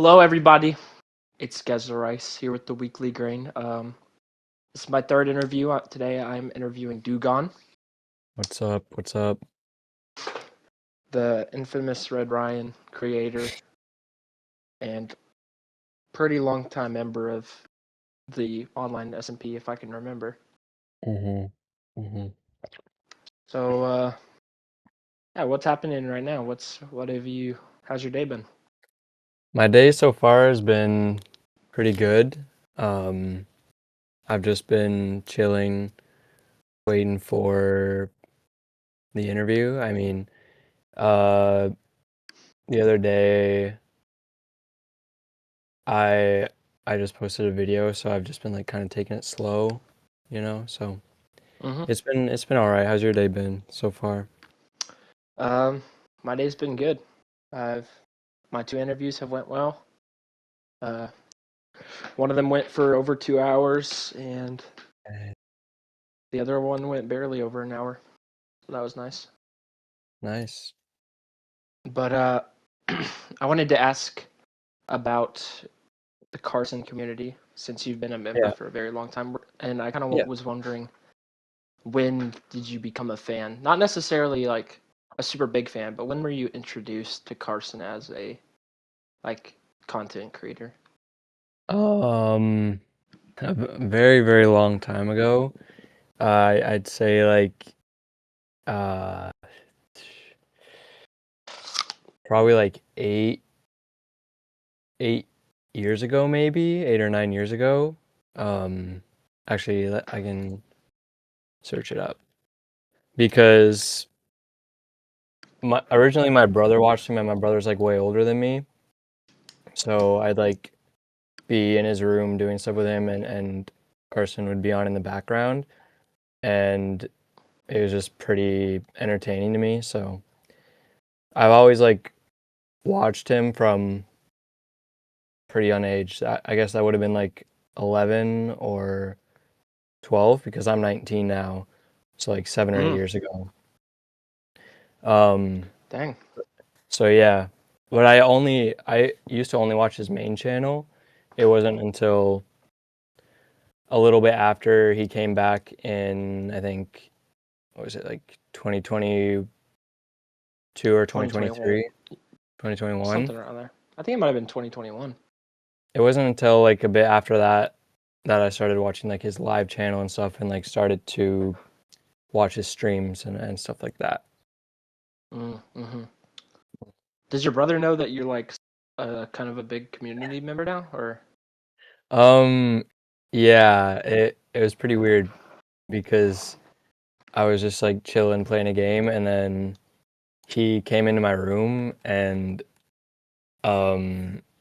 Hello, everybody. It's Geza Rice here with the Weekly Grain. This is my third interview. Today I'm interviewing DEWGON, What's up? What's up? the infamous Red Ryan creator and pretty long time member of the online SMP, if I can remember. Mm-hmm. Mm-hmm. So, yeah, what's happening right now? How's your day been? My day so far has been pretty good. Um, I've just been chilling, waiting for the interview. Uh, the other day I I just posted a video, so I've just been like kind of taking it slow, So Mm-hmm. it's been all right. How's your day been so far? My day's been good. I've my two interviews have went well. Uh, one of them went for over 2 hours, and the other one went barely over an hour. So that was nice. Nice. But I wanted to ask about the Carson community since you've been a member Yeah. for a very long time, and I kind of Yeah. was wondering, when did you become a fan? Not necessarily like a super big fan, but when were you introduced to Carson as a like content creator? Um, very, very long time ago. I'd say like uh probably like eight years ago, maybe 8 or 9 years ago. Um, actually, I can search it up because originally my brother watched him, and my brother's like way older than me, so I'd like be in his room doing stuff with him, and Carson would be on in the background, and it was just pretty entertaining to me. So I've always like watched him from pretty young age. I guess that would have been like 11 or 12 because I'm 19 now. So like 7 or 8 Mm, years ago. Um, dang. so yeah, but I used to only watch his main channel. It wasn't until a little bit after he came back in, I think, what was it, like 2022 or 2021, 2023, 2021. something around there. I think it might have been 2021. It wasn't until like a bit after that that I started watching like his live channel and stuff, and like started to watch his streams and stuff like that. Mm-hmm. Does your brother know that you're like kind of a big community member now, or? Um, yeah, it was pretty weird because I was just like chilling playing a game, and then he came into my room, and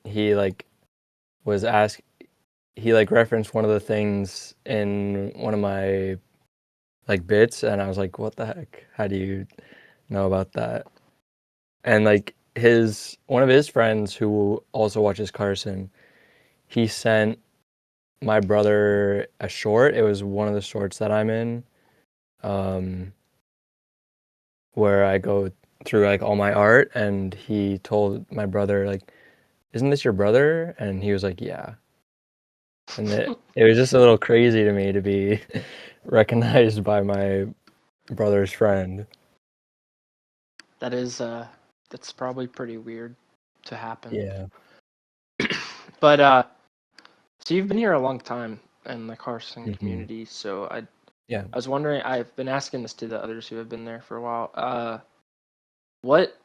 he like was asked he like referenced one of the things in one of my like bits, and I was like, what the heck? How do you know about that? And like his one of his friends who also watches Carson, he sent my brother a short. It was one of the shorts that I'm in, um, where I go through like all my art, and he told my brother like, "Isn't this your brother?" And he was like, "Yeah." And it was just a little crazy to me to be recognized by my brother's friend. That is that's probably pretty weird to happen. Yeah. But so you've been here a long time in the Carson Hmm. community, so Yeah. I was wondering, I've been asking this to the others who have been there for a while. What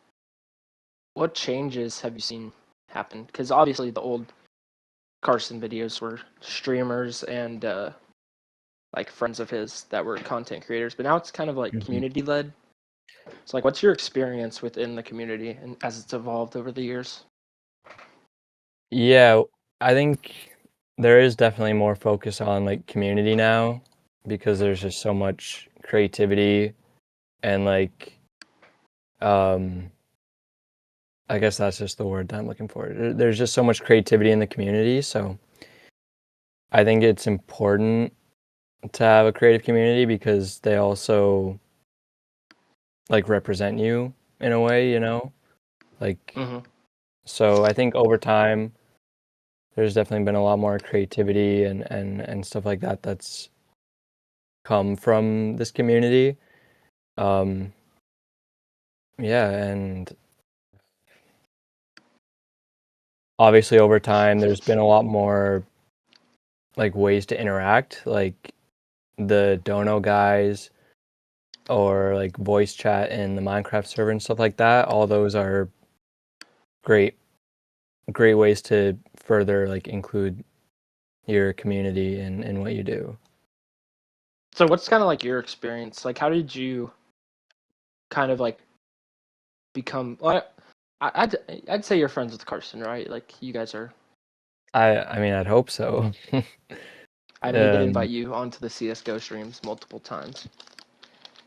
what changes have you seen happen? Because obviously the old Carson videos were streamers and like friends of his that were content creators, but now it's kind of like Hmm. community led. So like, what's your experience within the community and as it's evolved over the years? Yeah, I think there is definitely more focus on like community now because there's just so much creativity and like um I guess that's just the word that I'm looking for. There's just so much creativity in the community, so I think it's important to have a creative community because they also like represent you in a way, you know? Like Mm-hmm. so I think over time there's definitely been a lot more creativity and stuff like that that's come from this community. Um, yeah, and obviously over time there's been a lot more like ways to interact, like the Dono guys or like voice chat in the Minecraft server and stuff like that. All those are great great ways to further like include your community in what you do. So what's kind of like your experience? Like, how did you kind of like become? Well, I'd say you're friends with Carson, right? Like, you guys are. I mean, I'd hope so. I mean, he did Um, invite you onto the CS:GO streams multiple times.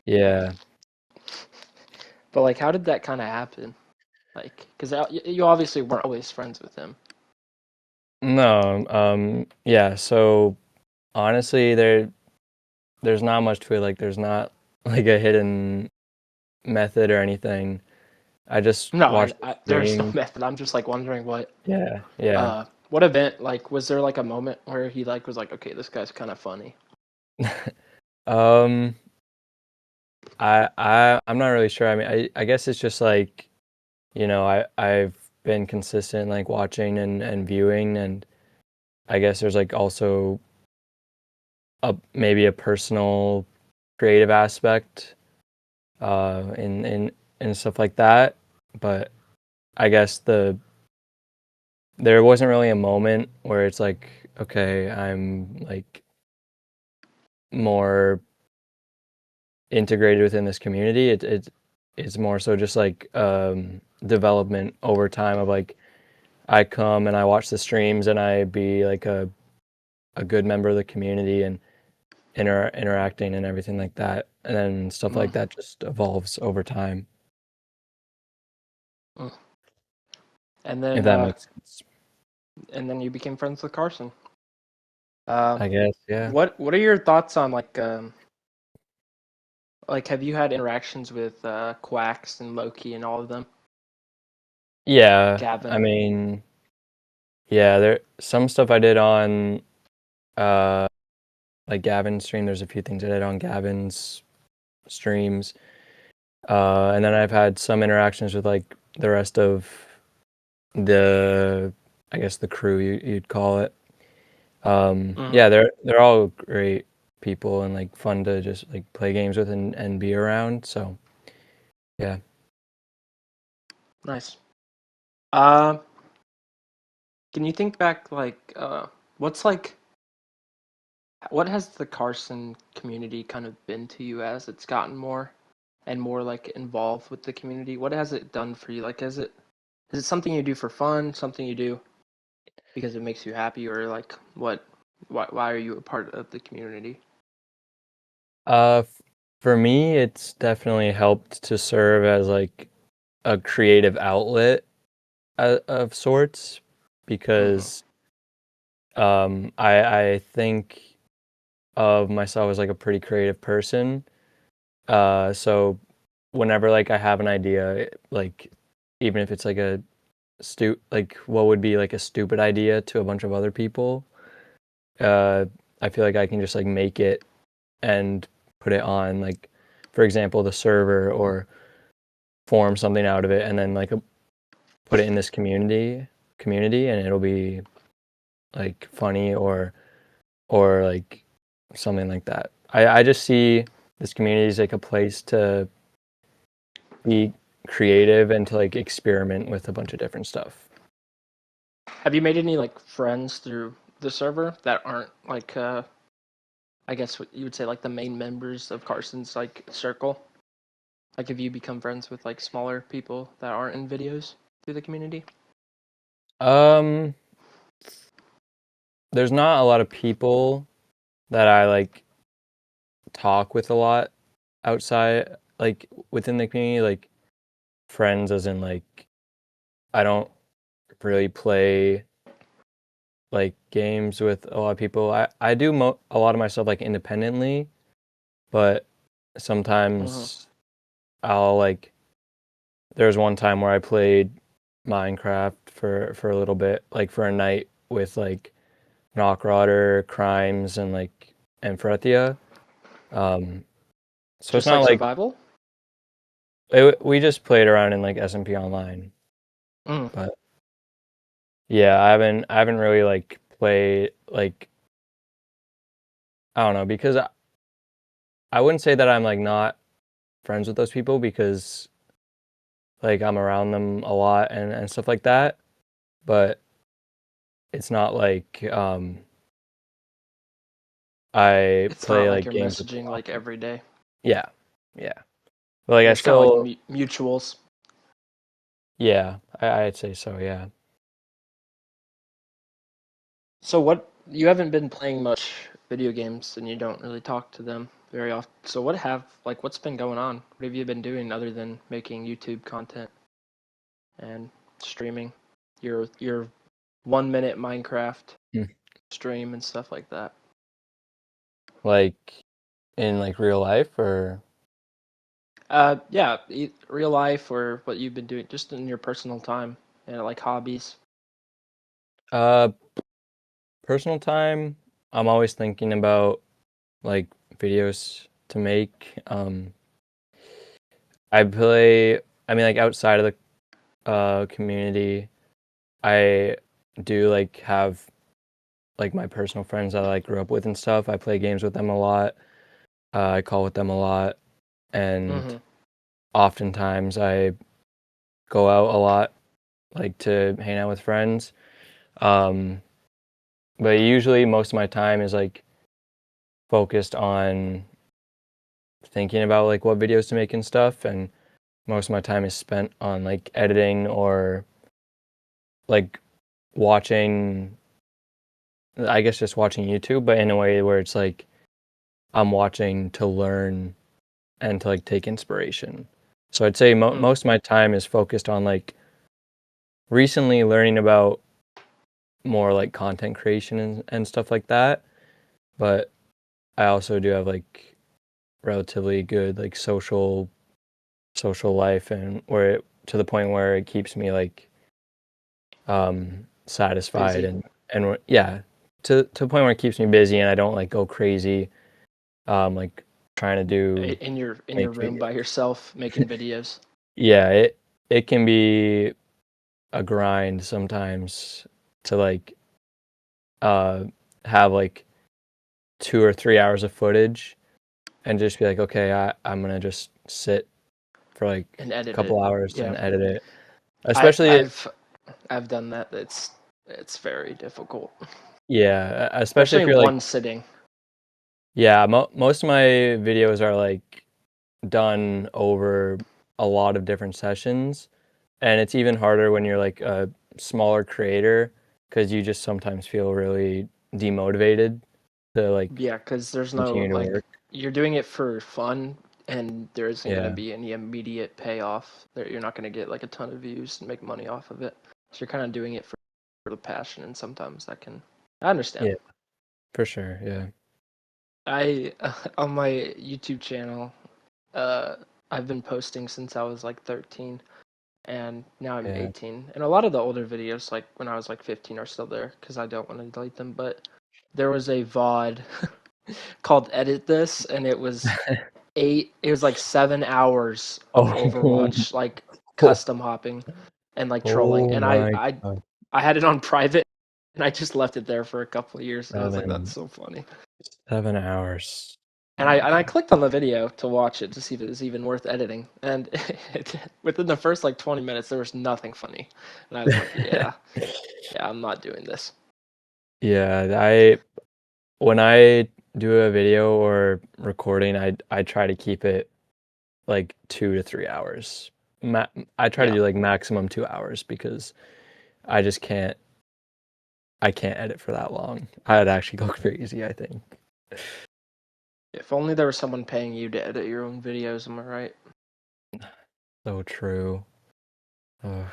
yeah. But like, how did that kind of happen? Like, because you obviously weren't always friends with him. No, yeah, so honestly there's not much to it, like there's not like a hidden method or anything. I just No, watch the there's no stream. method. I'm just like wondering Yeah, yeah. what event, like, was there like a moment where he like was like, okay, this guy's kind of funny? Um, I'm not really sure. I mean, I guess it's just like, I've been consistent like watching and viewing, and I guess there's like also maybe a personal creative aspect in stuff like that. But I guess there wasn't really a moment where it's like, okay, I'm like more integrated within this community. It's more so just like development over time of like I come and I watch the streams and I be like a good member of the community and interacting and everything like that. And then stuff Mm, like that just evolves over time, mm. And if then that makes sense. you became friends with Carson. I guess, yeah. What are your thoughts on like, have you had interactions with Quacks and Loki and all of them? Yeah, I Gavin. mean, yeah, there some stuff I did on uh like Gavin's stream. There's a few things I did on Gavin's streams. And then I've had some interactions with like the rest of the, I guess the crew you'd call it. Mm, Yeah, they're all great people and like fun to just like play games with and be around. So yeah. nice. Uh, can you think back like what's like what has the Carson community kind of been to you as it's gotten more and more like involved with the community? What has it done for you? Like, is it something you do for fun, something you do because it makes you happy, or like why are you a part of the community? For me, it's definitely helped to serve as like a creative outlet of sorts Mm-hmm. because I think of myself as like a pretty creative person. So whenever like I have an idea, like even if it's like like what would be like a stupid idea to a bunch of other people, uh, I feel like I can just like make it and put it on like, for example, the server or form something out of it and then like put it in this community and it'll be like funny or like something like that. I just see this community as like a place to be creative and to like experiment with a bunch of different stuff. Have you made any like friends through the server that aren't like I guess what you would say like the main members of Carson's like circle? Like, have you become friends with like smaller people that aren't in videos through the community? Um, there's not a lot of people that I like talk with a lot outside, like within the community, like friends, as in like I don't really play like games with a lot of people. I do a lot of my stuff like independently, but Mm-hmm. sometimes I'll like. There was one time where I played Minecraft for a little bit, like for a night with like Knockrotter, Crimes, and like Enfrethia. So it's Just not like like survival? we just played around in like SMP Online, Mm. but yeah, I haven't really like played like I don't know because I wouldn't say that I'm like not friends with those people because like I'm around them a lot and stuff like that, but it's not like I It's not play like like you're games with them messaging like often. every day. Yeah, yeah. But like I There's kind of like still, mutuals. yeah, I'd say so. Yeah. So what you haven't been playing much video games and you don't really talk to them very often. So what's been going on? What have you been doing other than making YouTube content and streaming your 1 minute Minecraft Hmm. stream and stuff like that? Like in like real life or Yeah, real life or what you've been doing just in your personal time and like hobbies. uh personal time. I'm always thinking about like videos to make. I play. I mean, like outside of the community, I do like have like my personal friends that I like grew up with and stuff. I play games with them a lot. I call with them a lot, and Mm-hmm. oftentimes I go out a lot, like to hang out with friends. Um, but usually most of my time is like focused on thinking about like what videos to make and stuff, and most of my time is spent on like editing or like watching, I guess just watching YouTube, but in a way where it's like I'm watching to learn and to like take inspiration. So I'd say Mm. most of my time is focused on like recently learning about more like content creation and stuff like that. But I also do have like relatively good like social life and where to the point where it keeps me like satisfied Busy and yeah, to the point where it keeps me busy and I don't like go crazy like trying to do in your make room by videos. yourself making videos. Yeah, it can be a grind sometimes to like uh have like 2 or 3 hours of footage and just be like, okay, I'm gonna just sit for like And a edit it. couple hours Yeah. and edit it. I Especially, I've done that. It's very difficult, yeah, especially especially if in you're like, one sitting. yeah, most of my videos are like done over a lot of different sessions, and it's even harder when you're like a smaller creator because you just sometimes feel really demotivated to like Yeah, because there's no continue to like work. you're doing it for fun, and there isn't going to Yeah, be any immediate payoff. There, you're not going to get like a ton of views and make money off of it. So you're kind of doing it for the passion, and sometimes that can. I understand. yeah, for sure. Yeah, I on my YouTube channel, uh, I've been posting since I was like 13, and now I'm yeah. 18. And a lot of the older videos, like when I was like 15, are still there because I don't want to delete them. But there was a VOD called "Edit This," and it was like 7 hours of Oh, Overwatch, like custom hopping and like trolling. oh And my God, I had it on private, and I just left it there for a couple of years. And I was like, that's seven so funny. 7 hours. And Oh my I God. clicked on the video to watch it to see if it was even worth editing. And within the first like 20 minutes, there was nothing funny. And I was like, yeah, I'm not doing this. Yeah, I when I do a video or recording, I try to keep it like 2 to 3 hours. I try to Yeah. do like maximum 2 hours because I just I can't edit for that long. I'd actually go crazy, I think. If only there was someone paying you to edit your own videos, am I right? So true. Ugh.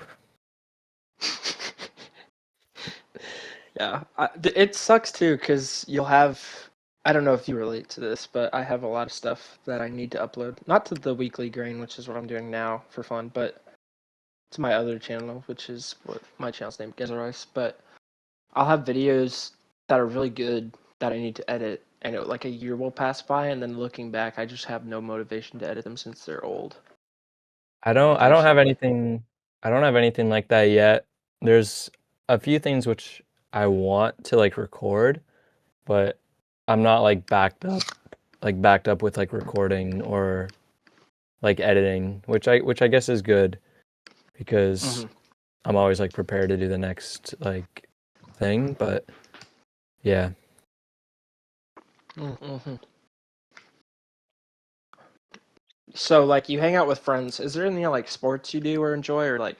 Yeah, it sucks too because you'll have. I don't know if you relate to this, but I have a lot of stuff that I need to upload. Not to the weekly grain, which is what I'm doing now for fun, but to my other channel, which is what my channel's named, Rice. But I'll have videos that are really good that I need to edit, and like a year will pass by, and then looking back, I just have no motivation to edit them since they're old. I don't have Unfortunately. anything like that yet. There's a few things which I want to like record, but I'm not like backed up with like recording or like editing, which I guess is good because Hmm. I'm always like prepared to do the next like thing, but yeah. Hmm. So, like, you hang out with friends. Is there any like sports you do or enjoy, or like,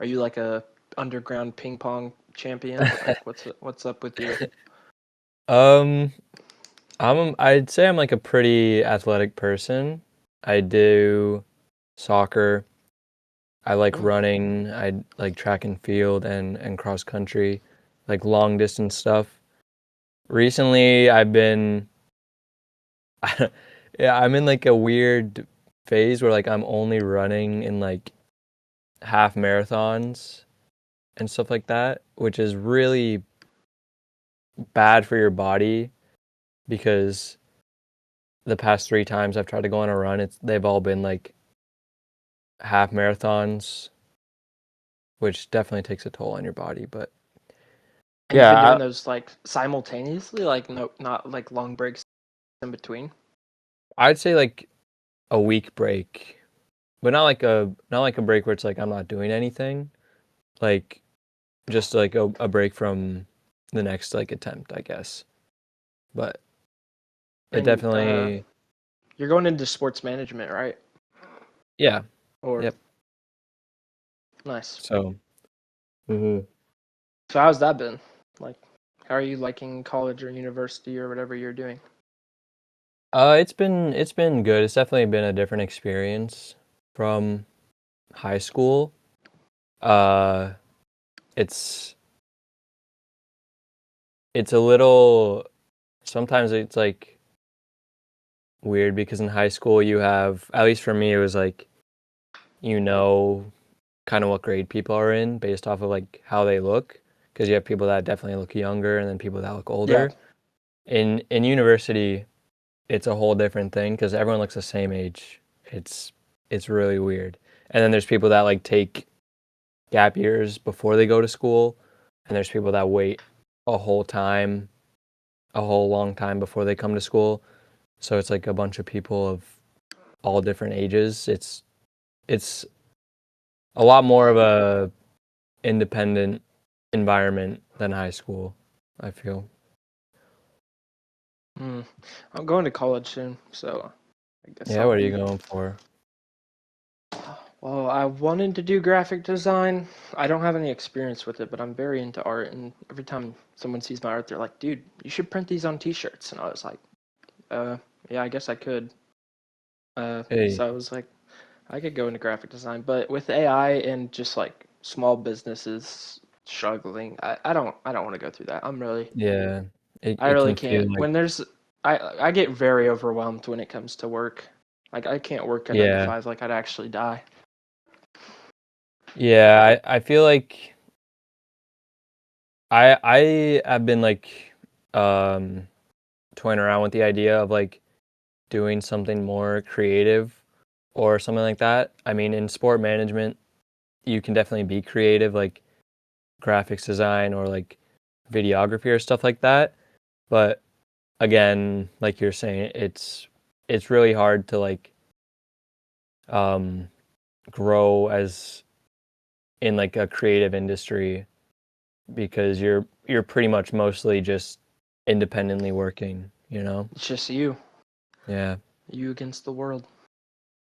are you like a underground ping pong champion? Like, what's up with you? Um, I'd say I'm like a pretty athletic person. I do soccer. I like Mm. running. I like track and field and cross country, like long distance stuff. Recently, I've been yeah, I'm in like a weird phase where like I'm only running in like half marathons and stuff like that, which is really bad for your body because the past 3 times I've tried to go on a run, they've all been like half marathons, which definitely takes a toll on your body. But And you've been yeah, doing those like simultaneously, like no, not like long breaks in between. I'd say like a week break, but not like a break where it's like I'm not doing anything. Like just like a break from the next like attempt, I guess. But it And definitely, you're going into sports management, right? yeah, Or yep. nice. So, mhm. So how's that been? Like, how are you liking college or university or whatever you're doing? It's been good. It's definitely been a different experience from high school. Uh, it's it's a little sometimes it's like weird because in high school you have, at least for me, it was like you know kind of what grade people are in based off of like how they look because you have people that definitely look younger and then people that look Yeah, older. In university, it's a whole different thing because everyone looks the same age. It's really weird. And then there's people that like take gap years before they go to school, and there's people that wait a whole time, a whole long time before they come to school. So it's like a bunch of people of all different ages. It's a lot more of a independent environment than high school, I feel. mm. I'm going to college soon, so I guess Yeah, I'll what are you be. going for? Well, I wanted to do graphic design. I don't have any experience with it, but I'm very into art, and every time someone sees my art, they're like, "Dude, you should print these on T-shirts." And I was like, "Uh, yeah, I guess I could." Hey, So I was like, I could go into graphic design, but with AI and just like small businesses struggling, I don't want to go through that. yeah, it, I it really can feel can't. like, When there's I get very overwhelmed when it comes to work. Like I can't work a nine to yeah, five. Like I'd actually die. yeah, I feel like I have been like um toying around with the idea of like doing something more creative or something like that. I mean, in sport management, you can definitely be creative, like graphics design or like videography or stuff like that. But again, like you're saying, it's really hard to like um grow as in like a creative industry because you're pretty much mostly just independently working, you know? It's just you, Yeah, you against the world.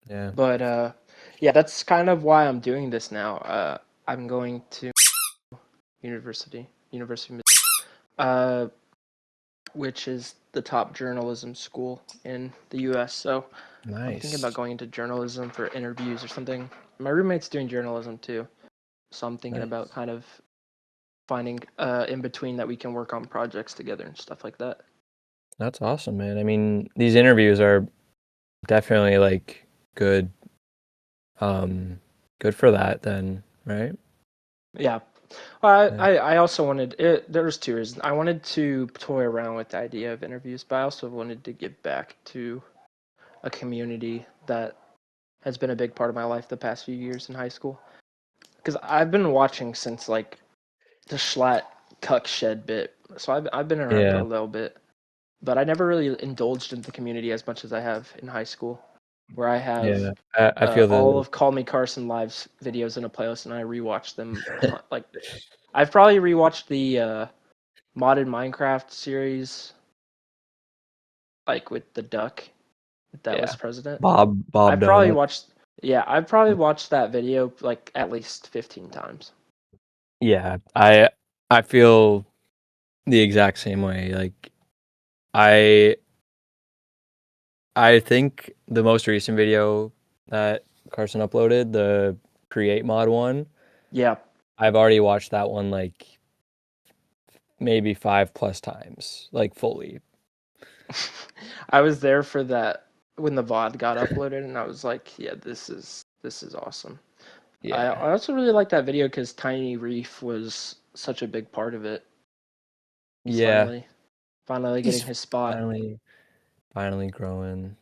yeah. But yeah, that's kind of why I'm doing this now. I'm going to University of uh, which is the top journalism school in the U.S. So I'm thinking about Nice. going into journalism for interviews or something. My roommate's doing journalism too, so I'm thinking about Nice. kind of finding in between that we can work on projects together and stuff like that. That's awesome, man. I mean, these interviews are definitely like good um good for that then, right? Yeah. I also wanted it. There was two reasons. I wanted to toy around with the idea of interviews, but I also wanted to give back to a community that has been a big part of my life the past few years in high school. Because I've been watching since like the Schlatt Cuck Shed bit, so I've been around for a Yeah, little bit, but I never really indulged in the community as much as I have in high school, where I have yeah. I feel all the of Call Me Carson Live's videos in a playlist, and I rewatch them. Like I've probably rewatched the modded Minecraft series, like with the duck that was yeah. president. Bob I've probably Donut. watched, yeah, I've probably watched that video like at least 15 times. Yeah, I feel the exact same way. Like I I think the most recent video that Carson uploaded, the create mod one, Yeah, I've already watched that one like maybe 5+ times, like fully. I was there for that when the VOD got uploaded, and I was like, yeah, this is awesome. Yeah. I also really like that video because Tiny Reef was such a big part of it. He's Yeah. finally getting He's his spot. finally growing.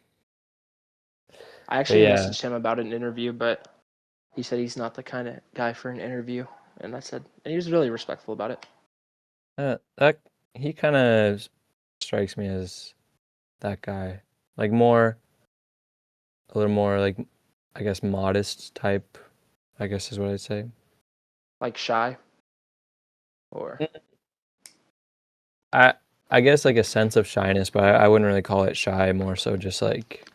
I But actually yeah, messaged him about an interview, but he said he's not the kind of guy for an interview, and and he was really respectful about it. that he kind of strikes me as that guy. Like more a little more like I guess modest type, I guess is what I'd say. Like shy, or I I guess like a sense of shyness, but I wouldn't really call it shy, more so just like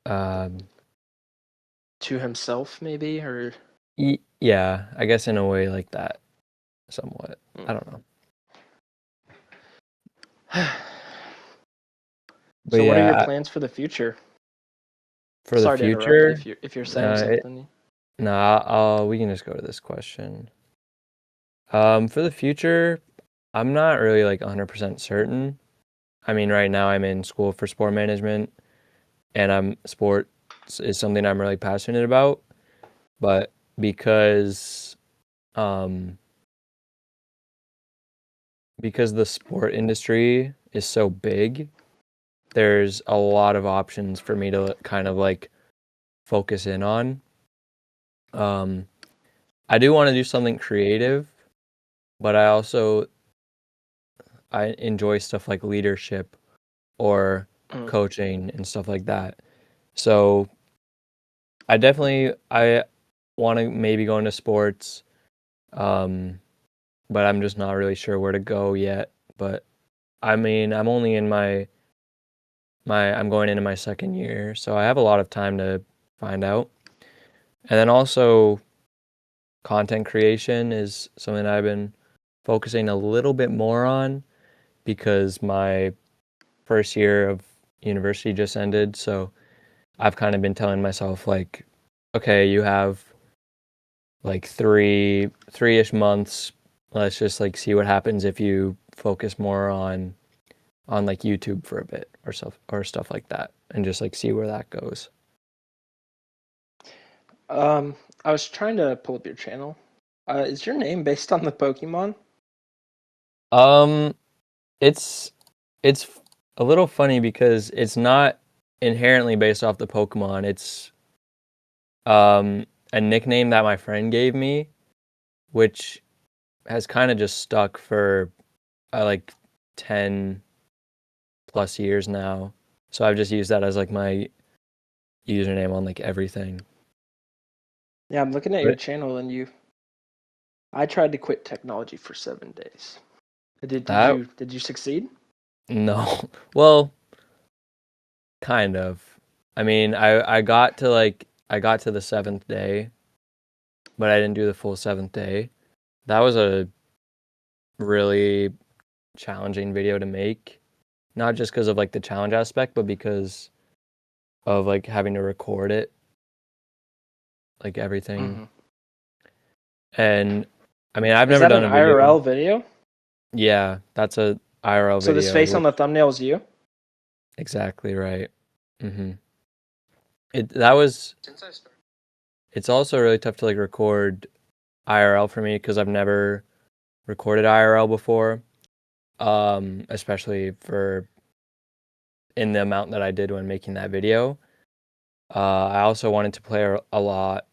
um to himself maybe, or yeah, I guess in a way like that somewhat. I don't know. But So what are your yeah, plans for the future? for the Sorry to interrupt you future, if you're saying something. nah, we can just go to this question. For the future, I'm not really like 100% certain. I mean, right now I'm in school for sport management, and sports is something I'm really passionate about. But because um because the sport industry is so big, there's a lot of options for me to kind of like focus in on. Um, I do want to do something creative, but I enjoy stuff like leadership or Mm. coaching and stuff like that. So I want to maybe go into sports, um, but I'm just not really sure where to go yet. But I mean, I'm only in I'm going into my second year, so I have a lot of time to find out. And then also content creation is something I've been focusing a little bit more on because my first year of university just ended, so I've kind of been telling myself like, okay, you have like three-ish months. Let's just like see what happens if you focus more on like YouTube for a bit or stuff like that and just like see where that goes. I was trying to pull up your channel. Is your name based on the Pokemon? Um, it's it's a little funny because it's not inherently based off the Pokemon. It's a nickname that my friend gave me, which has kind of just stuck for like 10 plus years now. So I've just used that as like my username on like everything. Yeah, I'm looking at your But channel, and I tried to quit technology for 7 days. that Did you succeed? no. Well, kind of. I mean, I got to the seventh day, but I didn't do the full seventh day. That was a really challenging video to make, not just because of like the challenge aspect, but because of like having to record it, like everything. Hmm. And I mean, I've Is never that done an a video. IRL video? Yeah, that's a IRL So this video, face on which the thumbnail is you? exactly right. hmm It that was. It's also really tough to like record IRL for me because I've never recorded IRL before, especially for in the amount that I did when making that video. I also wanted to play a lot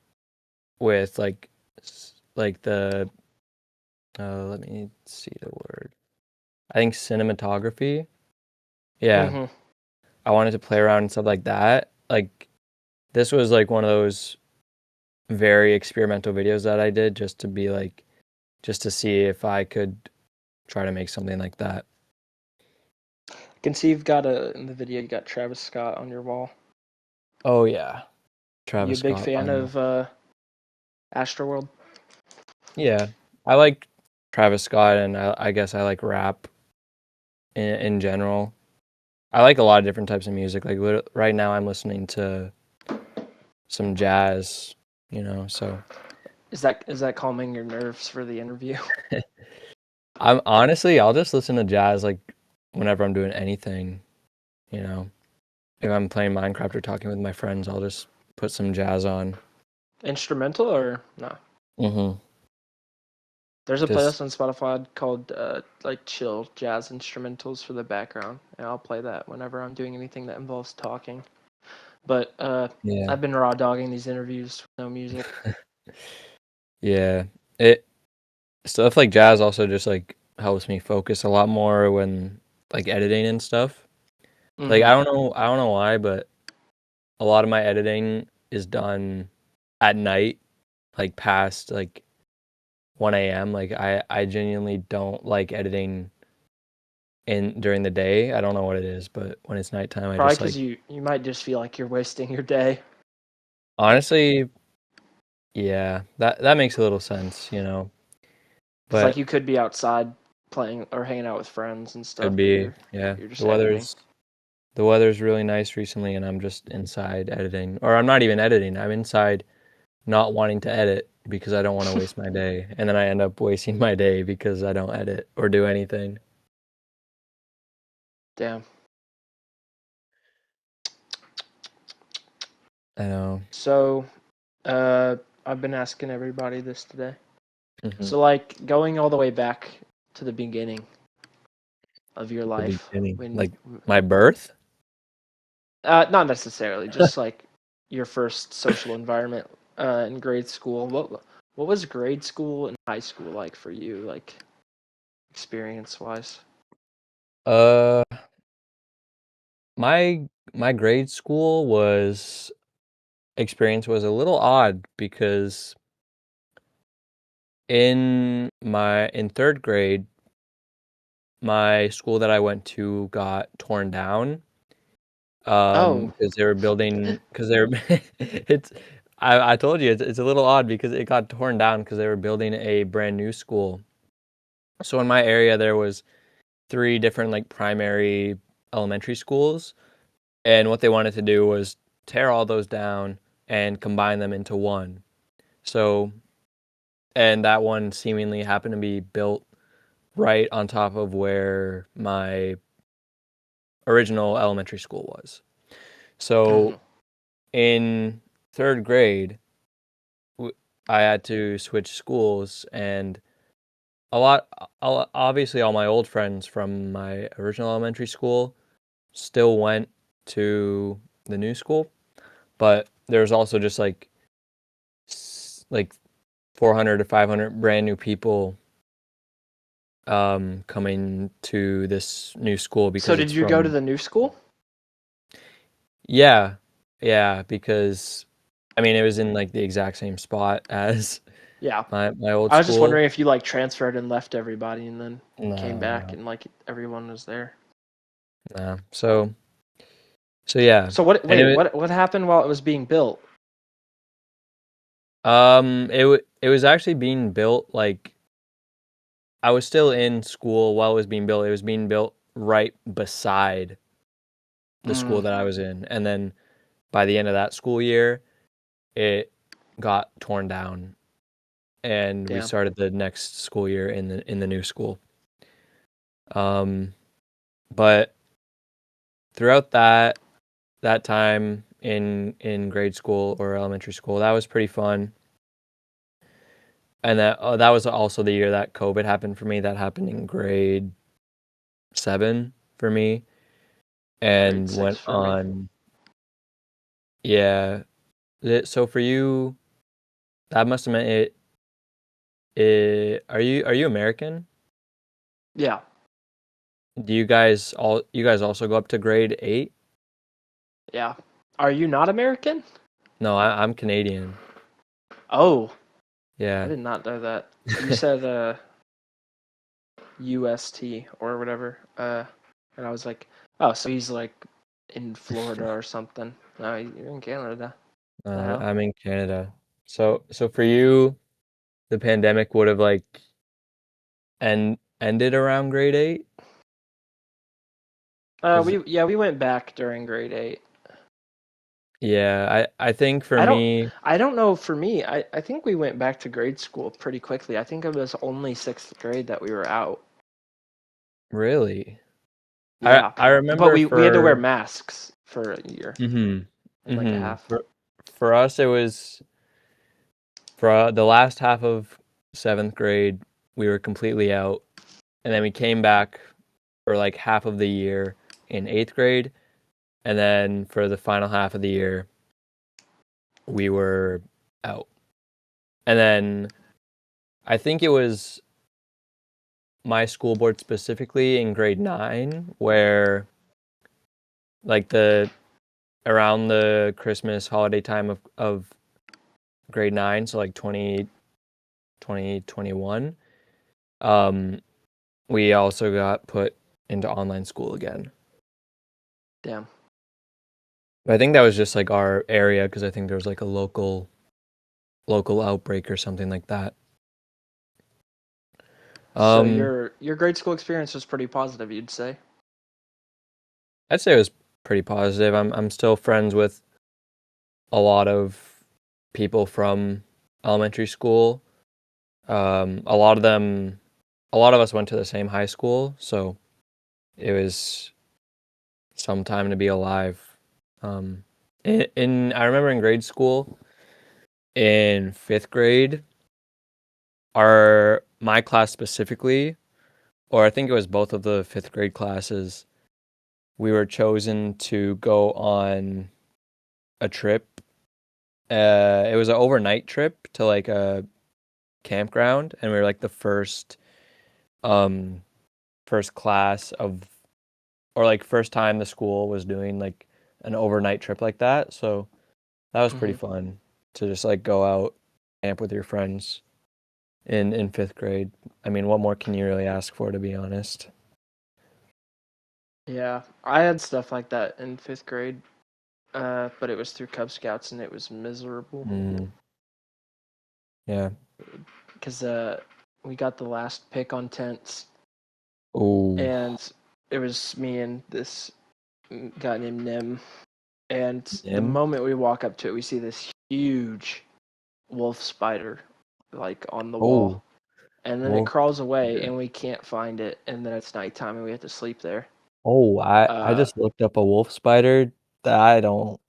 with like the let me see the word. I think cinematography. Yeah, Mm-hmm. I wanted to play around and stuff like that. Like this was like one of those very experimental videos that I did just to be like just to see if I could try to make something like that. I can see you've got in the video you got Travis Scott on your wall. Oh yeah, You a Travis big Scott fan vinyl. of Astroworld? Yeah, I like Travis Scott, and I guess I like rap in general. I like a lot of different types of music. Like right now, I'm listening to some jazz, so Is that calming your nerves for the interview? I'll just listen to jazz like whenever I'm doing anything, you know. If I'm playing Minecraft or talking with my friends, I'll just put some jazz on. Instrumental or no? Mm-hmm. There's a Just playlist on Spotify called like chill jazz instrumentals for the background, and I'll play that whenever I'm doing anything that involves talking. But yeah, I've been raw dogging these interviews with no music. yeah. It stuff like jazz also just like helps me focus a lot more when like editing and stuff. Like Mm-hmm. I don't know why, but a lot of my editing is done at night, like past like 1 a.m. Like I genuinely don't like editing in during the day. I don't know what it is, but when it's nighttime, I Probably just because like you might just feel like you're wasting your day. honestly, yeah, that makes a little sense. Because like But you could be outside playing or hanging out with friends and stuff, could but be, yeah. you're just editing. The weather's really nice recently, and I'm just inside editing, or I'm not even editing. I'm inside not wanting to edit because I don't want to waste my day, and then I end up wasting my day because I don't edit or do anything. Damn. I know. So, I've been asking everybody this today. Hmm. So, like, going all the way back to the beginning of your The life, beginning, when, like my birth. not necessarily, just like your first social environment in grade school. What was grade school and high school like for you, like experience wise? Uh, my grade school was experience was a little odd because in third grade, my school that I went to got torn down. Oh, Because they were building, because they were, it's, I told you it's a little odd because it got torn down because they were building a brand new school. So in my area there was three different like primary elementary schools, and what they wanted to do was tear all those down and combine them into one. So, and that one seemingly happened to be built right on top of where my original elementary school was. So mhm. in third grade, I had to switch schools, and obviously, all my old friends from my original elementary school still went to the new school, but there's also just like 400 to 500 brand new people coming to this new school So because did it's you go to from the new school? yeah, yeah, because I mean it was in like the exact same spot as Yeah. my old I was just school. wondering if you like transferred and left everybody and then came No, back no, and like everyone was there. no. So yeah, So what? and Wait, what happened while it was being built? it was actually being built like I was still in school while it was being built. It was being built right beside the school Mm, that I was in, and then by the end of that school year, it got torn down, and we damn. started the next school year in the new school. Um, but throughout that time in grade school or elementary school, that was pretty fun. and that was also the year that COVID happened for me. That happened in grade 7 for me, Grade and six went for me. on. Yeah. So for you, that must have meant are you American? Yeah. Do you guys also go up to grade 8? Yeah. Are you not American? No, I'm Canadian. Oh, I Yeah. did not know that. You said UST or whatever. And I was like, oh, so he's like in Florida or something. No, you're in Canada. The hell? I'm in Canada. So for you, the pandemic would have like ended around grade 8? Because We went back during grade 8. yeah, I think for I don't me, I don't know for me. I think we went back to grade school pretty quickly. I think it was only 6th grade that we were out. really, I Yeah. I But remember we had to wear for masks for a year mm-hmm, and like a mm-hmm. half. For us it was for the last half of 7th grade we were completely out, and then we came back for like half of the year in 8th grade, and then for the final half of the year we were out. And then I think it was my school board specifically in grade 9 where like the around the Christmas holiday time of grade 9, so like 2021, um we also got put into online school again. Damn. But I think that was just like our area because I think there was like a local outbreak or something like that. So um your grade school experience was pretty positive, you'd say? I'd say it was pretty positive. I'm still friends with a lot of people from elementary school. A lot of us went to the same high school, so it was some time to be alive. I remember in grade school, in 5th grade, my class specifically, or I think it was both of the 5th grade classes, we were chosen to go on a trip. It was an overnight trip to like a campground, and we were like the um, first class of, or like first time the school was doing like an overnight trip like that. So that was pretty Hmm. fun to just like go out, camp with your friends in 5th grade. I mean, what more can you really ask for, to be honest? Yeah, I had stuff like that in 5th grade, but it was through Cub Scouts and it was miserable Mm, yeah. because we got the last pick on tents, Oh, and it was me and this guy named Nim. And the him. moment we walk up to it, we see this huge wolf spider like on the wall, Oh, and then it wolf crawls away, spider. and we can't find it, and then it's nighttime, and we have to sleep there. Oh, I Uh, just looked up a wolf spider. That I don't.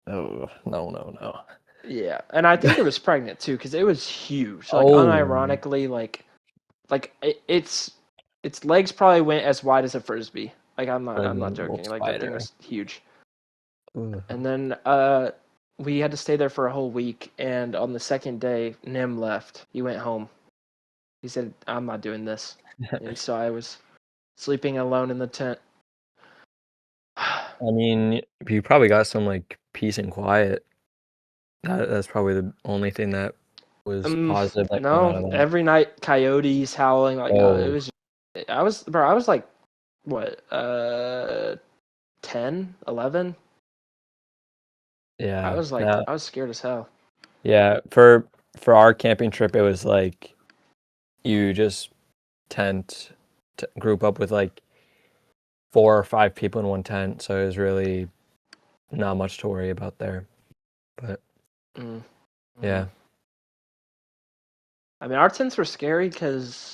Oh, no, no, no. yeah, and I think it was pregnant too because it was huge. Like Oh, unironically, its legs probably went as wide as a frisbee. Like I'm not friggin' wolf joking. Like that thing spider. was huge. Ugh. And then we had to stay there for a whole week. And on the second day, Nim left. He went home. He said, "I'm not doing this." And so I was sleeping alone in the tent. I mean, you probably got some like peace and quiet. That's probably the only thing that was positive that came out No, of that. every night coyotes howling. Like it Oh, was. I was like what 10, 11. yeah. I was scared as hell. Yeah. For our camping trip, it was like you just tent, group up with like 4 or 5 people in one tent, so it was really not much to worry about there. But Mm. Mm. yeah. I mean, our tents were scary because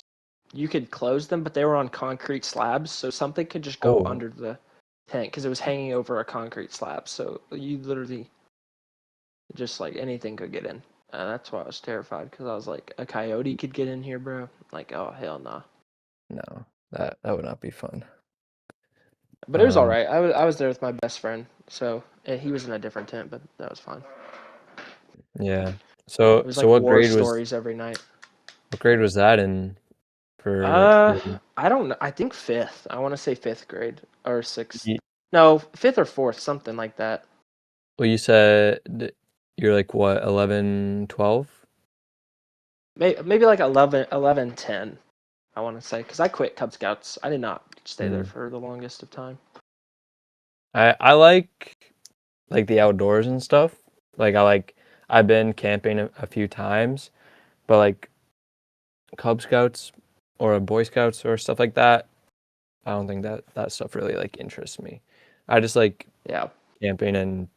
you could close them, but they were on concrete slabs, so something could just go Oh, under the tent because it was hanging over a concrete slab. So you literally just like anything could get in. That's why I was terrified because I was like, a coyote could get in here, bro. Like, oh hell no. No, that would not be fun. But it was all right. I was there with my best friend, so he was in a different tent, but that was fine. Yeah. It So was so like what war grade was stories every night. that in for you? I don't know. I think fifth. I want to say fifth grade or sixth. Ye- No, fifth or fourth, something like that. Well, you said you're like what, 11, 12? Maybe like 11, 10. I want to say because I quit Cub Scouts. I did not stay there Mm. for the longest of time. I like the outdoors and stuff. I've been camping a few times, but like Cub Scouts or Boy Scouts or stuff like that, I don't think that stuff really like interests me. I just like Yeah, camping and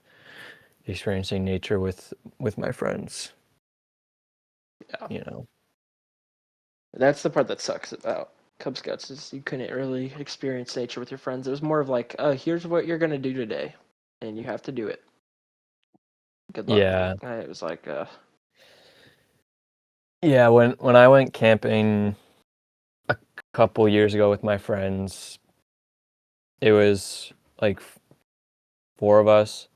experiencing nature with my friends, yeah. you know. That's the part that sucks about Cub Scouts is you couldn't really experience nature with your friends. It was more of like, oh, here's what you're gonna do today, and you have to do it. Good luck. Yeah. It was like, Yeah, when I went camping a couple years ago with my friends, it was like four of us,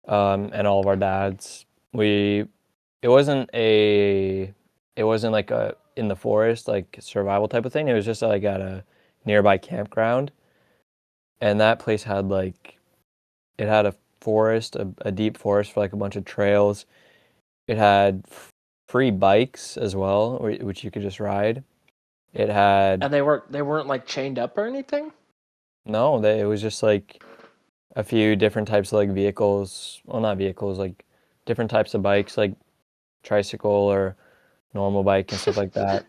and all of our dads. We it wasn't a it wasn't like a in the forest like survival type of thing. It was just like at a nearby campground, and that place had like it had a forest, a deep forest for like a bunch of trails. It had free bikes as well, which you could just ride. It had and they weren't like chained up or anything. no, it was just like a few different types of like vehicles. Well, not vehicles, like different types of bikes, like tricycle or normal bike and stuff like that.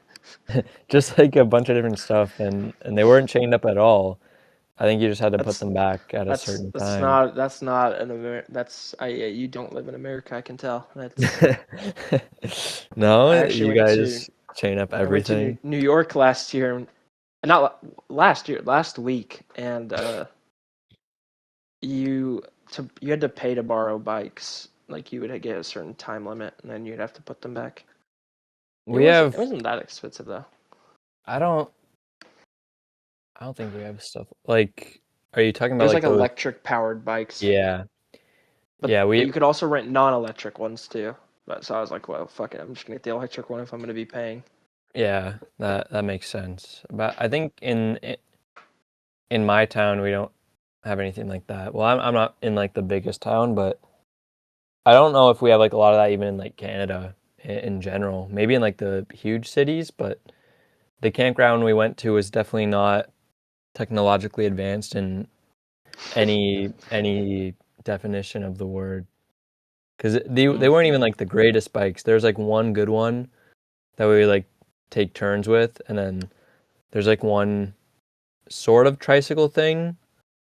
Just like a bunch of different stuff, and they weren't chained up at all. I think you just had to put That's them back at a that's certain that's time. not that's not an That's you don't live in America. I can tell. That's I No, actually you went to guys chain up I went to everything. New York last year, not last year, last week, and you had to pay to borrow bikes. Like you would get a certain time limit, and then you'd have to put them back. It We wasn't it have wasn't that expensive though. I don't I don't think we have stuff like are you talking It about was like like those electric powered bikes, yeah. but Yeah, you could also rent non-electric ones too. But so I was like, well, fuck it, I'm just gonna get the electric one if I'm gonna be paying. yeah, that makes sense. But I think in my town we don't have anything like that. Well, I'm not in like the biggest town, but I don't know if we have like a lot of that even in like Canada in general. Maybe in like the huge cities, but the campground we went to was definitely not technologically advanced in any definition of the word. Because they Mm. weren't even like the greatest bikes. There's like one good one that we like take turns with, and then there's like one sort of tricycle thing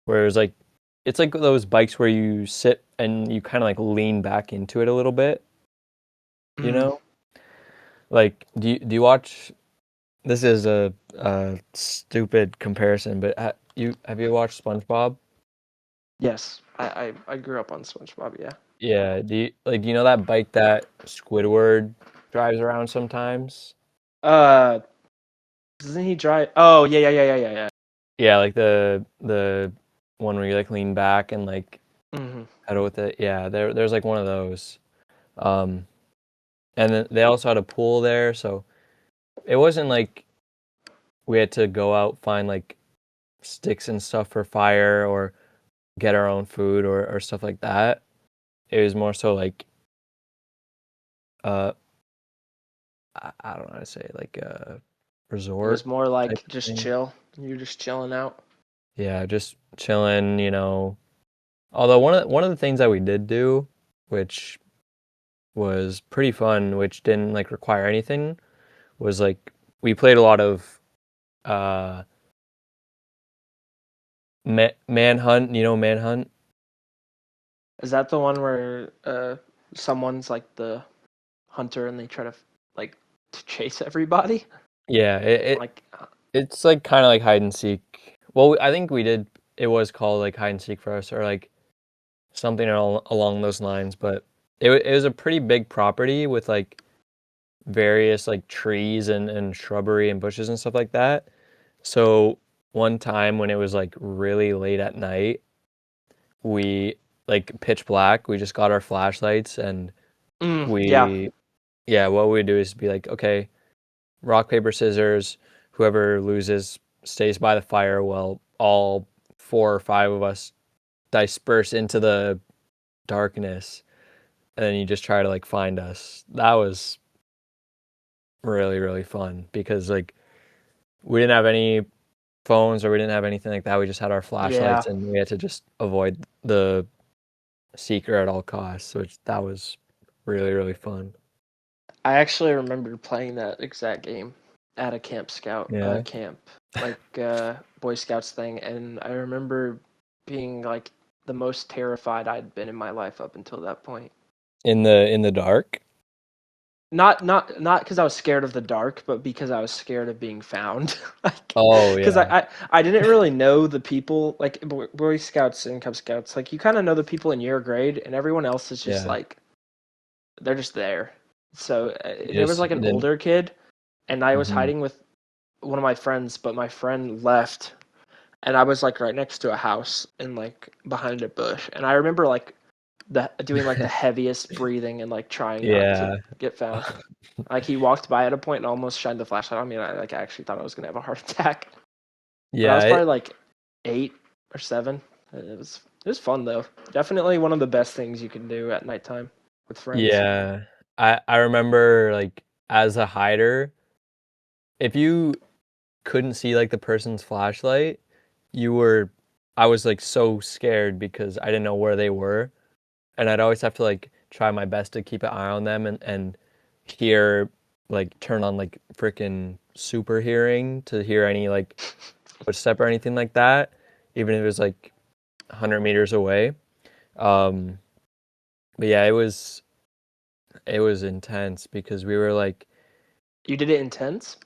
where it's like those bikes where you sit and you kind of like lean back into it a little bit, you Mm. know? Like do you watch this is a stupid comparison, but have you watched SpongeBob? Yes, I grew up on SpongeBob. Yeah. Yeah, do you know that bike that Squidward drives around sometimes? Uh, doesn't he drive? Oh yeah, yeah, yeah, yeah, yeah, yeah. Yeah, like the one where you like lean back and like Hmm. pedal with it. Yeah, there's like one of those. Um, and then they also had a pool there, so it wasn't like we had to go out find like sticks and stuff for fire or get our own food or stuff like that. It was more so like uh I don't know how to say it, like a It was resort more type like of just thing. chill. You're just chilling out. Yeah, just chilling, you know. Although one of the things that we did do, which was pretty fun, which didn't like require anything, was like we played a lot of uh manhunt, you know, manhunt. Is that the one where someone's like the hunter and they try to like to chase everybody? Yeah, Like, it's like kind of like hide and seek. Well, I think we did. It was called like hide and seek for us, or like something along those lines. But it was a pretty big property with like various like trees and shrubbery and bushes and stuff like that. So one time when it was like really late at night, we like pitch black, we just got our flashlights and Yeah. we yeah, what we would do is be like, okay, rock, paper, scissors, whoever loses stays by the fire while all 4 or 5 of us disperse into the darkness and then you just try to like find us. That was really, really fun because like we didn't have any phones or we didn't have anything like that. We just had our Yeah. flashlights and we had to just avoid the seeker at all costs, which that was really, really fun. I actually remember playing that exact game at a Yeah. camp, like Boy Scouts thing, and I remember being like the most terrified I'd been in my life up until that point. In the dark? Not because I was scared of the dark, but because I was scared of being found. Like, Oh because yeah. I didn't really know the people like Boy Scouts and Cub Scouts. Like, you kind of know the people in your grade, and everyone else is just Yeah. like they're just there. So You there was just like an didn't older kid, and I was hmm hiding with one of my friends, but my friend left, and I was like right next to a house and like behind a bush, and I remember like the doing like the heaviest breathing and like trying not to Yeah. get found. Like, he walked by at a point and almost shined the flashlight on me, and I like actually thought I was gonna have a heart attack. But I Yeah, was probably like 8 or 7. It was fun though. Definitely one of the best things you can do at nighttime with friends. yeah. I remember like as a hider, if you couldn't see like the person's flashlight, you were I was like so scared because I didn't know where they were. And I'd always have to like try my best to keep an eye on them and hear like turn on like freaking super hearing to hear any like footstep or anything like that, even if it was like 100 meters away. Um, but yeah, it was intense because we were like You did it intense?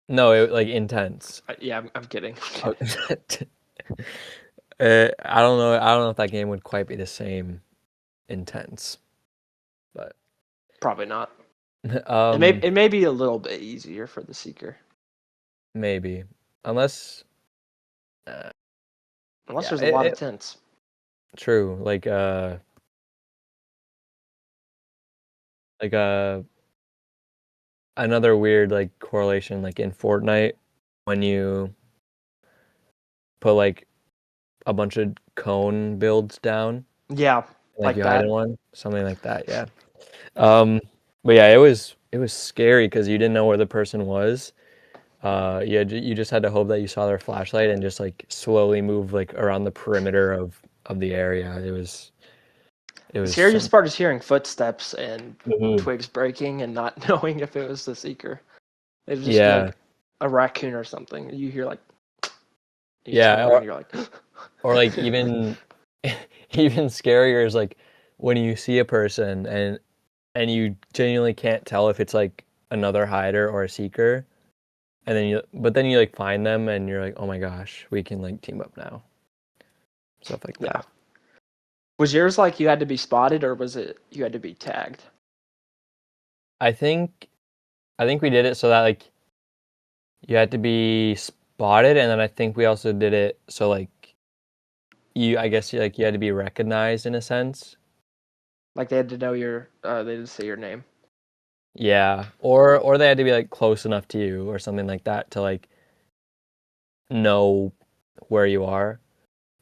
no, it like intense. Yeah, I'm kidding. Uh, I don't know if that game would quite be the same intense, but Probably not. It may um it may be a little bit easier for the seeker, maybe unless uh, unless yeah, there's a lot of tents. true. Like another weird like correlation like in Fortnite when you put like a bunch of cone builds down, Yeah, like like you hide in that. one, something like that, yeah. Um but yeah, it was scary because you didn't know where the person was. You just had to hope that you saw their flashlight and just like slowly move like around the perimeter of the area. It The was scariest some part is hearing footsteps and Mhm. twigs breaking and not knowing if it was the seeker. It would just be Yeah. like a raccoon or something. You hear like you turn Yeah, around, you're like, or like even even scarier is like when you see a person and you genuinely can't tell if it's like another hider or a seeker, and then you like find them and you're like, oh my gosh, we can like team up now, stuff like yeah. that. Was yours like you had to be spotted, or was it you had to be tagged? I think I think we did it so that like you had to be spotted, and then I think we also did it so like I guess you had to be recognized in a sense. Like, they had to know they had to say your name. Yeah, or they had to be like close enough to you or something like that to like know where you are.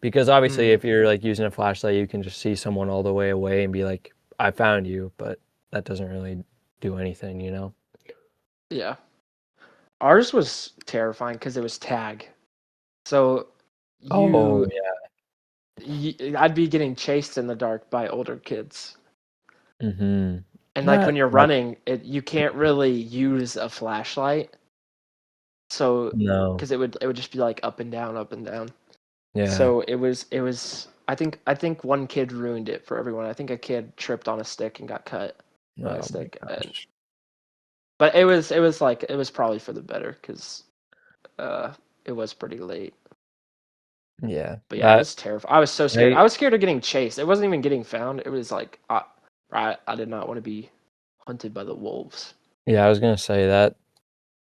Because obviously, Mm, if you're like using a flashlight, you can just see someone all the way away and be like, "I found you," but that doesn't really do anything, you know? yeah. Ours was terrifying because it was tag. So Oh you, yeah. I'd be getting chased in the dark by older kids. Mm-hmm. And like when That you're that running, you can't really use a flashlight. So no. because it would just be like up and down, up and down. Yeah. So it was I think one kid ruined it for everyone. I think a kid tripped on a stick and got cut by a Oh my stick. gosh. But it was probably for the better because uh it was pretty late. Yeah. But yeah, it That was terrifying. I was so scared. I I was scared of getting chased. It wasn't even getting found. It was like I did not want to be hunted by the wolves. Yeah, I was gonna say that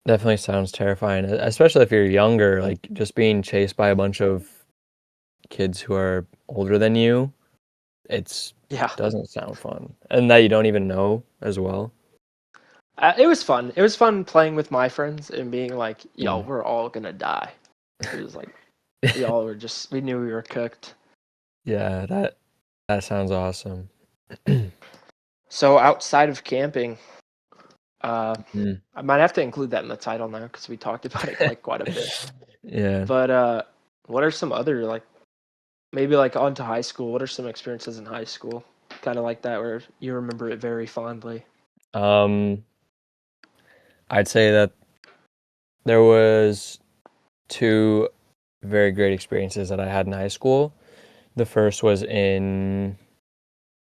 definitely sounds terrifying, especially if you're younger, like just being chased by a bunch of kids who are older than you. It's Yeah, doesn't sound fun, and that you don't even know as well. it was fun. It was fun playing with my friends and being like, "Yo, Mm. we're all gonna die." It was like we knew we were cooked. Yeah, that sounds awesome. So outside of camping, Mm. I might have to include that in the title now because we talked about it like quite a bit. Yeah. But what are some other like maybe like on to high school? What are some experiences in high school, kind of like that, where you remember it very fondly? Um, I'd say that there was two very great experiences that I had in high school. The first was in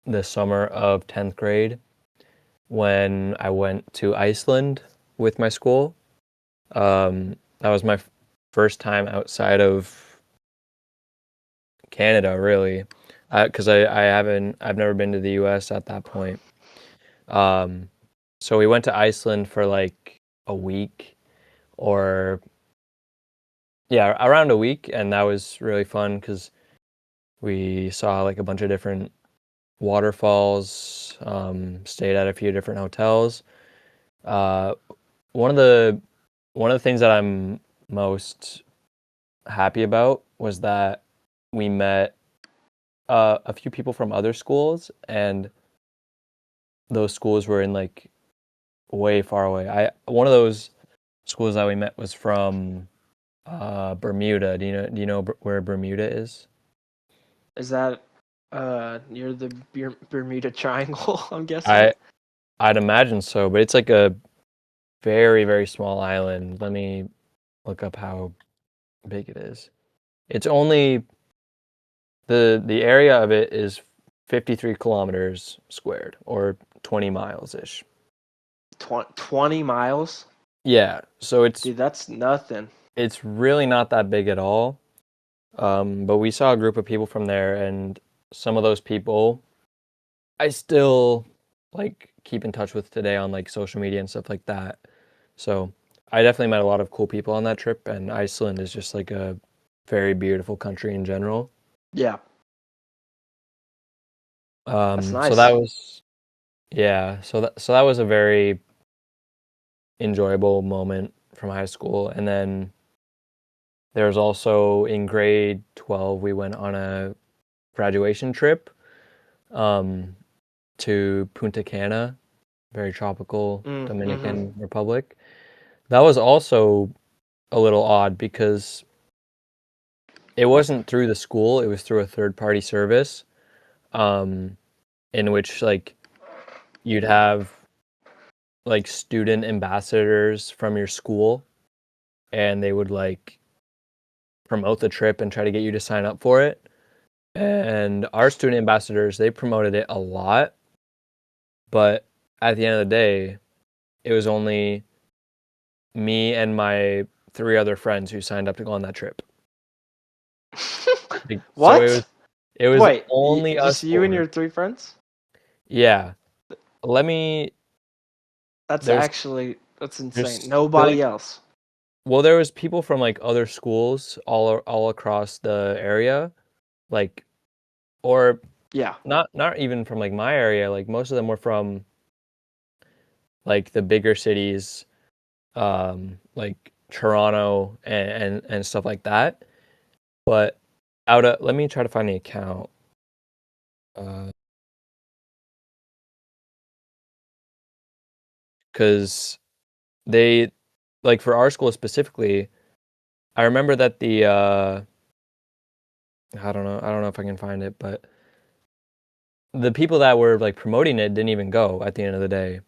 the summer of 10th grade when I went to Iceland with my school. That was my first time outside of Canada, really, because I've never been to the U.S. at that point. Um, so we went to Iceland for like a week, or yeah, around a week, and that was really fun because we saw like a bunch of different waterfalls, stayed at a few different hotels. Uh, one of the one of the things that I'm most happy about was that we met a few people from other schools, and those schools were in like way far away. I One of those schools that we met was from Bermuda. Do you know where Bermuda is? Is that near the Bermuda Triangle? I'm guessing. I I'd imagine so, but it's like a very, very small island. Let me look up how big it is. It's only the area of it is 53 kilometers squared, or 20 miles ish. 20 miles, Yeah, so dude. That's nothing. it's really not that big at all. But we saw a group of people from there, and some of those people I still like keep in touch with today on like social media and stuff like that. So I definitely met a lot of cool people on that trip, and Iceland is just like a very beautiful country in general. Yeah, that's So that nice. was yeah, so that was a very enjoyable moment from high school. And then there was also in grade 12 we went on a graduation trip um, to Punta Cana, very tropical Mm-hmm. Dominican Republic. That was also a little odd because it wasn't through the school, it was through a third party service, um, in which like you'd have like student ambassadors from your school, and they would like promote the trip and try to get you to sign up for it. And our student ambassadors, they promoted it a lot, but at the end of the day, it was only me and my three other friends who signed up to go on that trip. So it What? was it was Wait, only just us you and four. your three friends? Yeah. Let me That's there's actually that's insane. there's still Nobody like else. well there was people from like other schools all across the area, like, or Yeah. not even from like my area, like most of them were from like the bigger cities, like Toronto and stuff like that. But out of let me try to find the account. Uh, because they like for our school specifically, I remember that the I don't know if I can find it, but the people that were like promoting it didn't even go at the end of the day.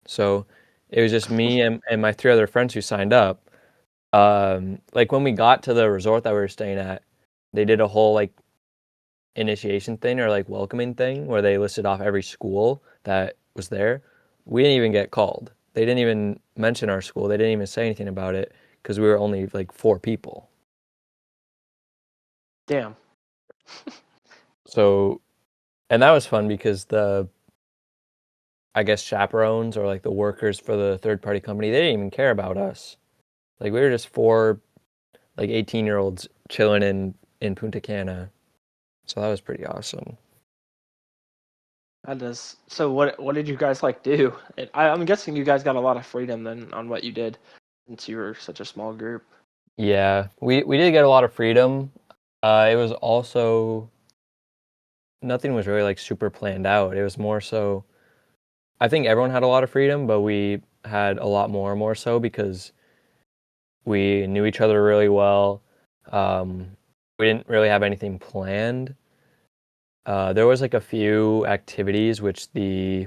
So it was just me and my three other friends who signed up. Like when we got to the resort that we were staying at, they did a whole like initiation thing or like welcoming thing where they listed off every school that was there. We didn't even get called. They didn't even mention our school. They didn't even say anything about it because we were only like four people. Damn. So And that was fun because I guess chaperones or like the workers for the third party company, they didn't even care about us. Like we were just four like 18-year-olds chilling in Punta Cana. So that was pretty awesome. That does. So what did you guys like do? I'm guessing you guys got a lot of freedom then on what you did, since you were such a small group. Yeah, we did get a lot of freedom. It was also nothing was really like super planned out. It was more so I think everyone had a lot of freedom, but we had a lot more so because we knew each other really well. We didn't really have anything planned. There was like a few activities which the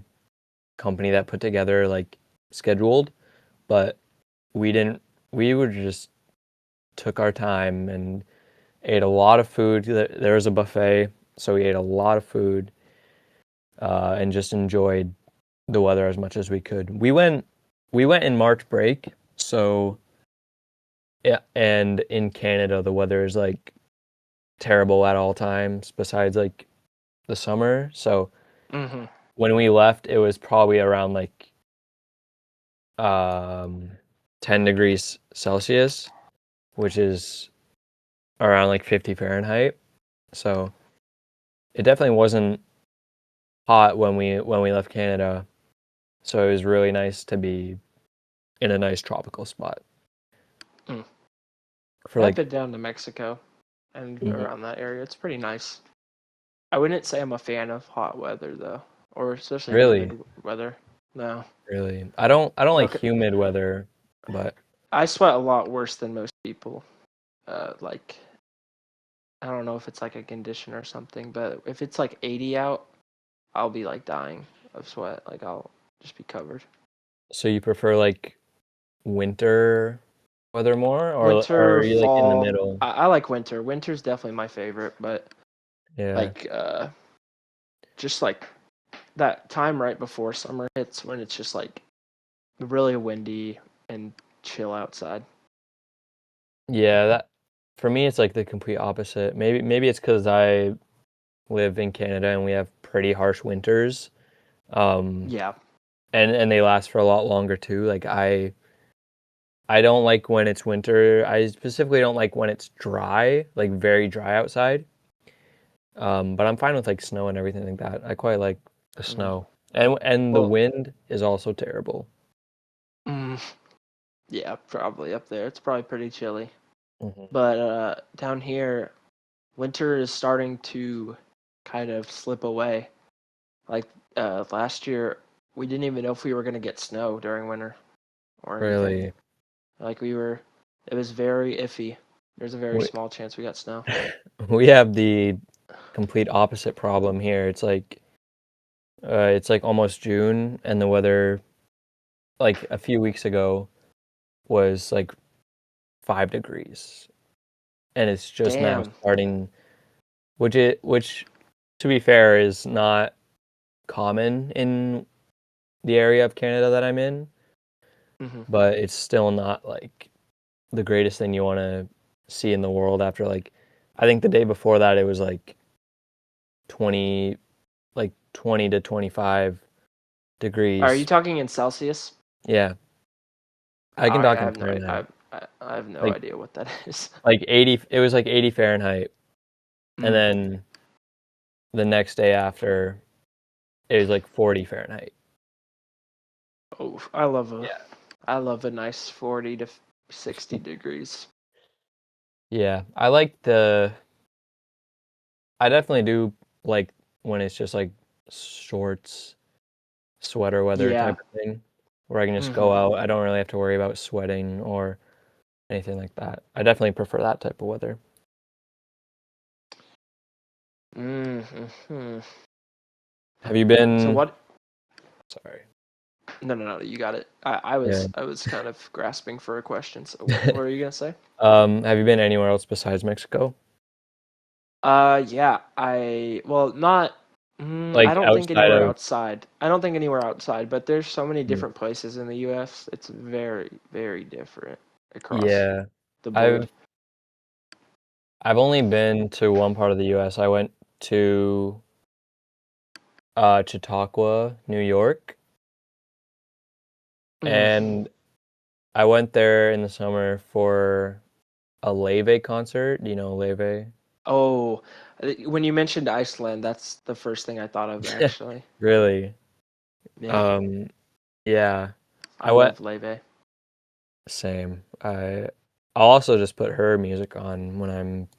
company that put together like scheduled, but we didn't. We would just took our time and ate a lot of food. There was a buffet, so we ate a lot of food and just enjoyed the weather as much as we could. We went in March break, so yeah, and in Canada the weather is like terrible at all times besides like the summer. So Mm-hmm. when we left, it was probably around like um 10 degrees Celsius, which is around like 50 Fahrenheit. So it definitely wasn't hot when we left Canada. So it was really nice to be in a nice tropical spot Mm. for I've like been down to Mexico and mhm. around that area. It's pretty nice. I wouldn't say I'm a fan of hot weather though, or especially Really, humid weather. No. really. I don't like Okay. humid weather, but I sweat a lot worse than most people. Like I don't know if it's like a condition or something, but if it's like 80 out, I'll be like dying of sweat. Like I'll just be covered. so you prefer like winter weather more, or Winter, are you like in the fall. middle? I like winter. Winter's definitely my favorite, but Yeah. like just like that time right before summer hits when it's just like really windy and chill outside. Yeah, that for me it's like the complete opposite. Maybe it's because I live in Canada and we have pretty harsh winters. Um, Yeah. and they last for a lot longer too. Like I don't like when it's winter. I specifically don't like when it's dry, like very dry outside. But I'm fine with like snow and everything like that. I quite like the Mm. snow. And the Well, wind is also terrible. mm, yeah, probably up there. It's probably pretty chilly. Hmm. But down here, winter is starting to kind of slip away. Like last year, we didn't even know if we were going to get snow during winter or anything. Really. Like it was very iffy. There's a very We, small chance we got snow. we have the complete opposite problem here. It's like almost June and the weather like a few weeks ago was like 5 degrees. And it's just now Damn. starting which to be fair is not common in the area of Canada that I'm in, Hmm. but it's still not like the greatest thing you want to see in the world after like I think the day before that it was like 20 20 to 25 Are you degrees. talking in Celsius? Yeah, I can I talk in have no Fahrenheit. I have no Like idea what that is. 80 it was like 80 Fahrenheit and Mm. then the next day after it was like 40 Fahrenheit. Oh, Yeah. I love a nice 40 to 60 degrees. Yeah, I definitely do like when it's just like shorts, sweater weather Yeah. type of thing, where I can just Hmm. go out. I don't really have to worry about sweating or anything like that. I definitely prefer that type of weather. Hmm. Have you So been? what? Sorry. No. You got it. Yeah. I was kind of grasping for a question. So what were you gonna say? Have you been anywhere else besides Mexico? Yeah. Well, not. I Like don't think outside anywhere of, outside. I don't think anywhere outside. But there's so many mm, different places in the U.S. It's very different across yeah, the board. I've I've only been to one part of the U.S. I went to Chautauqua, New York, Mm. and I went there in the summer for a Leve concert. Do you know Leve? Oh, when you mentioned Iceland, that's the first thing I thought of actually. Really? Yeah, Um, yeah. I I went love Leve. same. I'll also just put her music on when I'm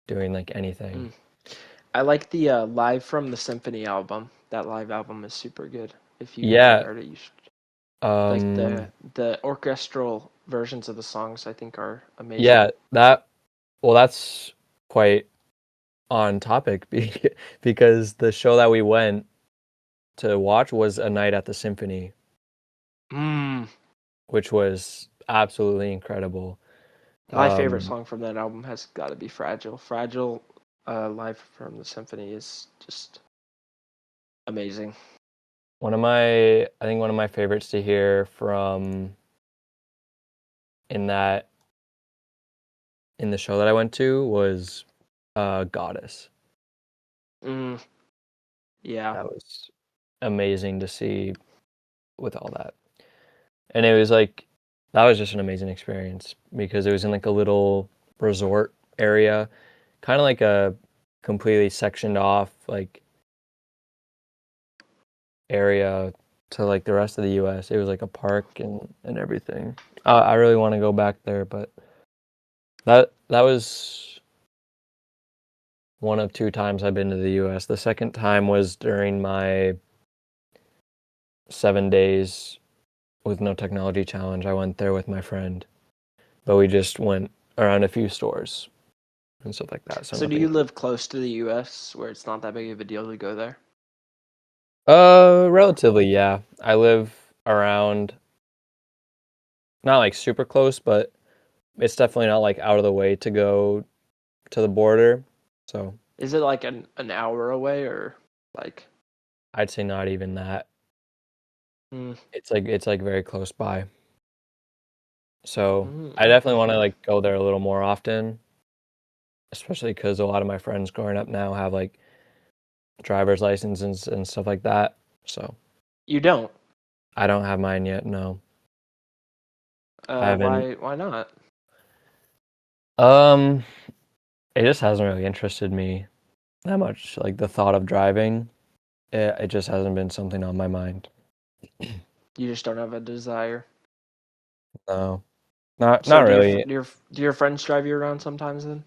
doing like anything. Mm. I like the Live from the Symphony album. That live album is super good. If you haven't Yeah. heard it, you should. Like Um, the orchestral versions of the songs, I think are amazing. yeah, that's quite on topic because the show that we went to watch was A Night at the Symphony, Mm. which was absolutely incredible. My favorite Um, song from that album has got to be "Fragile." "Fragile," live from the symphony is just amazing. I think one of my favorites to hear from in that in the show that I went to was Goddess. Mm. Yeah. That was amazing to see with all that. And it was like that was just an amazing experience because it was in like a little resort area, kind of like a completely sectioned off like area to like the rest of the US. It was like a park and everything. I really want to go back there, but that was one of two times I've been to the US. The second time was during my 7 days with no technology challenge. I went there with my friend, but we just went around a few stores and stuff like that. So So do nothing. you live close to the U.S. where it's not that big of a deal to go there? Relatively, yeah. I live around, not like super close, but it's definitely not like out of the way to go to the border. So Is it like an hour away or like? I'd say not even that. Mm. It's like very close by. So Mm, I definitely want to okay. like go there a little more often, especially because a lot of my friends growing up now have like driver's licenses and stuff like that. So You don't? I don't have mine yet. No, I haven't. Why not? Um, it just hasn't really interested me that much. Like the thought of driving, it just hasn't been something on my mind. You just don't have a desire. No, not So really. do your friends drive you around sometimes then?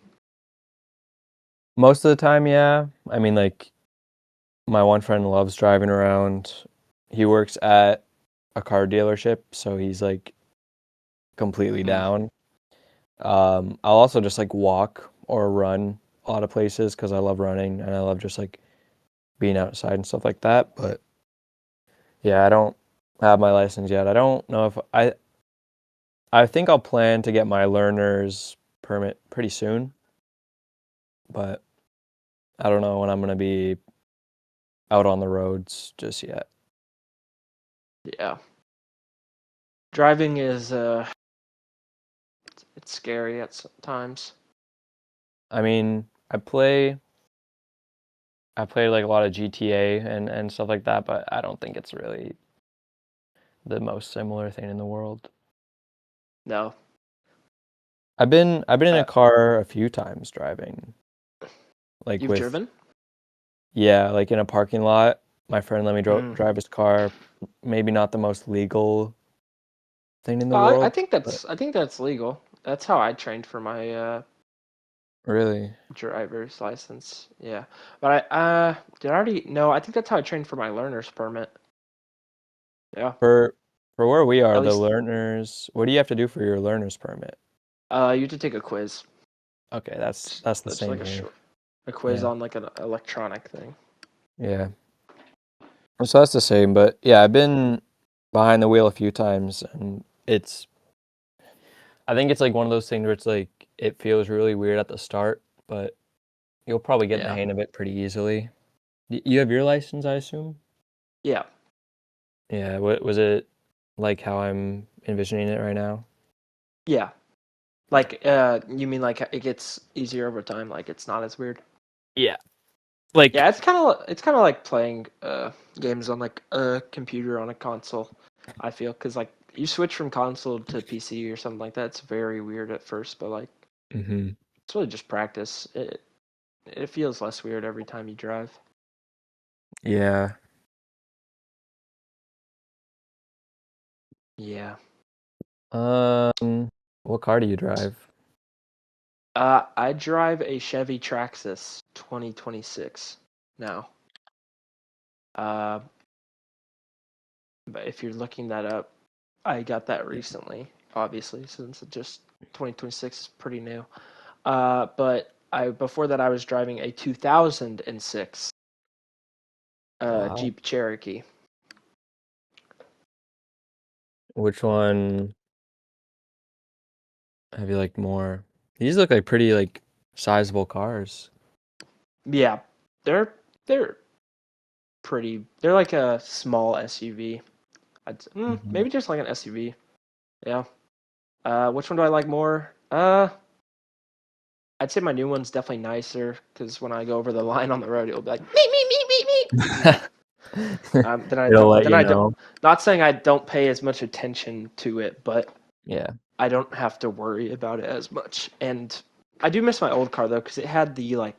Most of the time, yeah. I mean, like my one friend loves driving around. He works at a car dealership, so he's like completely Mm. down. I'll also just like walk or run a lot of places because I love running and I love just like being outside and stuff like that. But yeah, I don't have my license yet. I don't know if I think I'll plan to get my learner's permit pretty soon, but I don't know when I'm gonna be out on the roads just yet. Yeah. Driving is it's scary at times. I mean, I play like a lot of GTA and stuff like that, but I don't think it's really the most similar thing in the world. No. I've been in a Uh, car a few times driving, like you've with driven? yeah, like in a parking lot. My friend let me Mm. drive his car. Maybe not the most legal thing in the I world, think but that's legal. That's how I trained for my really driver's license. Yeah. But I did I already no, I think that's how I trained for my learner's permit. Yeah. for for where we are, At the least learners, what do you have to do for your learner's permit? you have to take a quiz. Okay, that's the It's same like here. a quiz Yeah. on like an electronic thing. Yeah. So that's the same, but yeah, I've been behind the wheel a few times and I think it's like one of those things where it's like it feels really weird at the start, but you'll probably get the Yeah. hang of it pretty easily. You have your license, I assume? Yeah. Yeah, what was it like how I'm envisioning it right now? Yeah. Yeah. Like you mean like it gets easier over time, like it's not as weird? Yeah. Like, Yeah, it's kind of like playing games on like a computer on a console. I feel because like you switch from console to PC or something like that. It's very weird at first, but like mhm. it's really just practice. It feels less weird every time you drive. Yeah. Yeah. What car do you drive? I drive a Chevy Traxxas 2026 now. Uh, but if you're looking that up, I got that recently, obviously, since it just 2026 is pretty new. But I before that I was driving a 2006 Wow. Jeep Cherokee. Which one have you liked more? These look like pretty like sizable cars. Yeah, they're pretty. They're like a small SUV. Mhm. Maybe just like an SUV. Yeah. Which one do I like more? I'd say my new one's definitely nicer because when I go over the line on the road, it'll be like meep meep meep meep meep. Then I It'll don't. let Then you I don't. know. Not saying I don't pay as much attention to it, but Yeah. I don't have to worry about it as much. And I do miss my old car though because it had the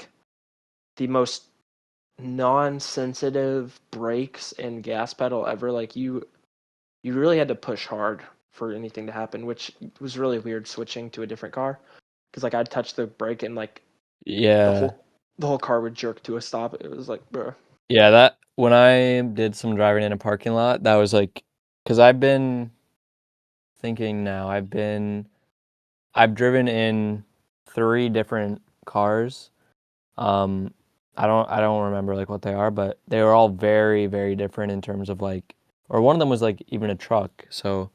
most non-sensitive brakes and gas pedal ever. Like you really had to push hard for anything to happen, which was really weird switching to a different car because like I'd touch the brake and like the Yeah. whole car would jerk to a stop. It was like, bro. Yeah, that when I did some driving in a parking lot, that was like, because I've been thinking now, I've driven in three different cars. Um, I don't remember like what they are, but they were all very, very different in terms of like, or one of them was like even a truck. So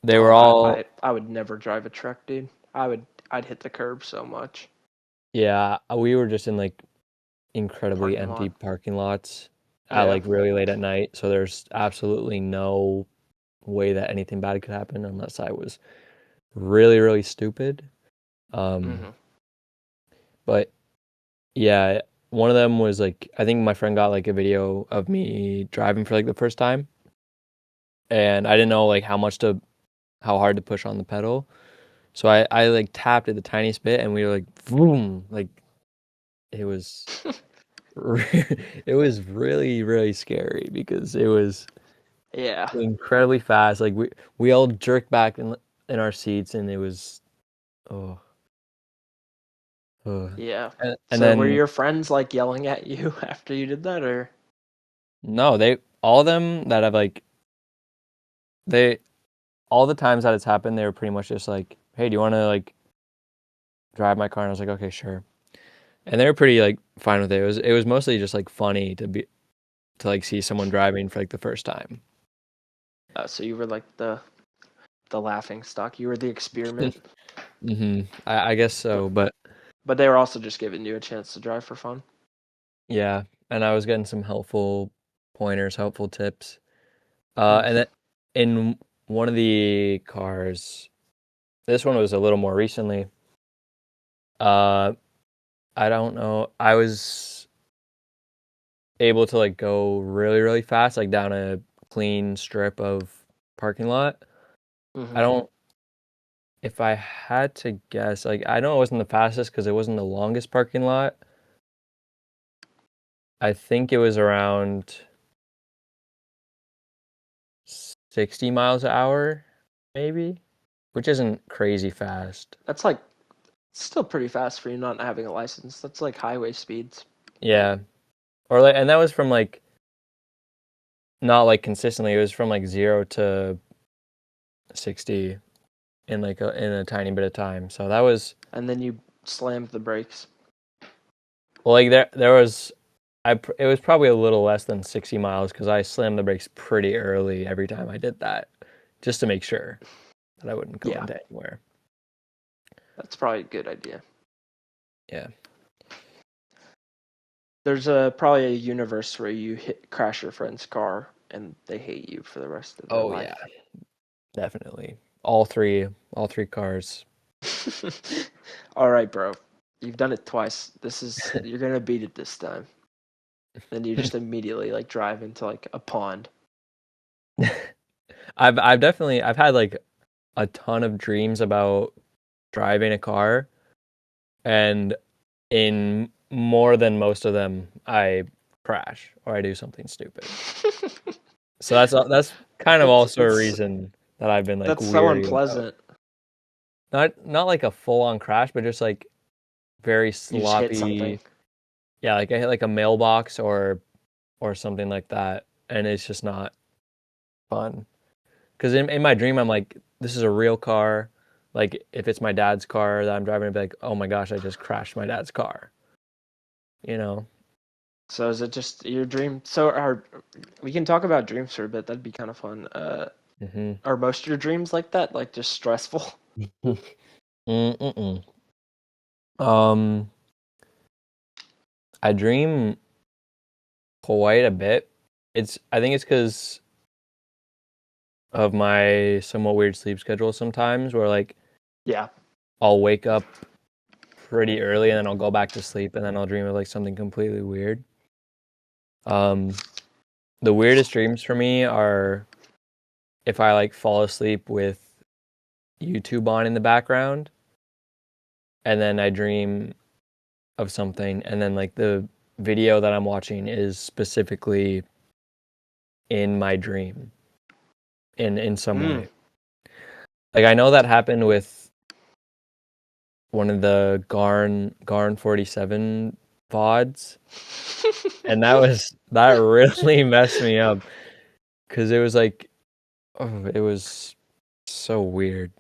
they were Oh, all, I would never drive a truck, dude. I'd hit the curb so much. yeah, we were just in like incredibly Parking empty lot. parking lots at Yeah. like really late at night. So there's absolutely no way that anything bad could happen unless I was really, really stupid. Um, Hmm. but yeah, one of them was like I think my friend got like a video of me driving for like the first time, and I didn't know like how hard to push on the pedal. So I like tapped it the tiniest bit, and we were like boom, like it was it was really, really scary because it was Yeah. incredibly fast. Like we all jerked back in our seats, and it was oh, oh. Yeah. And So were then your friends like yelling at you after you did that, or? no, they all of them that have like they all the times that it's happened, they were pretty much just like, "Hey, do you want to like drive my car?" And I was like, "Okay, sure." And they were pretty like fine with it. It was mostly just like funny to like see someone driving for like the first time. So you were like the laughing stock. You were the experiment, I guess but so, but they were also just giving you a chance to drive for fun. yeah, and I was getting some helpful pointers, helpful tips. And Hmm. then in one of the cars, this one was a little more recently. Uh, I don't know. I was able to like go really, really fast, like down a clean strip of parking lot. I Hmm. don't, if I had to guess, like I know it wasn't the fastest because it wasn't the longest parking lot. I think it was around 60 miles an hour, maybe, which isn't crazy fast. That's like still pretty fast for you not having a license. That's like highway speeds. Yeah. Or like, and that was from like not like consistently. It was from like 0 to 60 in like in a tiny bit of time. So that was And then you slammed the brakes. well, like there was it was probably a little less than 60 miles because I slammed the brakes pretty early every time I did that, just to make sure that I wouldn't go Yeah, into anywhere. that's probably a good idea. Yeah. There's probably a universe where you crash your friend's car and they hate you for the rest of their Oh yeah, life. definitely. All three cars. All right, bro. You've done it twice. You're gonna beat it this time. Then you just immediately like drive into like a pond. I've had like a ton of dreams about driving a car, and in more than most of them, I crash or I do something stupid. So that's kind of also a It's reason that I've been like that's so weary about. unpleasant. Not like a full on crash, but just like very You just hit something. sloppy. Yeah, like I hit like a mailbox or something like that, and it's just not fun. Because in my dream, I'm like, this is a real car. Like if it's my dad's car that I'm driving, I'd be like, oh my gosh, I just crashed my dad's car. You know? So is it just your dream? So we can talk about dreams for a bit. That'd be kind of fun. Mm-hmm. Are most of your dreams like that? Like just stressful? Mm-mm. Um, I dream quite a bit. I think it's because of my somewhat weird sleep schedule sometimes, where like Yeah. I'll wake up pretty early and then I'll go back to sleep and then I'll dream of like something completely weird. Um, the weirdest dreams for me are if I like fall asleep with YouTube on in the background and then I dream of something and then like the video that I'm watching is specifically in my dream in some Mm. way. Like I know that happened with one of the Garn 47 VODs, and that really messed me up because it was like, oh, it was so weird.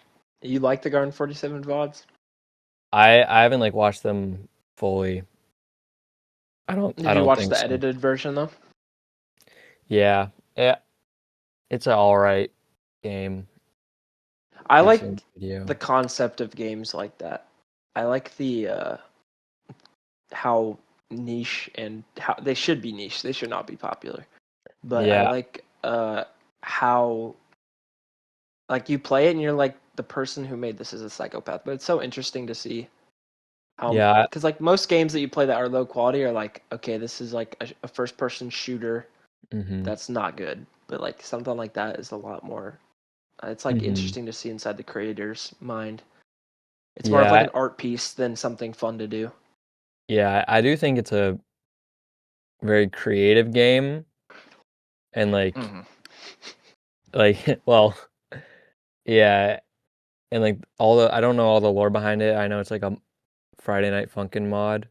You like the Garden 47 VODs? I haven't like watched them fully. I Have you don't watched think the so. edited version though? Yeah, yeah, it's an all right game. I I've like seen the the video. concept of games like that. I like the how niche and how they should be niche. They should not be popular. But I Yeah, like how like you play it and you're like the person who made this is a psychopath. But it's so interesting to see how yeah. because like most games that you play that are low quality are like okay, this is like a first person shooter Mhm. that's not good. But like something like that is a lot more. It's like Mhm. interesting to see inside the creator's mind. It's more of like Yeah, an art piece than something fun to do. yeah. I do think it's a very creative game, and Mm-hmm. well, yeah, and like all the I don't know all the lore behind it. I know it's like a Friday Night Funkin' mod,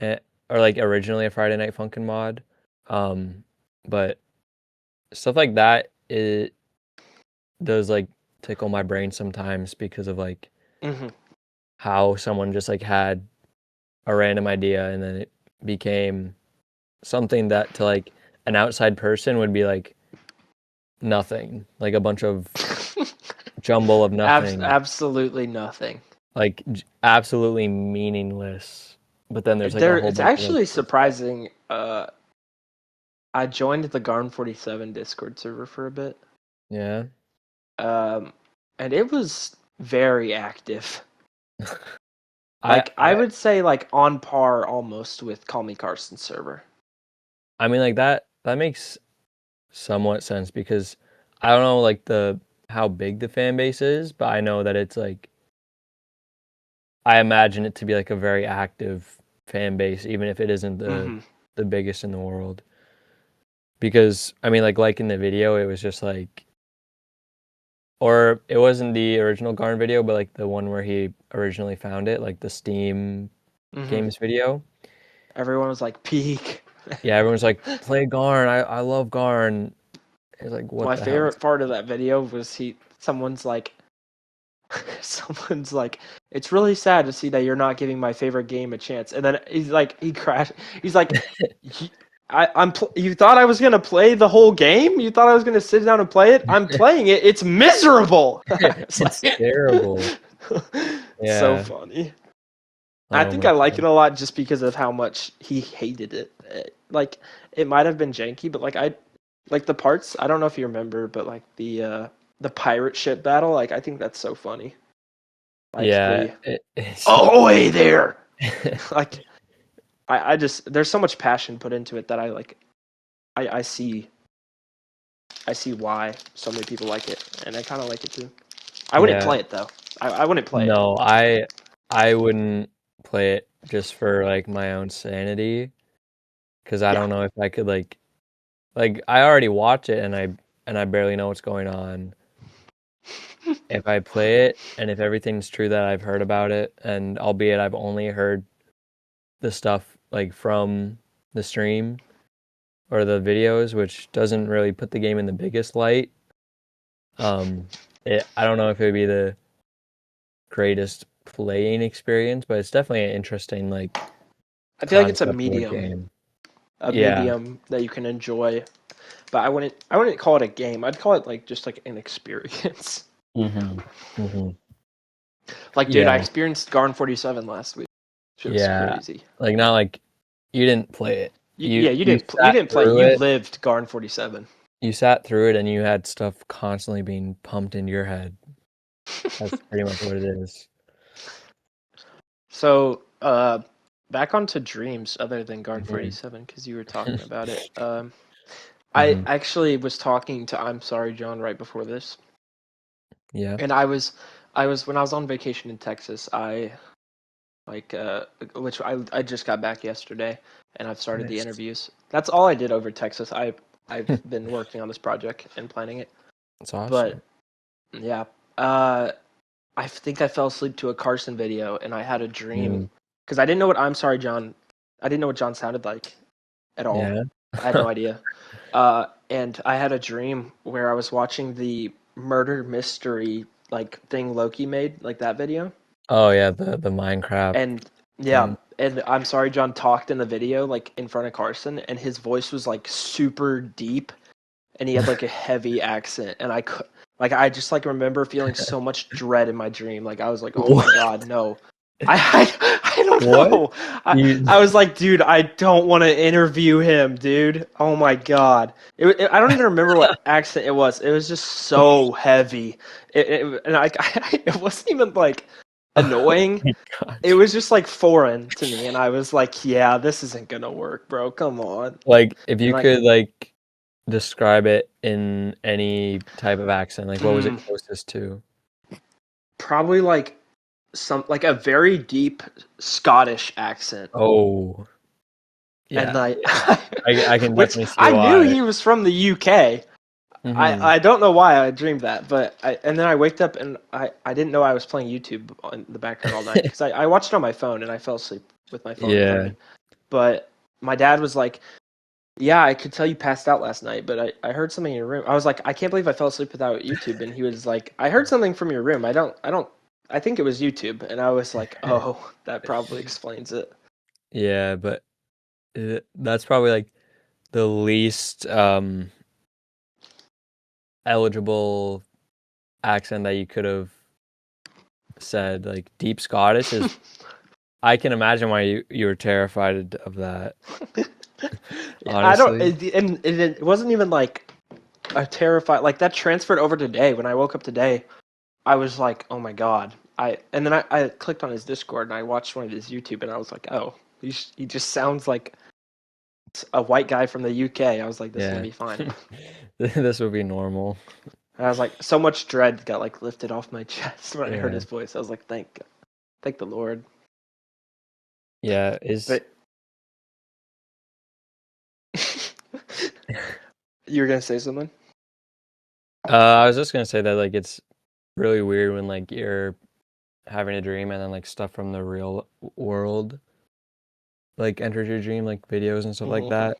eh, or like originally a Friday Night Funkin' mod. Um, but stuff like that it does like tickle my brain sometimes because of like Mm-hmm. how someone just like had a random idea and then it became something that to like an outside person would be like nothing, like a bunch of jumble of nothing, Absolutely nothing. like absolutely meaningless. But then there's like a There, whole it's bunch of them. actually surprising. I joined the Garn 47 Discord server for a bit, Yeah. um, and it was very active. I Like I I would say, like on par almost with Call Me Carson server. I mean like that makes somewhat sense because I don't know like the how big the fan base is, but I know that it's like I imagine it to be like a very active fan base, even if it isn't Mm-hmm. the biggest in the world. Because I mean like in the video it was just like or it wasn't the original Garn video, but like the one where he originally found it, like the Steam Mm-hmm. games video. Everyone was like peak. Yeah, everyone's like, play Garn. I love Garn. It's like, what My the hell? favorite part of that video was someone's like, someone's like, it's really sad to see that you're not giving my favorite game a chance. And then he's like, he crashed. He's like, you thought I was gonna play the whole game? You thought I was gonna sit down and play it? I'm playing it. It's miserable. It's It's like, terrible. so Yeah. funny. I Oh think my I like it God. a lot just because of how much he hated it. Like it might have been janky, but like I like the parts. I don't know if you remember, but like the pirate ship battle. Like I think that's so funny. Like Yeah, the it's ahoy there. Like I just there's so much passion put into it that I like. I see why so many people like it, and I kind of like it too. I wouldn't yeah. play it though. I wouldn't play it. No, I wouldn't play it just for like my own sanity, because I Yeah. don't know if I could like I already watch it and I barely know what's going on. If I play it and if everything's true that I've heard about it, and albeit I've only heard the stuff like from the stream or the videos, which doesn't really put the game in the biggest light. I don't know if it would be the greatest playing experience, but it's definitely an interesting like I feel like it's concept of a game. a Yeah. medium that you can enjoy. But I wouldn't call it a game. I'd call it like just like an experience. Mm-hmm. Mm-hmm. Like, dude, I Yeah. experienced Garden 47 last week. Shit was Yeah. crazy. Like not like you didn't play it. Yeah, You you sat didn't play. through You it. lived Garden 47. You sat through it and you had stuff constantly being pumped into your head. That's pretty much what it is. So, back onto dreams other than Garden Mm-hmm. 47 because you were talking about it. I Mm-hmm. actually was talking to I'm Sorry John right before this, Yeah. and I was when I was on vacation in Texas. I like which I just got back yesterday, and I've started the Nice. interviews. That's all I did over Texas. I've been working on this project and planning it, That's awesome. but yeah, I think I fell asleep to a Carson video, and I had a dream Mm. because I didn't know what I'm Sorry John. I didn't know what John sounded like at all. Yeah. I had no idea. And I had a dream where I was watching the murder mystery like thing Loki made, like that video. Oh yeah, the Minecraft And yeah, thing. and I'm Sorry John talked in the video like in front of Carson, and his voice was like super deep, and he had like a heavy accent, and like I just like remember feeling so much dread in my dream. Like I was like, oh my What? god, no. I don't What? know. You I was like, dude, I don't want to interview him, dude. Oh my god. I don't even remember what accent it was. It was just so heavy. And it wasn't even like oh annoying. my It gosh. was just like foreign to me, and I was like, yeah, this isn't gonna work, bro. Come on. Like if And you like, could like describe it in any type of accent, like what was it mm, closest to? probably like some like a very deep Scottish accent. Oh, And yeah. I can which definitely see I knew why. he was from the UK. Mm-hmm. I don't know why I dreamed that, but and then I waked up and I didn't know I was playing YouTube in the background all night because I watched it on my phone and I fell asleep with my phone in front of Yeah. me. But my dad was like, "Yeah, I could tell you passed out last night, but I heard something in your room." I was like, "I can't believe I fell asleep without YouTube." And he was like, "I heard something from your room. I think it was YouTube." And I was like, "Oh, that probably explains it." Yeah, but that's probably like the least eligible accent that you could have said. Like deep Scottish is I can imagine why you were terrified of that, I don't, honestly. and it wasn't even like a terrified like that transferred over today. When I woke up today, I was like, oh my god. And then I clicked on his Discord and I watched one of his YouTube and I was like, oh, he just sounds like a white guy from the UK. I was like, this is gonna Yeah. be fine. This would be normal. And I was like, so much dread got like lifted off my chest when I heard Yeah. his voice. I was like, thank the Lord. Yeah, is But you were gonna say something? I was just gonna say that like it's really weird when like you're having a dream and then like stuff from the real world like enters your dream, like videos and stuff like Hmm. that.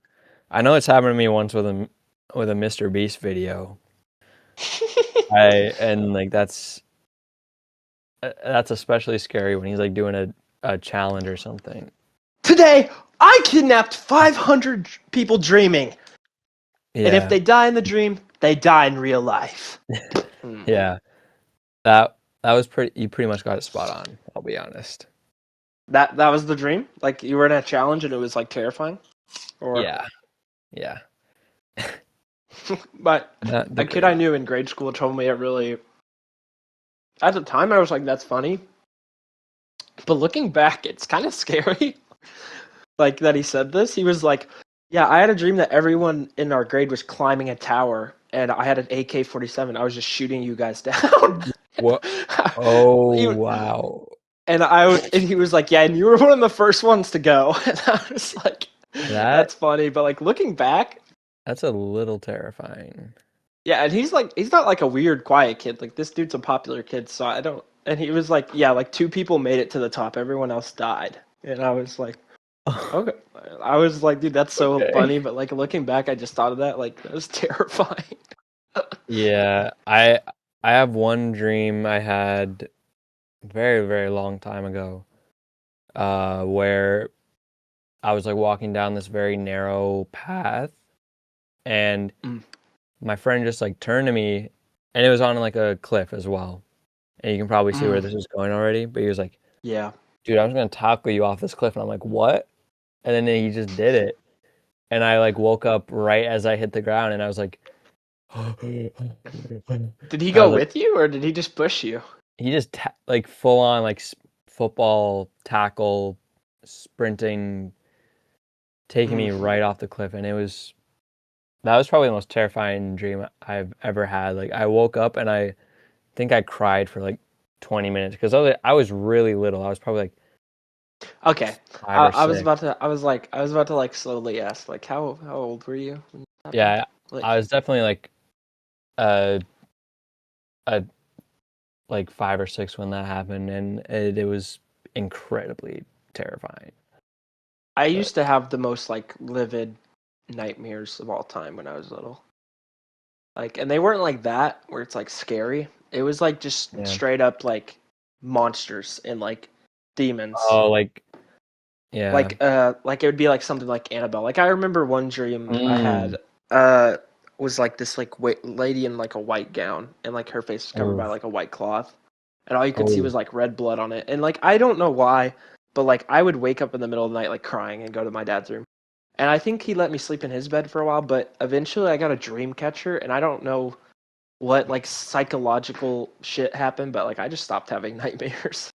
I know it's happened to me once with a Mr. Beast video. I and like that's especially scary when he's like doing a challenge or something. Today, I kidnapped 500 people dreaming. And if Yeah. they die in the dream, they die in real life. Hmm. Yeah. That was pretty you pretty much got it spot on, I'll be honest. That was the dream? Like you were in a challenge and it was like terrifying? Or Yeah. Yeah. but The a kid I knew in grade school told me it really at the time I was like, that's funny. But looking back, it's kind of scary. Like that he said this. He was like, "Yeah, I had a dream that everyone in our grade was climbing a tower, and I had an AK-47. I was just shooting you guys down." What? Oh, He- wow. and he was like, "Yeah, and you were one of the first ones to go." And I was like, That "That's funny." But like looking back, that's a little terrifying. yeah, and he's not like a weird quiet kid. Like this dude's a popular kid, so I don't. And he was like, "Yeah, like 2 people made it to the top. Everyone else died." And I was like, okay. I was like, dude, that's so Okay. funny. But like looking back, I just thought of that. Like that was terrifying. Yeah, I have one dream I had very, very long time ago, where I was like walking down this very narrow path, and Mm. my friend just like turned to me, and it was on like a cliff as well. And you can probably see where Mm. this is going already, but he was like, Yeah. dude, I'm just gonna tackle you off this cliff. And I'm like, what? And then he just did it. And I like woke up right as I hit the ground, and I was like, I Did he go was like, with you, or did he just push you? he just like full on like football tackle, sprinting, taking Mm. me right off the cliff, and that was probably the most terrifying dream I've ever had. Like I woke up and I think I cried for like 20 minutes because I was really little. I was probably like Okay. 5 or I was 6. about to. I was about to like slowly ask, like, how old were you when that happened? Yeah, I Like, was definitely like uh, a like 5 or 6 when that happened, and it was incredibly terrifying. I But used to have the most like livid nightmares of all time when I was little. Like, and they weren't like that where it's like scary. It was like just yeah. straight up like monsters and like demons. Oh, like yeah. Like it would be like something like Annabelle. Like I remember one dream I Mm. had was like this like lady in like a white gown and like her face was covered by Oh, like a white cloth and all you could see oh, was like red blood on it. And like I don't know why, but like I would wake up in the middle of the night like crying and go to my dad's room. And I think he let me sleep in his bed for a while, but eventually I got a dream catcher and I don't know what like psychological shit happened, but like I just stopped having nightmares.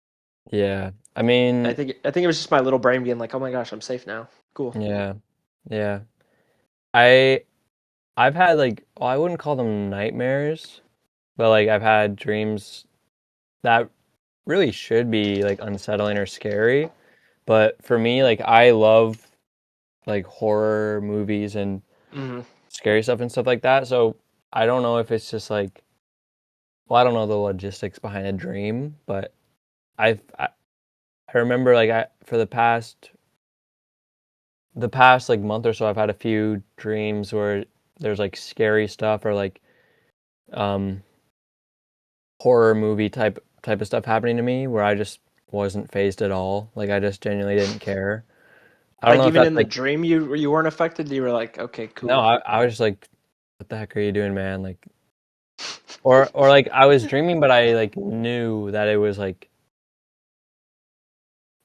yeah. I mean, I think it was just my little brain being like, "Oh my gosh, I'm safe now. Cool." yeah, yeah. I I've had like, well, I wouldn't call them nightmares, but like I've had dreams that really should be like unsettling or scary. But for me, like I love like horror movies and Hmm. scary stuff and stuff like that. So I don't know if it's just like, well, I don't know the logistics behind a dream, but I, I remember like I for the past like month or so, I've had a few dreams where there's like scary stuff or like um horror movie type of stuff happening to me where I just wasn't phased at all. Like I just genuinely didn't care. I don't Like know if even that's in the like dream, you weren't affected. You were like, "Okay, no, cool." I was just like, what the heck are you doing, man? Like or like I was dreaming, but I like knew that it was like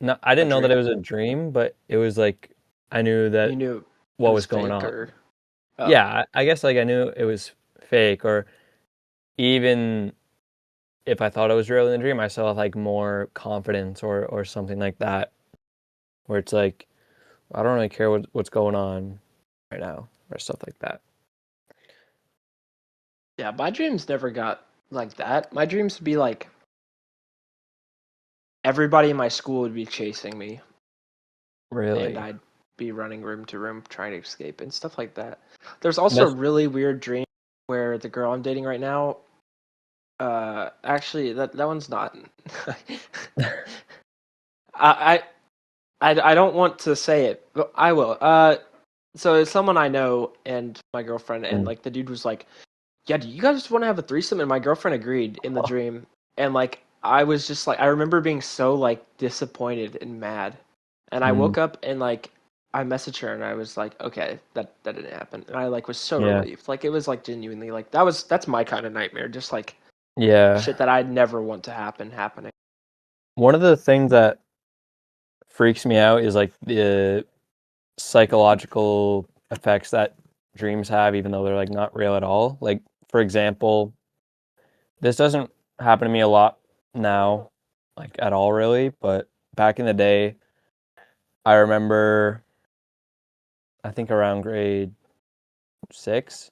no, I A didn't know that dream. it was a dream, but it was like I knew You that knew it what was was going fake, on. or oh, Yeah, I guess like I knew it was fake, or even if I thought it was real in the dream, I still have like more confidence or something like that, where it's like I don't really care what's going on right now or stuff like that. yeah. My dreams never got like that. My dreams would be like everybody in my school would be chasing me, and Really? I'd be running room to room trying to escape and stuff like that. There's also a That's really weird dream where the girl I'm dating right now, actually that one's not. I, I don't want to say it, but I will. So it's someone I know and my girlfriend, and Mm. like the dude was like, "Yeah, do you guys just want to have a threesome?" And my girlfriend agreed in the dream, and like I was just like, I remember being so like disappointed and mad, and I Mm. woke up and like I messaged her and I was like, "Okay, that didn't happen," and I like was so Yeah. relieved. Like it was like genuinely like that's my kind of nightmare, just like Yeah. shit that I'd never want to happen happening. One of the things that freaks me out is like the psychological effects that dreams have, even though they're like not real at all. Like, for example, this doesn't happen to me a lot now, like at all really, but back in the day, I remember, I think around grade 6,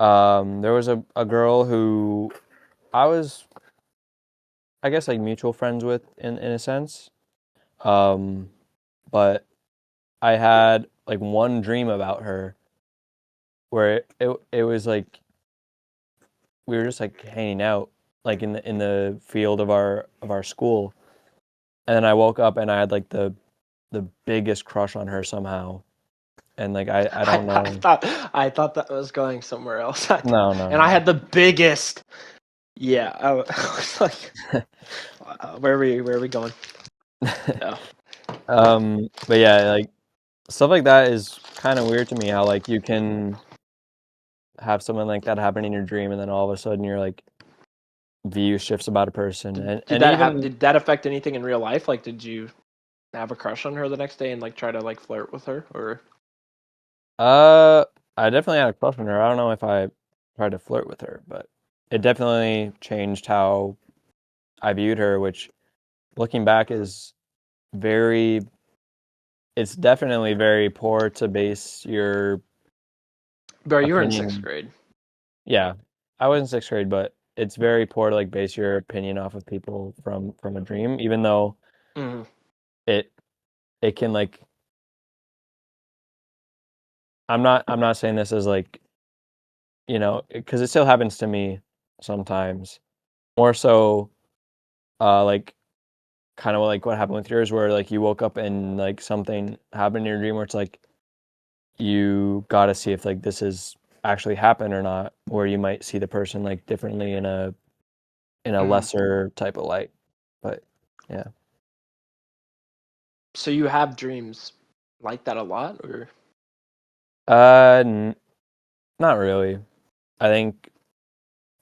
there was a girl who I was, I guess, like mutual friends with in a sense. Um, but I had like one dream about her where it was like we were just like hanging out like in the field of our school, and then I woke up and I had like the biggest crush on her somehow, and like I don't I know. thought I thought that was going somewhere else. No, no, And I no. had the biggest. Yeah, I was like, where are we going? Oh. But yeah, like stuff like that is kind of weird to me. How like you can have something like that happen in your dream, and then all of a sudden your like view shifts about a person, Did and that have even did that affect anything in real life? Like, did you have a crush on her the next day and like try to like flirt with her, or uh, I definitely had a crush on her. I don't know if I tried to flirt with her, but it definitely changed how I viewed her, which looking back is very, it's definitely very poor to base your bro? You were in sixth opinion. grade. Yeah, I was in 6th grade, but it's very poor to like base your opinion off of people from a dream, even though Mm. it it can like I'm not saying this as like, because it still happens to me sometimes. More so, like kind of like what happened with yours, where like you woke up and like something happened in your dream, where it's like you got to see if like this is actually happened or not, where you might see the person like differently in a Mm. lesser type of light. But yeah, So you have dreams like that a lot, or n not really. I think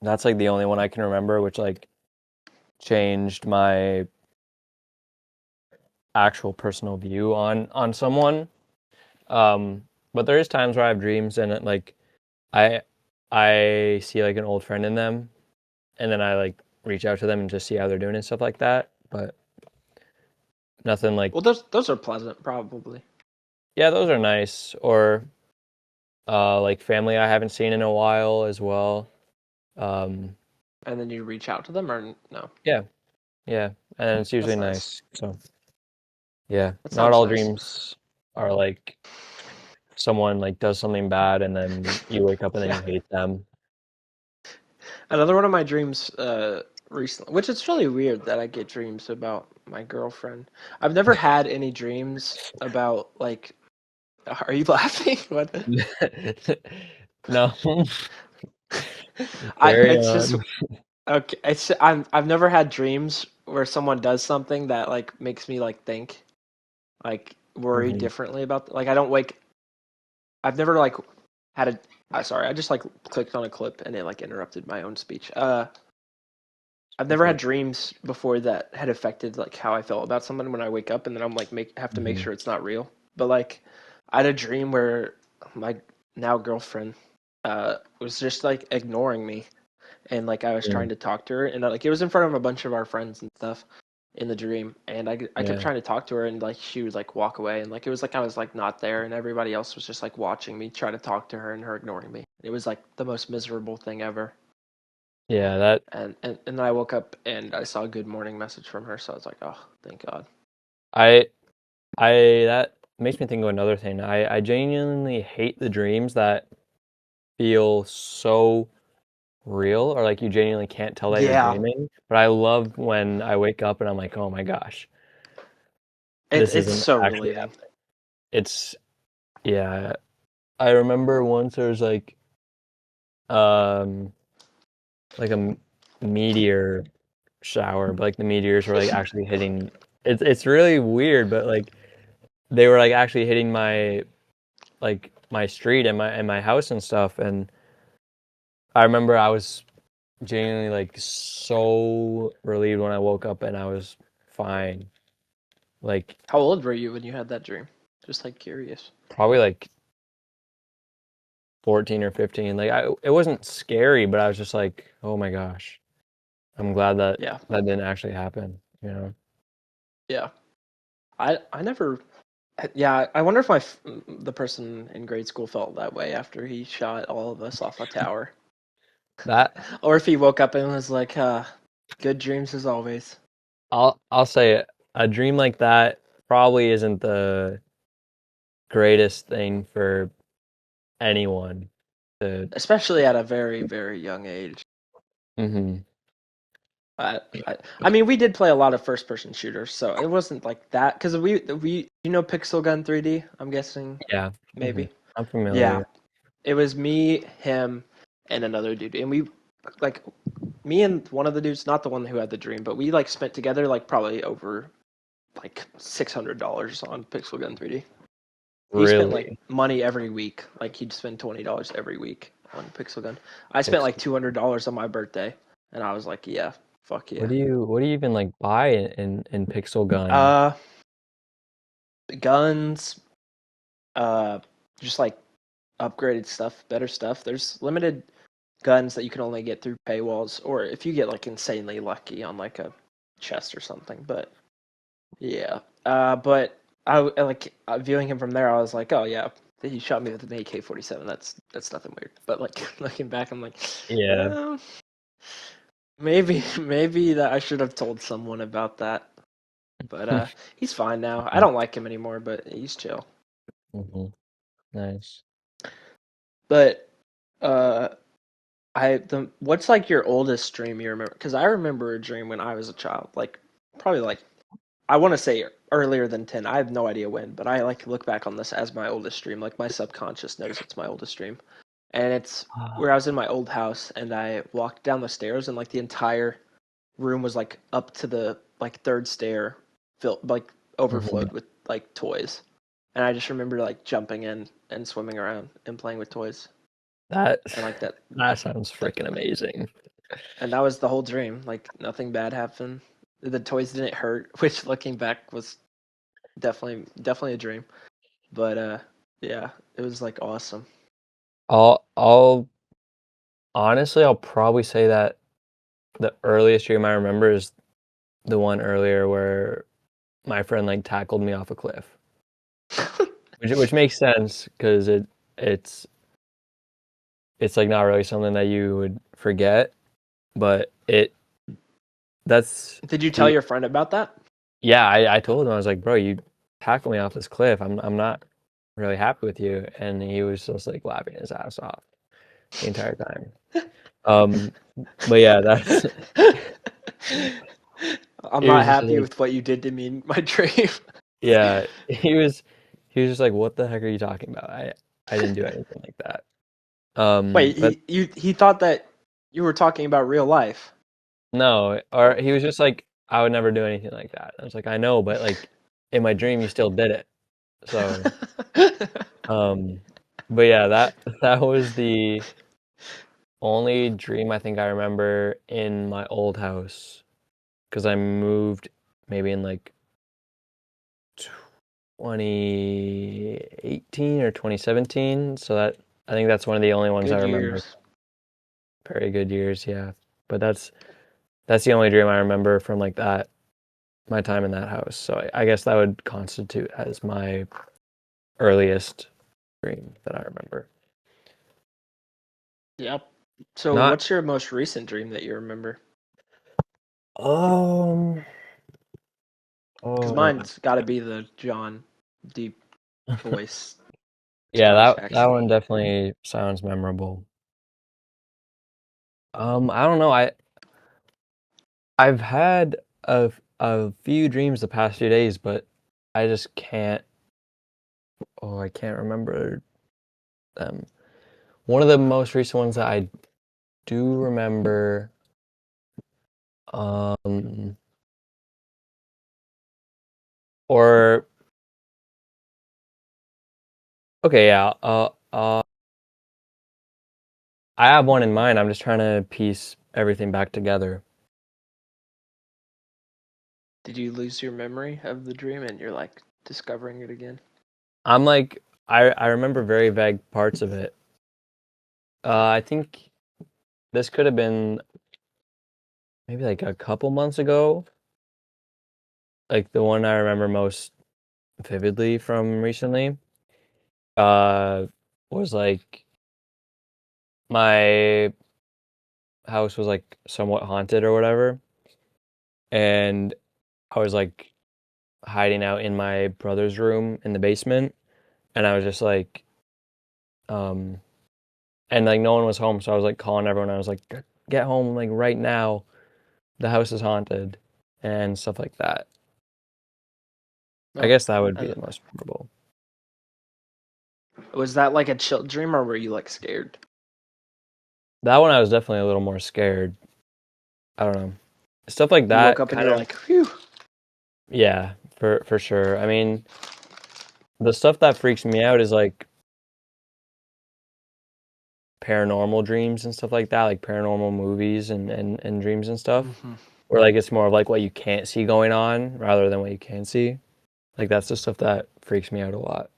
that's like the only one I can remember, which like changed my actual personal view on someone. Um, but there is times where I have dreams and like I I see like an old friend in them, and then I like reach out to them and just see how they're doing and stuff like that. But nothing like, well, those are pleasant, probably. yeah, those are nice. Or like family I haven't seen in a while as well. Um, And then you reach out to them, or no? yeah, yeah, and it's usually That's nice. nice. So yeah, That not sounds all nice. dreams are like someone like does something bad and then you wake up and then Yeah. you hate them. Another one of my dreams recently, which it's really weird that I get dreams about my girlfriend. I've never had any dreams about like. Are you laughing? What? No, I carry it's just on. okay. I've never had dreams where someone does something that like makes me like think like worry Mhm. differently about like I don't wake. I've never like had a. Sorry, I just like clicked on a clip and it like interrupted my own speech. I've never had Okay. dreams before that had affected like how I felt about someone when I wake up, and then I'm like have to make Mhm. sure it's not real. But like, I had a dream where my now girlfriend was just like ignoring me, and like I was trying Mm. to talk to her, and like it was in front of a bunch of our friends and stuff in the dream, and I kept Yeah. trying to talk to her, and like she would like walk away, and like it was like I was like not there, and everybody else was just like watching me try to talk to her, and her ignoring me. It was like the most miserable thing ever. Yeah, that And then I woke up and I saw a good morning message from her, so I was like, oh, thank God. I I that makes me think of another thing. I genuinely hate the dreams that feel so real, or like you genuinely can't tell that you're Yeah, dreaming. But I love when I wake up and I'm like, "Oh my gosh, this it's isn't so actually relieving. happening." It's yeah. I remember once there was um like meteor shower, but like the meteors were like actually hitting. It's really weird, but like they were like actually hitting my street and my house and stuff. And I remember I was genuinely like so relieved when I woke up and I was fine. Like How old were you when you had that dream? Just like curious. probably like 14 or 15. Like it wasn't scary, but I was just like, oh my gosh, I'm glad that Yeah, that didn't actually happen. You know? yeah. I never. Yeah, I wonder if the person in grade school felt that way after he shot all of us off a tower, That or if he woke up and was like, "Good dreams as always." I'll say it. A dream like that probably isn't the greatest thing for anyone to. Especially at a very, very young age. Hmm. I, I mean, we did play a lot of first-person shooters, so it wasn't like that. Because you know, Pixel Gun 3D. I'm guessing Yeah. Hmm. maybe. I'm Yeah, familiar. it was me, him, and another dude, and we like me and one of the dudes, not the one who had the dream, but we like spent together like probably over like $600 on Pixel Gun 3D. He spent like Really? money every week. Like he'd spend $20 every week on Pixel Gun. I spent like Pixel. $200 on my birthday, and I was like, yeah, fuck yeah. What do you even like buy in Pixel Gun? Uh, guns, uh, just like upgraded stuff, better stuff. There's limited guns that you can only get through paywalls, or if you get like insanely lucky on like a chest or something. But yeah, but like viewing him from there, I was like, oh yeah, he shot me with an AK-47. That's nothing weird. But like looking back, I'm like, Yeah. well, maybe that I should have told someone about that. But he's fine now. I don't like him anymore, but he's chill. Hmm. Nice. But uh, what's like your oldest dream you remember? Because I remember a dream when I was a child, like probably like I want to say earlier than 10. I have no idea when, but I like look back on this as my oldest dream. Like my subconscious knows it's my oldest dream. And it's where I was in my old house and I walked down the stairs and like the entire room was like up to the like third stair filled like Hmm. overflowed with like toys. And I just remember like jumping in and swimming around and playing with toys. That And like that sounds that freaking amazing. and that was the whole dream. Like nothing bad happened. The toys didn't hurt, which looking back was definitely a dream. But yeah, it was like awesome. I'll honestly I'll probably say that the earliest dream I remember is the one earlier where my friend like tackled me off a cliff, which makes sense because it's it's like not really something that you would forget, but that's Did you tell he your friend about that? yeah, I told him, I was like, bro, you tackled me off this cliff. I'm not really happy with you, and he was just like laughing his ass off the entire time. Um, but yeah, that's I'm he not was just happy like, with what you did to me in my dream. yeah, he was just like, what the heck are you talking about? I didn't do anything like that. Wait, But he thought that you were talking about real life. no, or he was just like, I would never do anything like that. I was like, I know, but like in my dream, you still did it. So, um, but yeah, that was the only dream I think I remember in my old house because I moved maybe in like 2018 or 2017. So that I think that's one of the only ones I Good remember. years. Very good years, yeah. But that's the only dream I remember from like that my time in that house. So I guess that would constitute as my earliest dream that I remember. Yep. So, Not what's your most recent dream that you remember? um Because oh mine's got to be the John deep voice yeah, Scottish that accent. one definitely sounds memorable. I don't know. I've had a few dreams the past few days, but I just can't. Oh, I can't remember them. One of the most recent ones that I do remember, um, or okay, yeah, I have one in mind. I'm just trying to piece everything back together. Did you lose your memory of the dream and you're like discovering it again? I'm like, I remember very vague parts of it. I think this could have been maybe like a couple months ago. Like the one I remember most vividly from recently was like my house was like somewhat haunted or whatever, and I was like hiding out in my brother's room in the basement, and I was just like, um, and like no one was home, so I was like calling everyone. I was like, "Get home like right now. The house is haunted," and stuff like that. I No. guess that would be And the most memorable. was that like a chill dream, or were you like scared? That one I was definitely a little more scared. I don't know. Stuff like You woke that up and kind you're of, like, "Phew." yeah, for sure. I mean, the stuff that freaks me out is like paranormal dreams and stuff like that, like paranormal movies and dreams and stuff, Mm-hmm. where like it's more of like what you can't see going on rather than what you can see. Like that's the stuff that freaks me out a lot.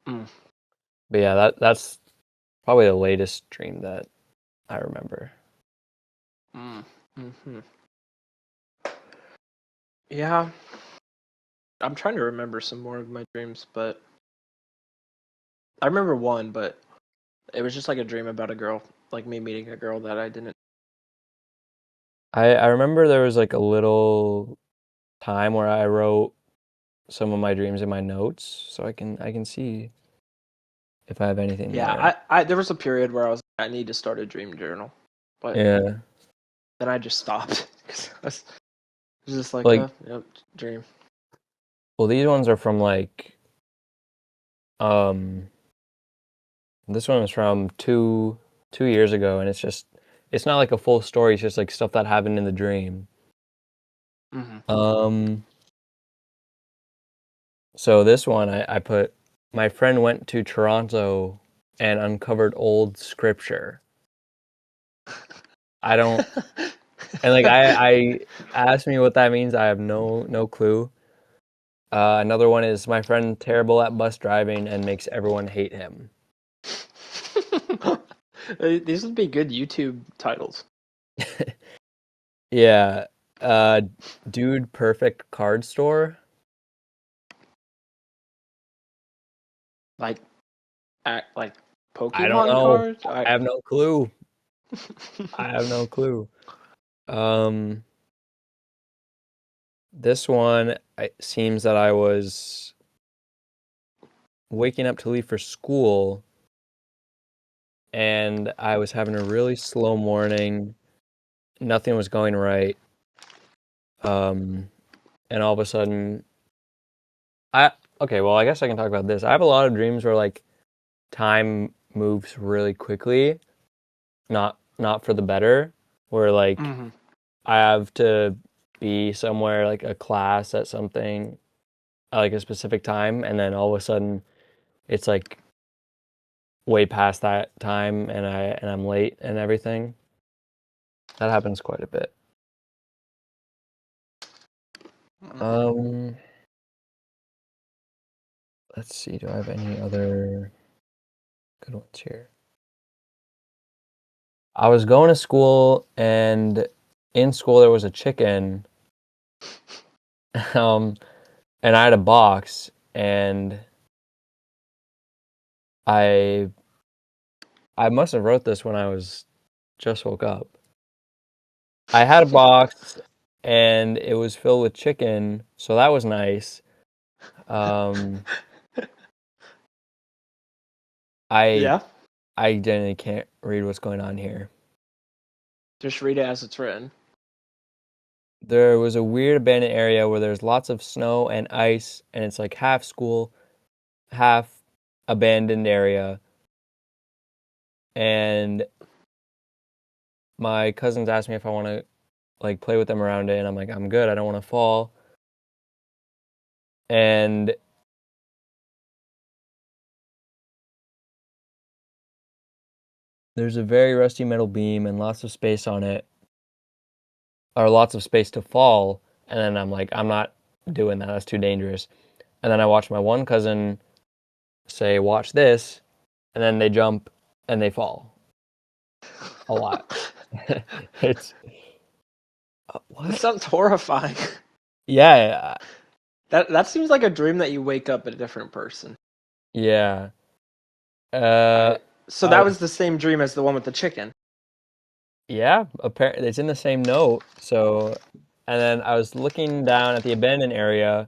Mm. But yeah, that's probably the latest dream that I remember. Mm. Mm-hmm. Yeah, I'm trying to remember some more of my dreams, but I remember one, but it was just like a dream about a girl, like me meeting a girl that I didn't. I remember there was like a little time where I wrote some of my dreams in my notes, so I can see if I have anything Yeah, there. I there was a period where I was like, I need to start a dream journal, but Yeah, then I just stopped because I was just like, like yep, dream. well, these ones are from like um this one was from two years ago, and it's not like a full story. It's just like stuff that happened in the dream. Mm-hmm. Um, so this one I put my friend went to Toronto and uncovered old scripture. I don't and like I asked me what that means. I have no clue. Another one is my friend terrible at bus driving and makes everyone hate him. These would be good YouTube titles. Yeah. Uh, dude, perfect card store. Like like I don't Pokemon know. cards. I have no clue. I have no clue. Um, this one it seems that I was waking up to leave for school and I was having a really slow morning. Nothing was going right. Um, and all of a sudden, I okay, well, I guess I can talk about this. I have a lot of dreams where like time moves really quickly, not for the better, where like Mm-hmm. I have to be somewhere like a class at something at like a specific time, and then all of a sudden it's like way past that time, and I'm late and everything. That happens quite a bit. Um, let's see. Do I have any other good ones here? I was going to school, and in school there was a chicken, um, and I had a box, and I I must have wrote this when I was just woke up. I had a box and it was filled with chicken, so that was nice. Um, I Yeah, I genuinely can't read what's going on here. just read it as it's written. There was a weird abandoned area where there's lots of snow and ice, and it's like half school, half abandoned area. And my cousins asked me if I want to like play with them around it, and I'm like, I'm good. I don't want to fall. And there's a very rusty metal beam and lots of space on it, or lots of space to fall. And then I'm like, I'm not doing that. That's too dangerous. And then I watch my one cousin say, watch this. And then they jump and they fall a lot. It's That what? sounds horrifying. Yeah. That seems like a dream that you wake up a different person. Yeah. So I that was was the same dream as the one with the chicken. Yeah, apparently it's in the same note. So, and then I was looking down at the abandoned area,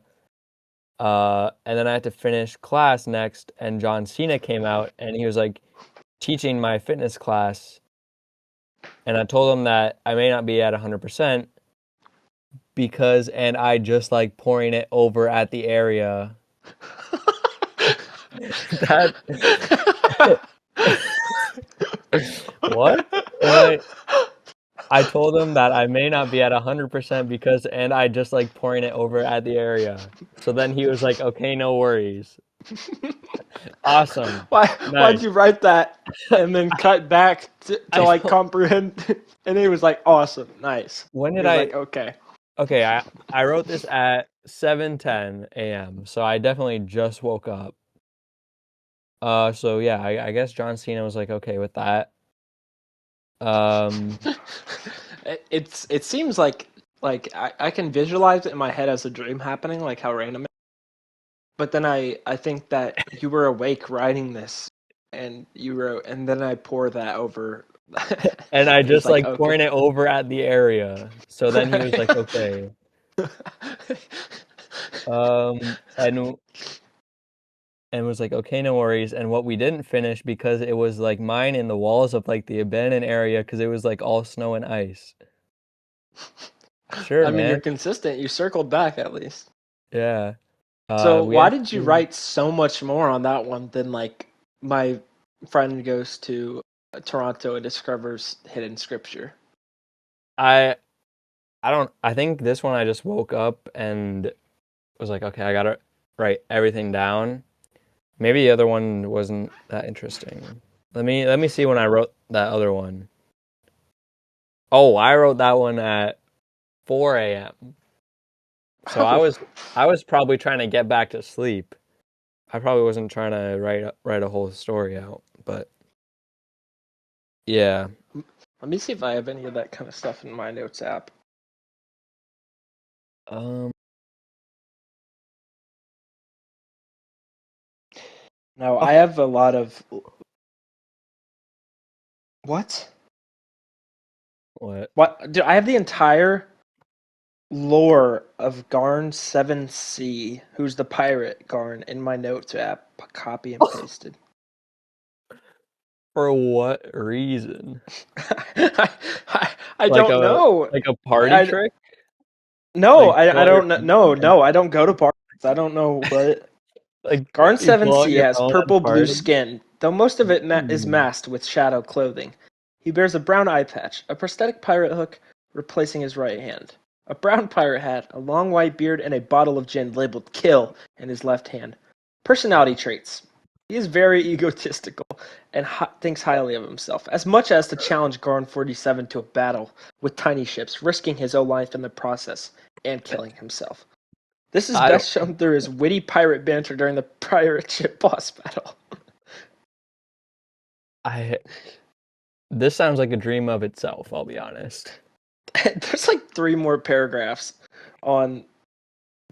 and then I had to finish class next, and John Cena came out, and he was like teaching my fitness class, and I told him that I may not be at 100% and I just like pouring it over at the area. That what? And I told him that I may not be at 100% and I just like pouring it over at the area. So then he was like, okay, no worries. Awesome. Why'd Nice. you write that and then cut back to I like don't, comprehend? And he was like, awesome, nice. when He did was like, okay. okay, I wrote this at 7:10 a.m. So I definitely just woke up. So yeah, I guess John Cena was like okay with that. Um, It seems like I can visualize it in my head as a dream happening, like how random it is. But then I think that you were awake writing this and you wrote and then I pour that over. and I And he's just like, like okay. pouring it over at the area. So then he was like, okay. And was like, okay, no worries. And what we didn't finish because it was like mine in the walls of like the abandoned area because it was like all snow and ice. Sure, I mean, you're man. consistent. You circled back at least. Yeah. So We why ended did you up write so much more on that one than like my friend goes to Toronto and discovers hidden scripture? I I think this one I just woke up and was like, okay, I gotta write everything down. Maybe the other one wasn't that interesting. Let me see when I wrote that other one. Oh, I wrote that one at 4 a.m. So I was probably trying to get back to sleep. I probably wasn't trying to write a whole story out, but yeah. Let me see if I have any of that kind of stuff in my notes app. Um, No, I okay. have a lot of what? What? What? Dude, I have the entire lore of Garn 7C, who's the pirate Garn, in my notes app. Copy and pasted. For what reason? I don't know. Like a party I trick? no, Like pull I out your don't know. phone No, and no, I don't go to parties. I don't know what. like Garn you pull out 7C your has phone and purple blue party? skin, though most of it is Hmm. masked with shadow clothing. He bears a brown eye patch, a prosthetic pirate hook replacing his right hand, a brown pirate hat, a long white beard, and a bottle of gin labeled "Kill" in his left hand. Personality traits. He is very egotistical and thinks highly of himself, as much as to challenge Garn 47 to a battle with tiny ships, risking his own life in the process and killing himself. This is I don't best shown through his witty pirate banter during the pirate ship boss battle. I This sounds like a dream of itself, I'll be honest. There's like 3 more paragraphs on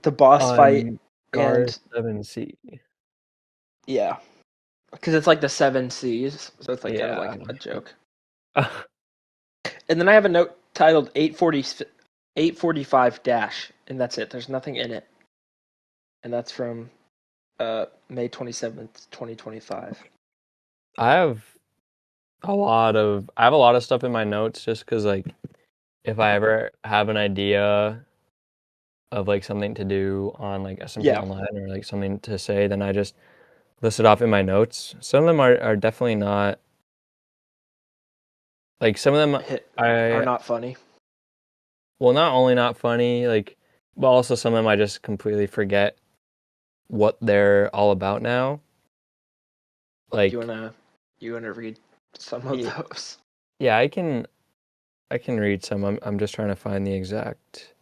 the boss fight, On Gar and 7C. yeah, because it's like the 7 Cs, so it's like kind of Yeah. like a joke. And then I have a note titled 845 dash, and that's it. There's nothing in it, and that's from May 27th, 2025. I have I have a lot of stuff in my notes just because like if I ever have an idea of like something to do on like SMP Yeah, Online or like something to say, then I just list it off in my notes. Some of them are definitely not like some of them hit are I not funny. well not only not funny, like but also some of them I just completely forget what they're all about now. You Like wanna you wanna read some of yeah, those? yeah, I can read some. I'm just trying to find the exact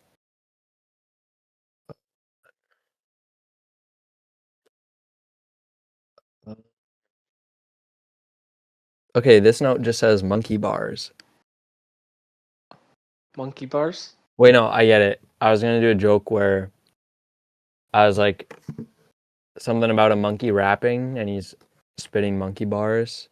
Okay, this note just says monkey bars. Monkey bars? Wait, no, I get it. I was gonna do a joke where I was like something about a monkey rapping and he's spitting monkey bars.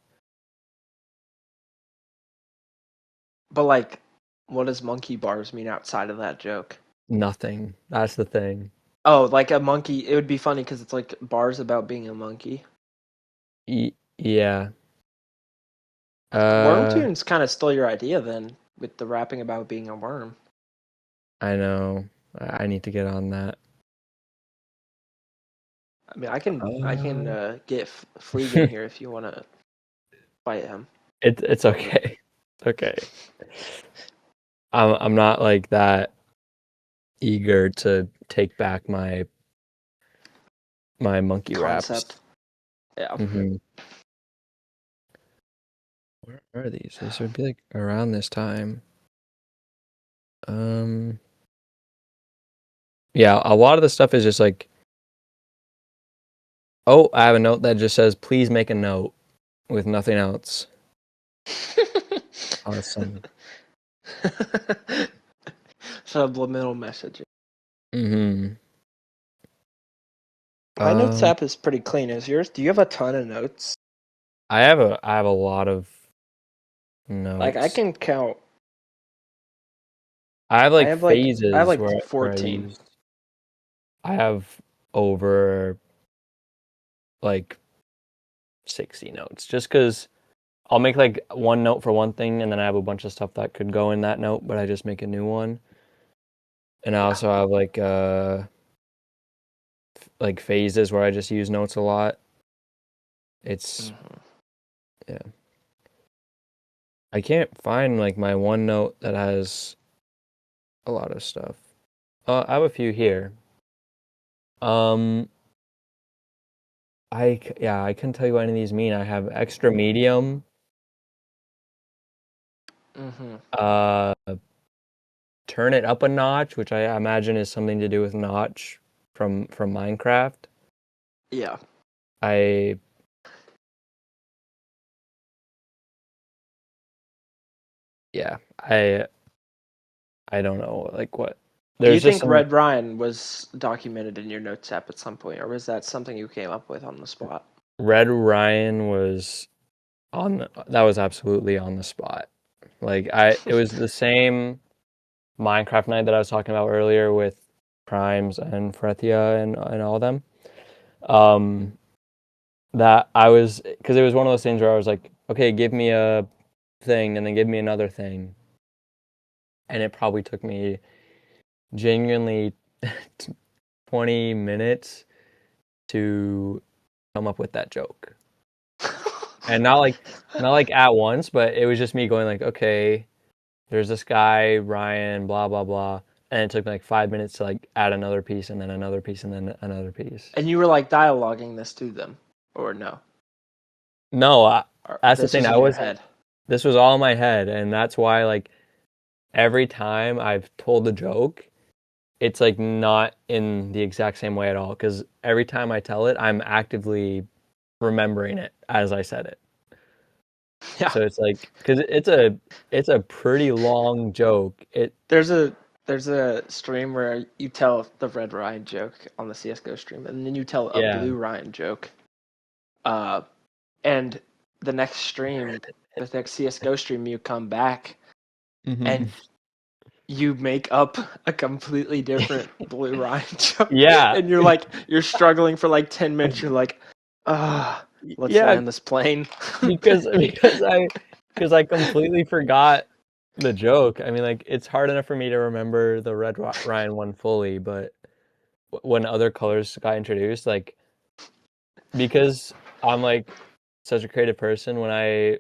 But like, what does monkey bars mean outside of that joke? Nothing. That's the thing. Oh, like a monkey. It would be funny because it's like bars about being a monkey. Yeah. Worm Uh, Tunes kind of stole your idea then with the rapping about being a worm. I know. I need to get on that. I mean, I can Uh, get Fleegan here if you want to fight him. it's okay. It's okay. I'm not like that eager to take back my monkey raps. Concept. Yeah. Mm-hmm. Where are these? These would be like around this time. Yeah, a lot of the stuff is just like, oh, I have a note that just says, please make a note with nothing else. Awesome. Subliminal messaging. Mm-hmm. My notes app is pretty clean. Is yours? Do you have a ton of notes? I have a lot of notes. Like I can count. I have I like have like phases where I 14. use. I have over like 60 notes just because I'll make like one note for one thing and then I have a bunch of stuff that could go in that note, but I just make a new one. And I also have like phases where I just use notes a lot. It's yeah. I can't find like my one note that has a lot of stuff. I have a few here. Um, I couldn't tell you what any of these mean. I have extra medium. Mm-hmm. Uh, turn it up a notch, which I imagine is something to do with notch from Minecraft. Yeah. I yeah, I don't know like what. Do you There's just think some Red Ryan was documented in your notes app at some point, or was that something you came up with on the spot? Red Ryan was that was absolutely on the spot. Like it was the same Minecraft night that I was talking about earlier with Primes and Frethia and all of them. That I was because it was one of those things where I was like, okay, give me a thing and then give me another thing, and it probably took me genuinely 20 minutes to come up with that joke, and not like at once, but it was just me going like, okay, there's this guy Ryan, blah blah blah, and it took me like 5 minutes to like add another piece and then another piece and then another piece. And you were like dialoguing this to them, or no? No, Or that's the this thing. was I in your wasn't. head. This was all in my head, and that's why like every time I've told the joke, it's like not in the exact same way at all. Because every time I tell it, I'm actively remembering it as I said it. Yeah. So it's like because it's a pretty long joke. There's a stream where you tell the Red Ryan joke on the CS:GO stream, and then you tell a Yeah. Blue Ryan joke. And the next stream, the next CS:GO stream, you come back and you make up a completely different Blue Ryan joke, Yeah. and you're struggling for like 10 minutes. You're like, let's Yeah, land this plane. because I completely forgot the joke. I mean, like it's hard enough for me to remember the Red Ryan one fully, but when other colors got introduced, like because I'm like such a creative person, when I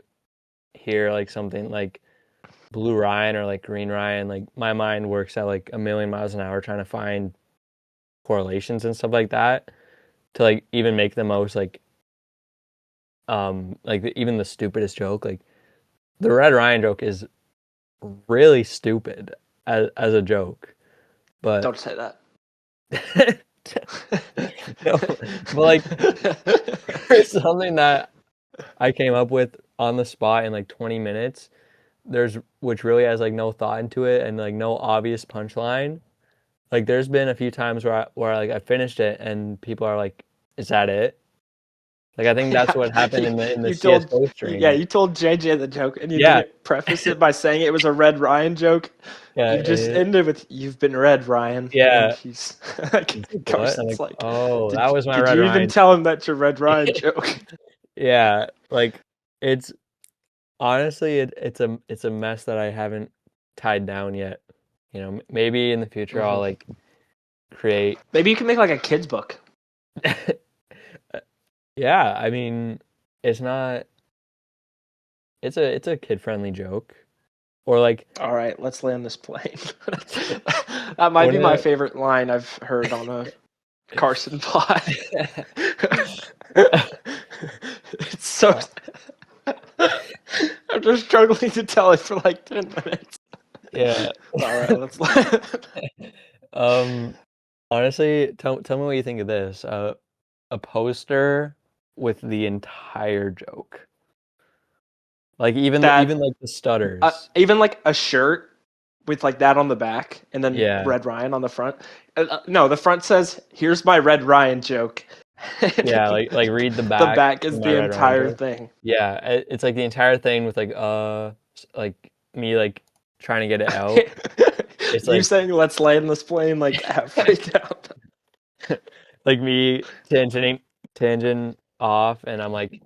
hear like something like Blue Ryan or like Green Ryan, like my mind works at like a million miles an hour trying to find correlations and stuff like that to like even make the most like even the stupidest joke. Like the Red Ryan joke is really stupid as a joke, but Don't say that. no, but like there's something that I came up with on the spot in like 20 minutes. There's which really has like no thought into it and like no obvious punchline, like there's been a few times where like I finished it and people are like, "Is that it?" Like I think that's what happened in the You told, CS:GO yeah, stream. you told JJ the joke, and you Yeah, didn't preface it by saying it was a Red Ryan joke. yeah, You just ended with "You've been Red Ryan," and yeah. he's He's like, like, what? I'm Carson's like, like, oh, that "Did was my did Red you even Ryan. tell him that's your Red Ryan joke?" Yeah, like it's honestly it's a mess that I haven't tied down yet. You know, maybe in the future I'll Mhm. like create. Maybe you can make like a kid's book. Yeah, I mean, it's not. It's a kid friendly joke, or like All right, let's land this plane. That might one be of my the. favorite line I've heard on a Carson pod. It's so. I'm just struggling to tell it for like 10 minutes. Yeah. All right, let's. Um. Honestly, tell me what you think of this. A poster with the entire joke, like even That like the stutters. even like a shirt with like that on the back and then Yeah, Red Ryan on the front. No, the front says, "Here's my Red Ryan joke." yeah. Like read the The back back of is my the Red Ryan entire joke. thing. Yeah, it's like the entire thing with like me like trying to get it out. It's You like saying "Let's land this plane" like halfway down. like me tangent off, and I'm like,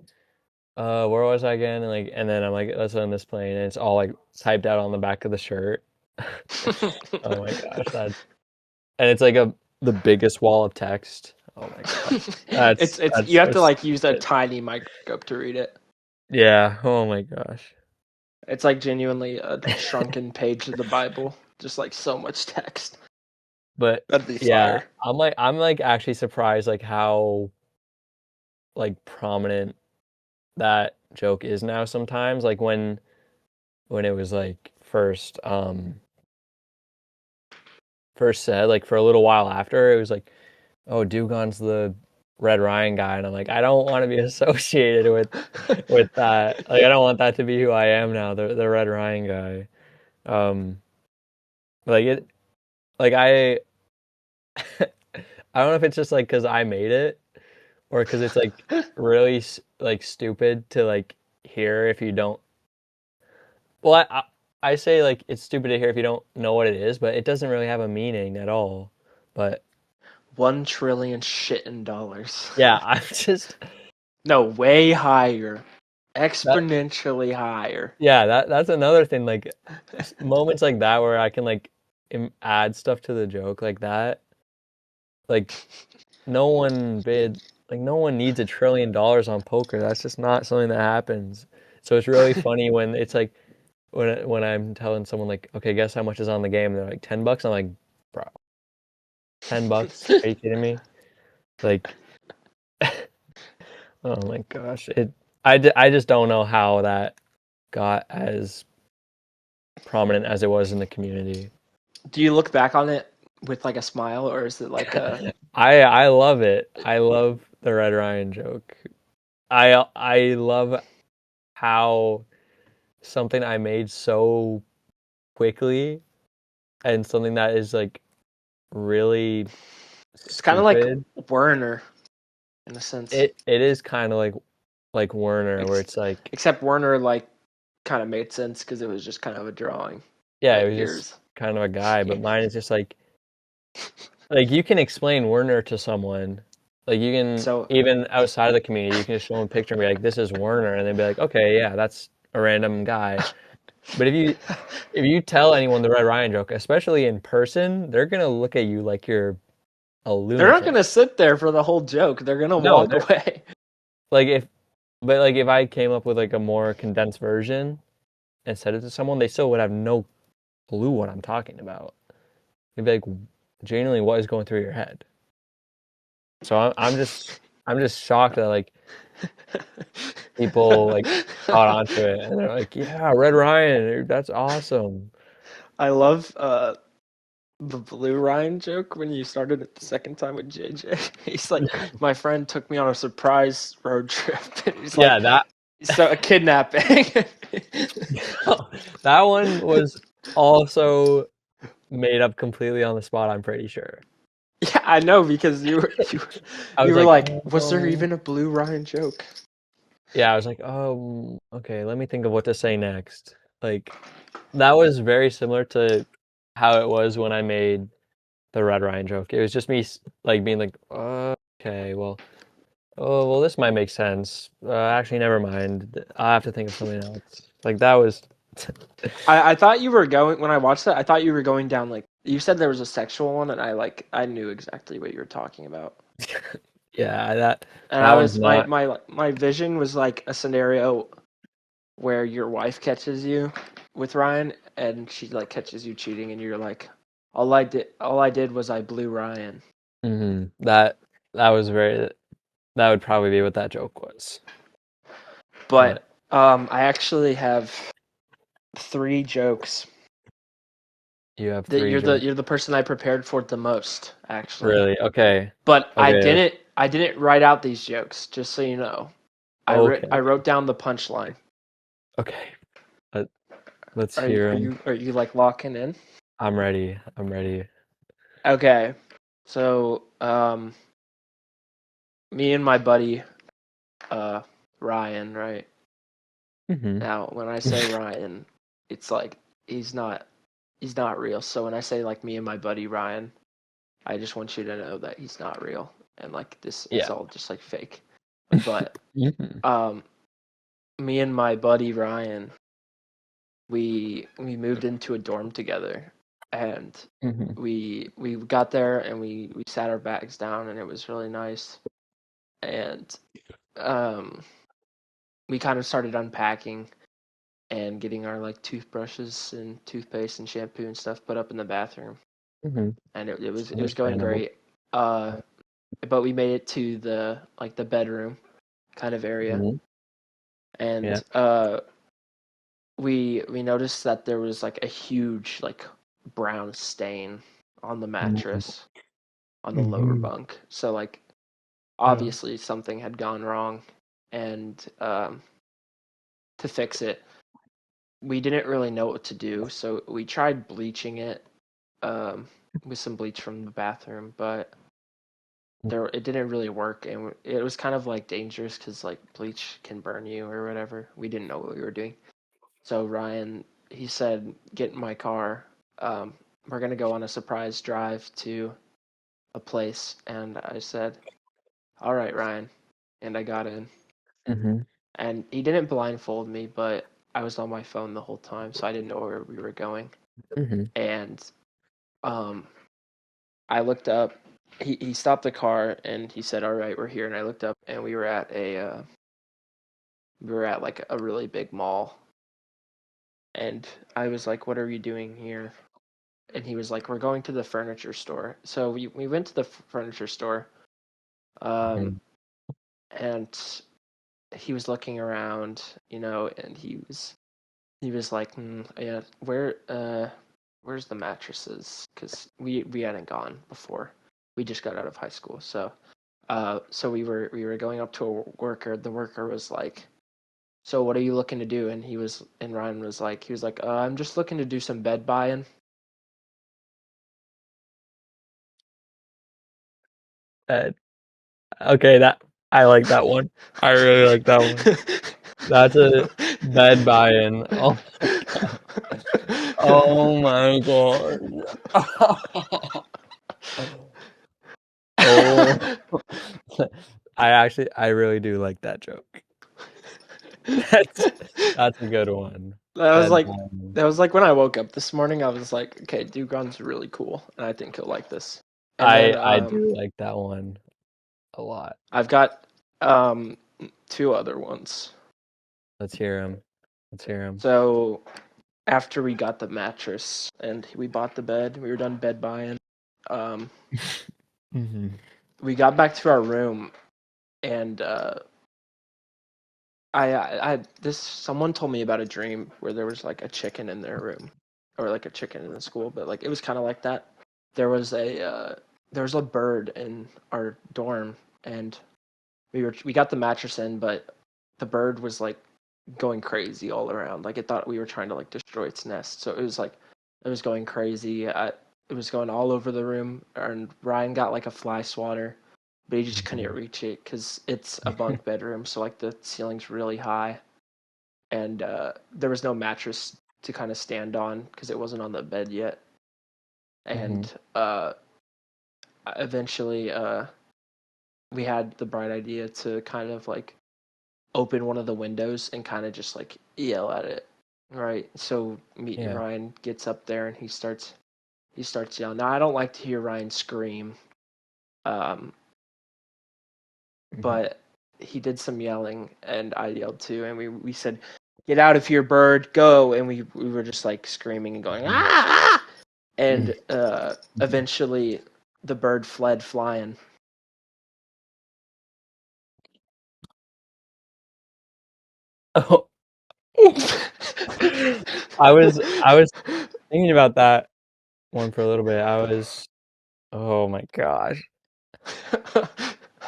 where was I again? And then I'm like, let's land this plane, and it's all like typed out on the back of the shirt. Oh my gosh, and it's like the biggest wall of text. Oh my god, It's that's you have so to like use a stupid. tiny microscope to read it. Yeah. Oh my gosh. It's like genuinely a shrunken page of the Bible, just like so much text. But That'd be yeah, fire. I'm like actually surprised like how like prominent that joke is now sometimes. Like when it was like first said, like for a little while after, it was like, oh, DEWGON's the Red Ryan guy, and I'm like, I don't want to be associated with that. Like I don't want that to be who I am now, the Red Ryan guy. Um like it like I don't know if it's just like because I made it or because it's like really like stupid to like hear if you don't. Well, I say like it's stupid to hear if you don't know what it is, but it doesn't really have a meaning at all. But 1 trillion shit in dollars. yeah, I'm just No, way higher, that. exponentially higher. Yeah, that's another thing. Like moments like that where I can like add stuff to the joke like that. Like no one bid. Like no one needs $1 trillion on poker. That's just not something that happens. So it's really funny when it's like when I'm telling someone like, okay, guess how much is on the game? And they're like $10. I'm like, bro, $10? Are you kidding me? Like, oh my gosh, I just don't know how that got as prominent as it was in the community. Do you look back on it with like a smile, or is it like a I love it. I love the Red Ryan joke. I love how something I made so quickly and something that is like really it's kind of like stupid. Werner in a sense. It is kind of like Werner, where Ex- it's like, Except Werner like kind of made sense because it was just kind of a drawing, yeah, it like was just yours. kind of a guy, but mine is just like you can explain Werner to someone. Like you can So even outside of the community, you can just show them a picture and be like, "This is Werner," and they'd be like, "Okay, yeah, that's a random guy." But if you tell anyone the Red Ryan joke, especially in person, they're gonna look at you like you're a they're not lunatic. gonna sit there for the whole joke. They're gonna No, walk they're away. like if I came up with like a more condensed version and said it to someone, they still would have no clue what I'm talking about. They'd be like, genuinely, what is going through your head? So I'm just shocked that like people like caught onto it and they're like, yeah, Red Ryan, that's awesome. I love the Blue Ryan joke when you started it the second time with JJ. He's like, my friend took me on a surprise road trip. And he's Yeah, like, that so a kidnapping. that one was also made up completely on the spot, I'm pretty sure. Yeah, I know because I you was were like, like, was there oh. even a Blue Ryan joke? Yeah, I was like, oh, okay, let me think of what to say next. Like, that was very similar to how it was when I made the Red Ryan joke. It was just me like being like, okay, well, oh, well, this might make sense. Actually, never mind. I have to think of something else. Like that was, I thought you were going when I watched that. I thought you were going down like you said there was a sexual one, and I knew exactly what you were talking about. yeah, that And that I one's was not. my vision was like a scenario where your wife catches you with Ryan, and she like catches you cheating, and you're like, all I did was I blew Ryan. That that was very. That would probably be what that joke was. But But I actually have 3 jokes you have that three jokes. you're the person I prepared for the most, actually. Really? Okay. But Okay. I didn't write out these jokes, just so you know. I Okay. wrote down the punchline. Okay. Let, let's hear them. Are you like locking in? I'm ready. I'm ready. Okay. So me and my buddy Ryan, right? hmm Now when I say Ryan, it's like he's not real. So when I say like me and my buddy Ryan, I just want you to know that he's not real and like this it's Yeah. all just like fake. But hmm um me and my buddy Ryan, we moved into a dorm together, and hmm we got there and we sat our bags down, and it was really nice. And um we kind of started unpacking and getting our like toothbrushes and toothpaste and shampoo and stuff put up in the bathroom, hmm and it was going Understandable. great. uh but we made it to the like the bedroom kind of area, hmm Yeah. and we noticed that there was like a huge like brown stain on the mattress on the lower hmm bunk. So like Yeah. obviously something had gone wrong, and to fix it, we didn't really know what to do. So we tried bleaching it um, with some bleach from the bathroom, but there it didn't really work, and it was kind of like dangerous because like bleach can burn you or whatever. We didn't know what we were doing. So Ryan, he said, "Get in my car. Um, we're gonna go on a surprise drive to a place." And I said, "All right, Ryan." And I got in, hmm and he didn't blindfold me, but I was on my phone the whole time, so I didn't know where we were going. hmm And um, I looked up. He stopped the car and he said, "All right, we're here." And I looked up, and we were at like a really big mall. And I was like, "What are you doing here?" And he was like, "We're going to the furniture store." So we went to the furniture store, um, hmm and he was looking around, you know, and he was like, "Yeah, where's the mattresses?" Because we hadn't gone before. We just got out of high school, so so we were going up to a worker. The worker was like, "So what are you looking to do?" And Ryan was like, "I'm just looking to do some bed buying." Okay, that I like that one. I really like that one. That's a bed buy-in. Oh my god. Oh my god. Oh. I really do like that joke. That's that's a good one. That was Bed like buy-in. that was like when I woke up this morning. I was like, okay, DEWGON's really cool, and I think he'll like this. And then I do like that one a lot. I've got um 2 other ones. Let's hear him. Let's hear him. So after we got the mattress and we bought the bed, we were done bed buying. Um, hmm we got back to our room, and I this someone told me about a dream where there was like a chicken in their room, or like a chicken in the school, but like it was kind of like that. There was there was a bird in our dorm, and we got the mattress in, but the bird was like going crazy all around. Like it thought we were trying to like destroy its nest. So it It was going crazy. It was going all over the room, and Ryan got like a fly swatter, but he just couldn't reach it because it's a bunk bedroom, so like the ceiling's really high, and there was no mattress to kind of stand on because it wasn't on the bed yet. And eventually, we had the bright idea to kind of like open one of the windows and kind of just like yell at it, right? So Ryan gets up there and he starts yelling. Now I don't like to hear Ryan scream, but he did some yelling and I yelled too, and we said, "Get out of here, bird, go!" And we were just like screaming and going ah, and eventually the bird fled flying. Oh, I was thinking about that one for a little bit. Oh my gosh.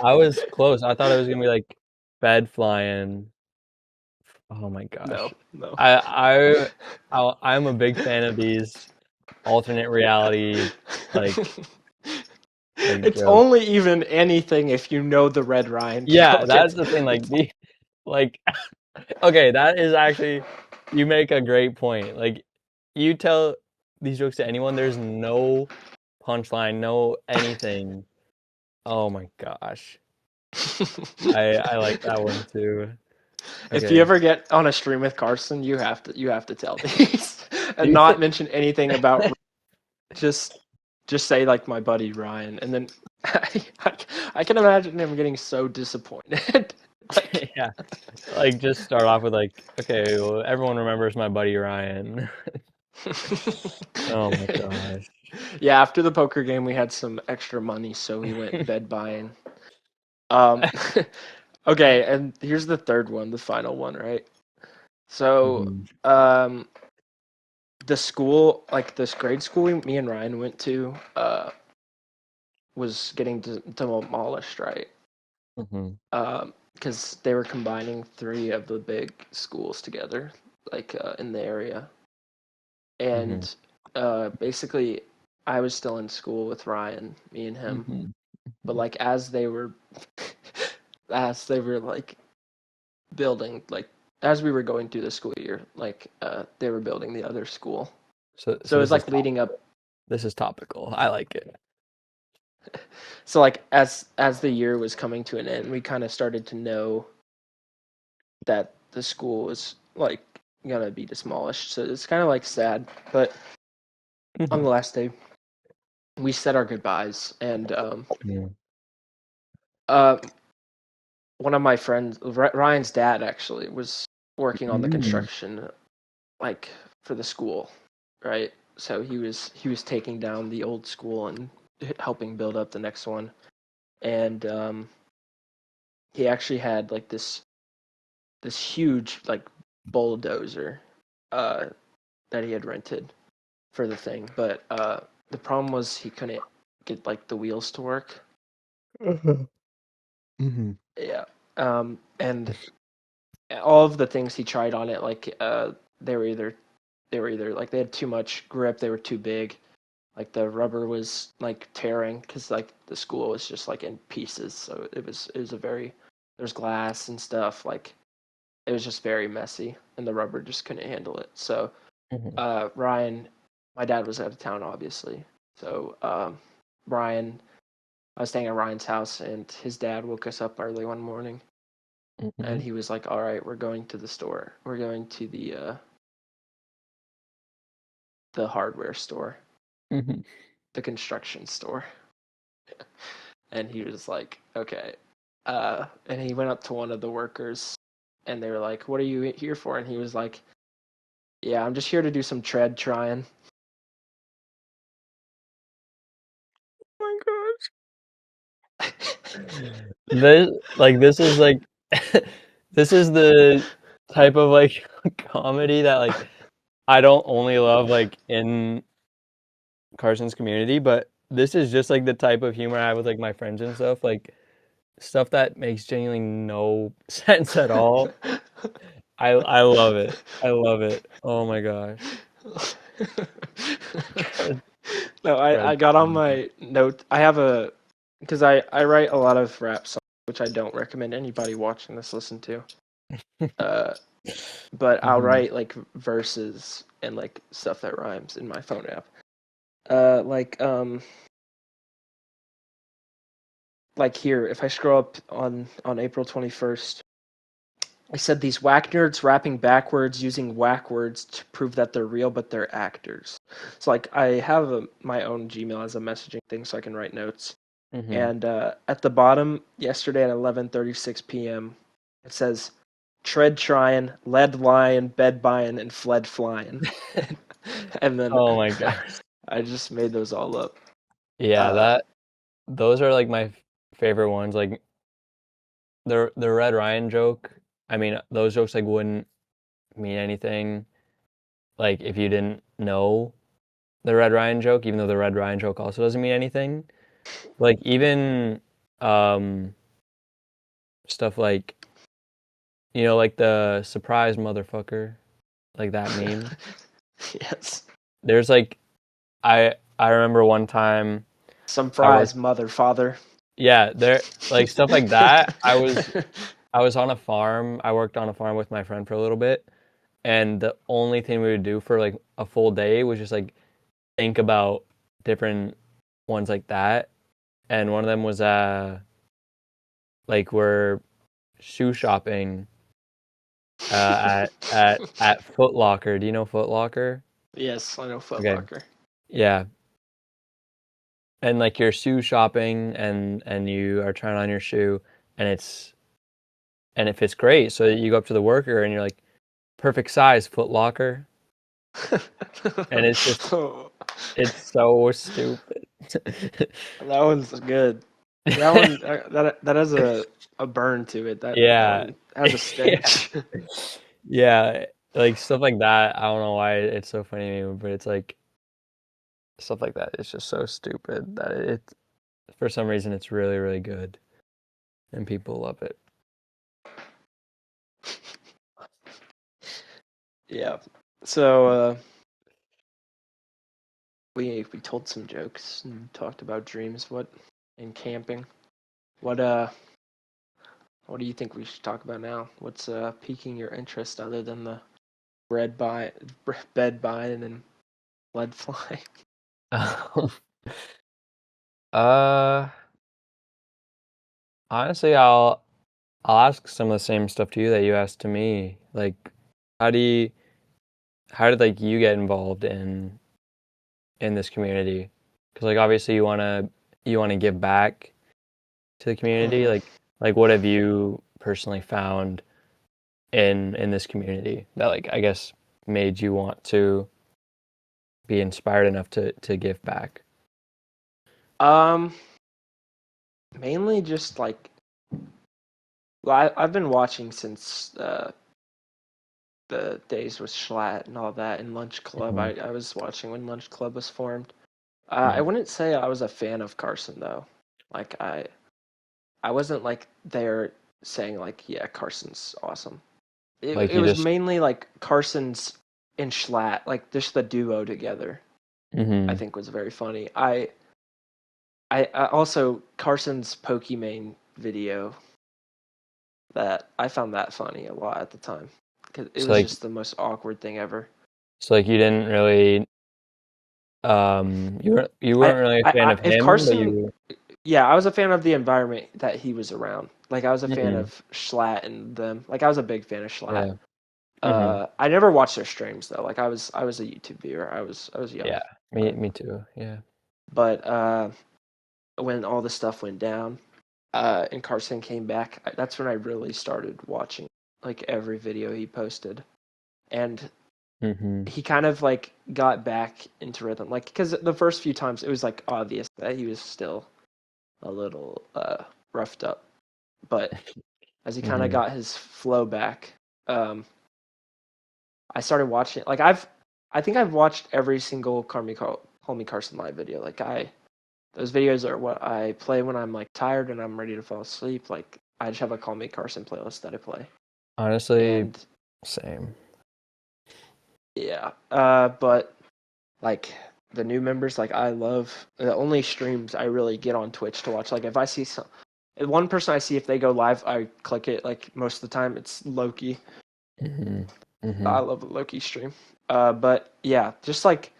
I was close. I thought it was gonna be like bed flying. Oh my gosh. No. I'm a big fan of these alternate reality like It's jokes. only even anything if you know the Red Ryan Yeah, joke. that's the thing. Like okay, that is actually, you make a great point. Like you tell these jokes to anyone, there's no punchline, no anything. Oh my gosh. I like that one too. If you Okay. ever get on a stream with Carson, you have to tell these and not mention anything about just say like my buddy Ryan, and then I can imagine him getting so disappointed. Like, Yeah. Like just start off with like, okay, well everyone remembers my buddy Ryan. Oh my gosh. yeah, after the poker game, we had some extra money, so we went bed buying. Um, okay, and here's the third one, the final one, right? So, the school, like this grade school me and Ryan went to, was getting demolished, right? Because they were combining three of the big schools together, like in the area, and basically, I was still in school with Ryan, me and him, but like as they were, like building, like as we were going through the school year, like they were building the other school, So it was like leading up. This is topical. I like it. So like as the year was coming to an end, we kind of started to know that the school was like gonna be demolished. So it's kind of like sad, but on the last day, we said our goodbyes, and one of my friends, Ryan's dad, actually was working on the construction, like for the school, right? So he was taking down the old school and helping build up the next one, and he actually had like this huge like bulldozer that he had rented for the thing, but the problem was he couldn't get like the wheels to work. Yeah, and all of the things he tried on it, like they were either like they had too much grip, they were too big, like the rubber was like tearing because like the school was just like in pieces. So it was a very, there's glass and stuff, like it was just very messy, and the rubber just couldn't handle it. So Ryan, my dad was out of town, obviously. So Ryan, I was staying at Ryan's house, and his dad woke us up early one morning, and he was like, "All right, we're going to the store. We're going to the hardware store, the construction store." And he was like, "Okay." And he went up to one of the workers, and they were like, "What are you here for?" And he was like, "Yeah, I'm just here to do some tread trying." Oh my gosh. This is like this is the type of like comedy that like I don't only love like in Carson's community, but this is just like the type of humor I have with like my friends and stuff, like stuff that makes genuinely no sense at all. I love it. I love it. Oh my gosh. No, I got on my note. I have because I write a lot of rap songs, which I don't recommend anybody watching this listen to. But I'll write like verses and like stuff that rhymes in my phone app. Like here, if I scroll up on April 21st, I said these whack nerds rapping backwards using whack words to prove that they're real, but they're actors. So like I have my own Gmail as a messaging thing, so I can write notes. And at the bottom, yesterday at 11:36 p.m., it says, "Tread trying, led lying, bed buying, and fled flying." And then Oh my gosh. I just made those all up. Yeah, those are like my favorite ones. Like the Red Ryan joke. I mean, those jokes like wouldn't mean anything like if you didn't know the Red Ryan joke, even though the Red Ryan joke also doesn't mean anything. Like even um stuff like like the surprise motherfucker, like that meme. Yes. There's like I remember one time Some I worked fries, mother, father. yeah, there like stuff like that. I was on a farm. I worked on a farm with my friend for a little bit, and the only thing we would do for like a full day was just like think about different ones like that. And one of them was like we're shoe shopping at Foot Locker. Do you know Foot Locker? Yes, I know Foot Okay. Locker. Yeah. And like you're shoe shopping and you are trying on your shoe and it fits great. So you go up to the worker and you're like, perfect size, Foot Locker. And it's just it's so stupid. That one's good. That one that has a burn to it. That Yeah. one has a stench. Yeah, like stuff like that. I don't know why it's so funny to me, but it's like stuff like that. It's just so stupid that for some reason it's really, really good and people love it. Yeah. So we told some jokes and talked about dreams. What and camping. What do you think we should talk about now? What's piquing your interest other than the bed buying and lead flying? Uh, Honestly, I'll ask some of the same stuff to you that you asked to me. Like, how do you how did like you get involved in this community? Because like obviously you wanna give back to the community. Like what have you personally found in this community that like I guess made you want to be inspired enough to give back? Um, Mainly just like, well, I've been watching since the days with Schlatt and all that in Lunch Club. Mhm. I was watching when Lunch Club was formed. I Mhm. wouldn't say I was a fan of Carson though. Like I wasn't like there saying like, yeah, Carson's awesome. Like It you was just mainly like Carson's and Schlatt, like just the duo together. I mhm. think was very funny. I also Carson's Pokimane video that I found that funny a lot at the time because it So was like just the most awkward thing ever. so like you didn't really you weren't really a fan of If him, but Carson, you yeah, I was a fan of the environment that he was around. Like I was a fan mhm. of Schlatt and them. Like I was a big fan of Schlatt. Yeah. Mhm. I never watched their streams though. Like I was a YouTube viewer. I was young. Yeah. Me too. Yeah. But when all the stuff went down, and Carson came back, that's when I really started watching like every video he posted, and Mhm. he kind of like got back into rhythm. Like because the first few times it was like obvious that he was still a little roughed up, but as he kind of Mhm. got his flow back, um, I started watching. Like I think I've watched every single Call Me Carson live video. Like those videos are what I play when I'm like tired and I'm ready to fall asleep. Like I just have a Call Me Carson playlist that I play. Honestly, And same. yeah, but like the new members, like I love the only streams I really get on Twitch to watch. Like if I see one person I see if they go live, I click it. Like most of the time, it's Loki. I love the Loki stream. But yeah, just like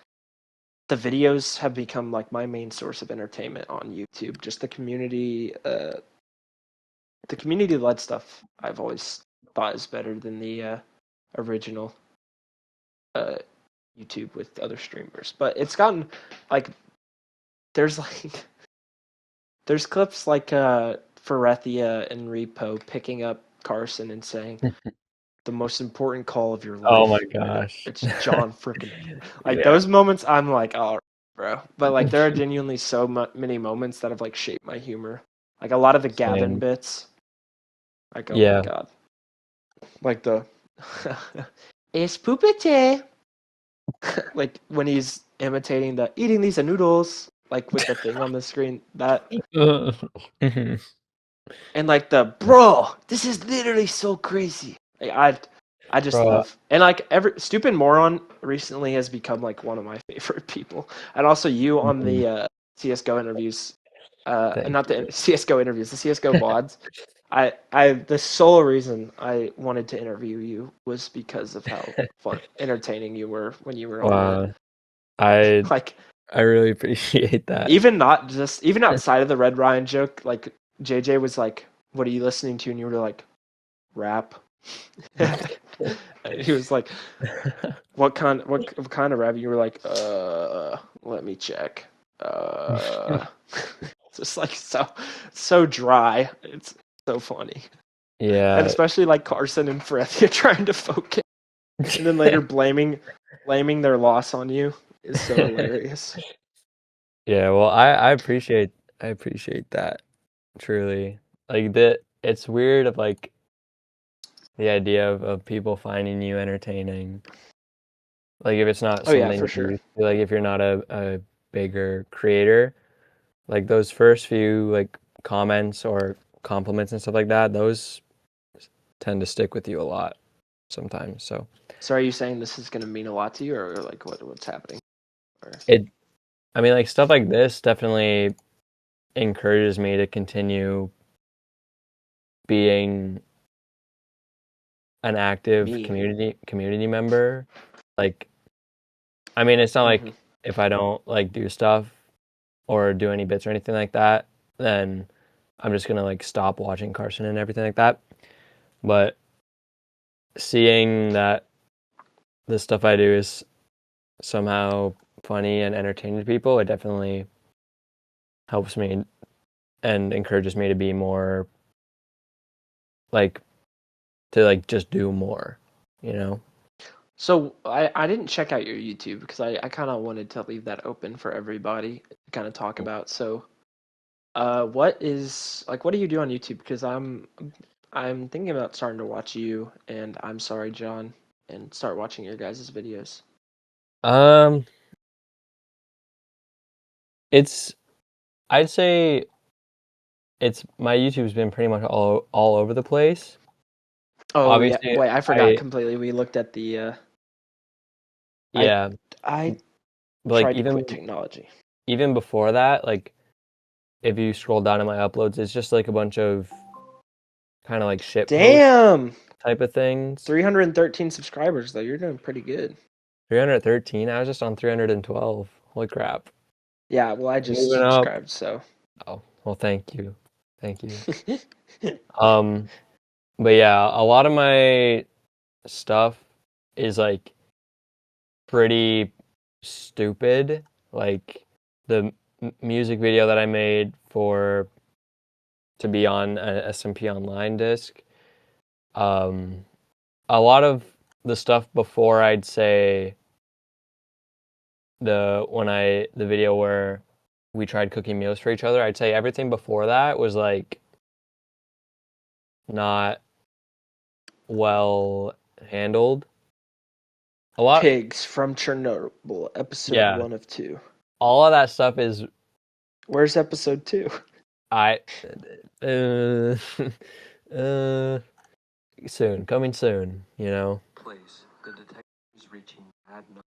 the videos have become like my main source of entertainment on YouTube. Just the community led stuff. I've always thought is better than the original YouTube with other streamers. But it's gotten like there's clips like Ferethia and Repo picking up Carson and saying the most important call of your life. Oh my gosh. It's John freaking like Yeah. those moments I'm like, oh bro. But like there are genuinely so many moments that have like shaped my humor. Like a lot of the Gavin Same. bits. Like oh Yeah. my god. Like the Es pupete. Like when he's imitating the eating these noodles, like with the thing on the screen, that and like the bro, this is literally so crazy. Like I just Bro, love, and like every stupid moron recently has become like one of my favorite people, and also you on the CS:GO interviews, not the CS:GO interviews, the CS:GO VODs. The sole reason I wanted to interview you was because of how fun, entertaining you were when you were on that. Like I really appreciate that. even outside of the Red Ryan joke, like JJ was like, "What are you listening to?" And you were like, "Rap." He was like, what kind of rap? You were like, let me check. Just like so dry. It's so funny. Yeah. And especially like Carson and Frethia trying to focus and then later blaming their loss on you is so hilarious. Yeah, well, I appreciate that, truly. Like it's weird of like the idea of people finding you entertaining. Like if it's not Oh yeah, something for sure. like if you're not a bigger creator, like those first few like comments or compliments and stuff like that, those tend to stick with you a lot sometimes. So are you saying this is gonna mean a lot to you, or like what's happening? Or... I mean, like stuff like this definitely encourages me to continue being an active community member. Like, I mean, it's not like if I don't like do stuff or do any bits or anything like that, then I'm just gonna like stop watching Carson and everything like that. But seeing that the stuff I do is somehow funny and entertaining to people, it definitely helps me and encourages me to be more like to like just do more, you know? So I didn't check out your YouTube because I kind of wanted to leave that open for everybody to kind of talk about. So, what do you do on YouTube? Because I'm thinking about starting to watch you and I'm sorry, John, and start watching your guys' videos. I'd say my YouTube's been pretty much all over the place. Oh Obviously, yeah, wait, I forgot completely. We looked at the yeah, I but like tried to quit technology. even before that, like if you scroll down in my uploads, it's just like a bunch of kind of like shit post type of things. 313 subscribers though. You're doing pretty good. 313. I was just on 312. Holy crap. Yeah, well, I just Moving subscribed, up. so. Oh, well, thank you. But yeah, a lot of my stuff is like pretty stupid. Like the music video that I made to be on an SMP Online disc. A lot of the stuff before, I'd say the video where we tried cooking meals for each other, I'd say everything before that was like not well handled. A lot Pigs from Chernobyl, episode 1 of 2. All of that stuff is. Where's episode 2? Soon, coming soon, you know. Place, the detective is reaching bad numbers.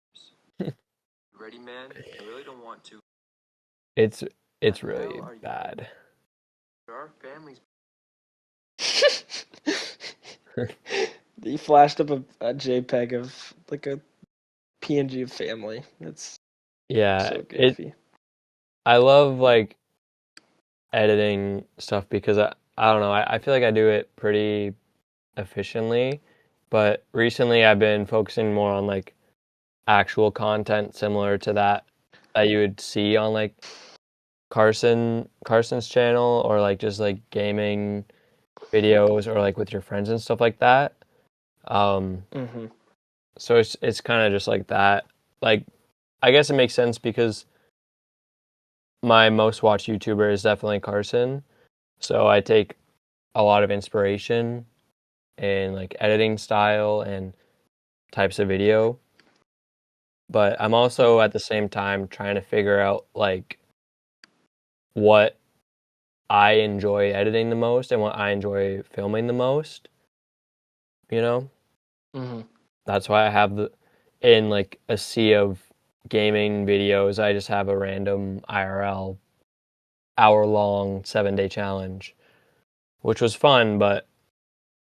Ready, man? I really don't want to. It's What the really hell are you bad. doing? There are families. He flashed up a JPEG of like a PNG of family. It's Yeah, so goofy. I love like editing stuff because I don't know, I feel like I do it pretty efficiently, but recently I've been focusing more on like actual content similar to that you would see on like Carson's channel, or like just like gaming videos, or like with your friends and stuff like that. Um, Mm-hmm. so it's kind of just like that. Like, I guess it makes sense because my most watched YouTuber is definitely Carson. So I take a lot of inspiration in like editing style and types of video. But I'm also at the same time trying to figure out like what I enjoy editing the most and what I enjoy filming the most, you know? Mm-hmm. That's why I have in like a sea of gaming videos, I just have a random IRL hour-long 7-day challenge, which was fun, but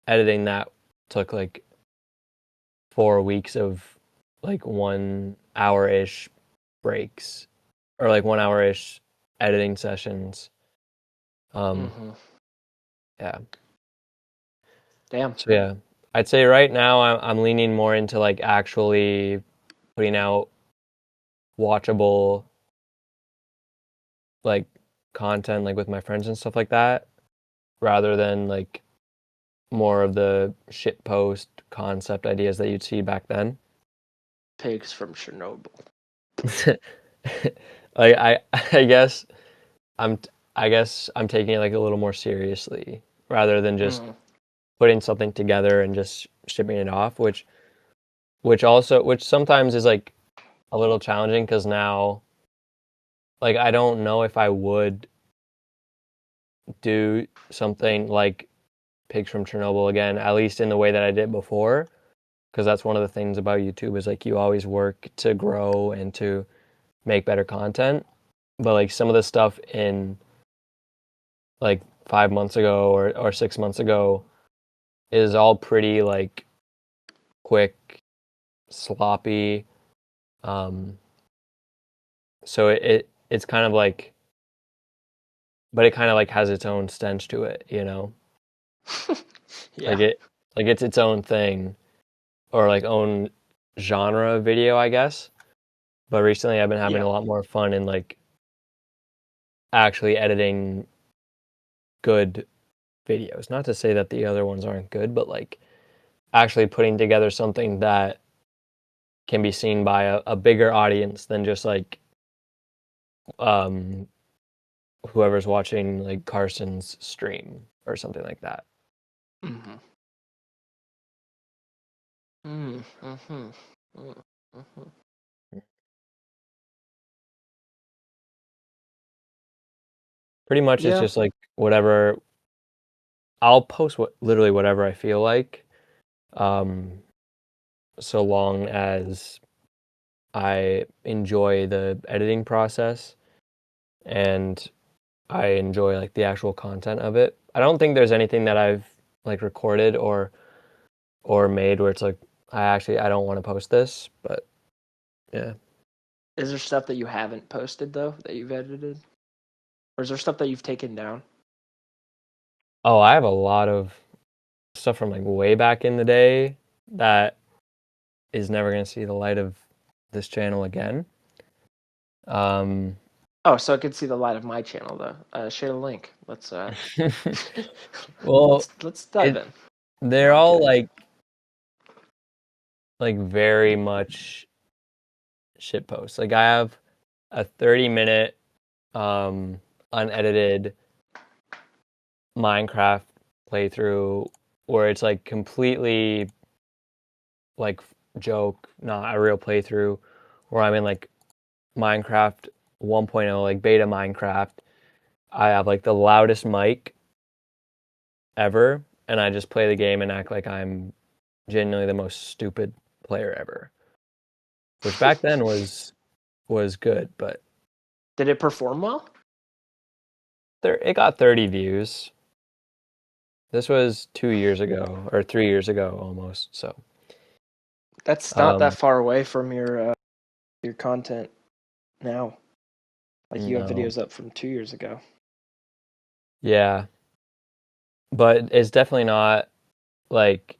editing that took like 4 weeks of like 1 hour-ish breaks, or like 1 hour-ish editing sessions. Mm-hmm. Yeah. Damn. So yeah, I'd say right now I'm leaning more into like actually putting out watchable like content like with my friends and stuff like that, rather than like more of the shit post concept ideas that you'd see back then. Pigs from Chernobyl. Like I guess I'm I guess I'm taking it like a little more seriously rather than just Mm-hmm. putting something together and just shipping it off, which sometimes is like a little challenging because now like I don't know if I would do something like Pigs from Chernobyl again, at least in the way that I did before, because that's one of the things about YouTube is like you always work to grow and to make better content. But like some of the stuff in like 5 months ago or 6 months ago is all pretty like quick, sloppy. Um, so it's kind of like, but it kind of like has its own stench to it, you know? Yeah. Like it's its own thing, or like own genre of video, I guess. But recently I've been having Yeah. a lot more fun in like actually editing good videos. Not to say that the other ones aren't good, but like actually putting together something that can be seen by a bigger audience than just like um whoever's watching like Carson's stream or something like that. Mm-hmm. Mm-hmm. Mm-hmm. Pretty much it's Yeah. just like whatever I'll post literally whatever I feel like, um so long as I enjoy the editing process and I enjoy like the actual content of it. I don't think there's anything that I've like recorded or made where it's like I don't want to post this, but yeah. Is there stuff that you haven't posted though that you've edited, or is there stuff that you've taken down? Oh, I have a lot of stuff from like way back in the day that is never going to see the light of this channel again. Um Oh, so I could see the light of my channel though. Share the link. Let's well, let's dive it in. No, they're I'm all kidding. like very much shit posts. Like I have a 30-minute unedited Minecraft playthrough where it's like completely like joke, not a real playthrough, where I'm in like Minecraft 1.0, like beta Minecraft. I have like the loudest mic ever, and I just play the game and act like I'm genuinely the most stupid player ever. Which back then was was good, but Did it perform well? it got 30 views. This was 2 years ago or 3 years ago almost. So That's not that far away from your content now. Like you have no. videos up from 2 years ago. Yeah, but it's definitely not like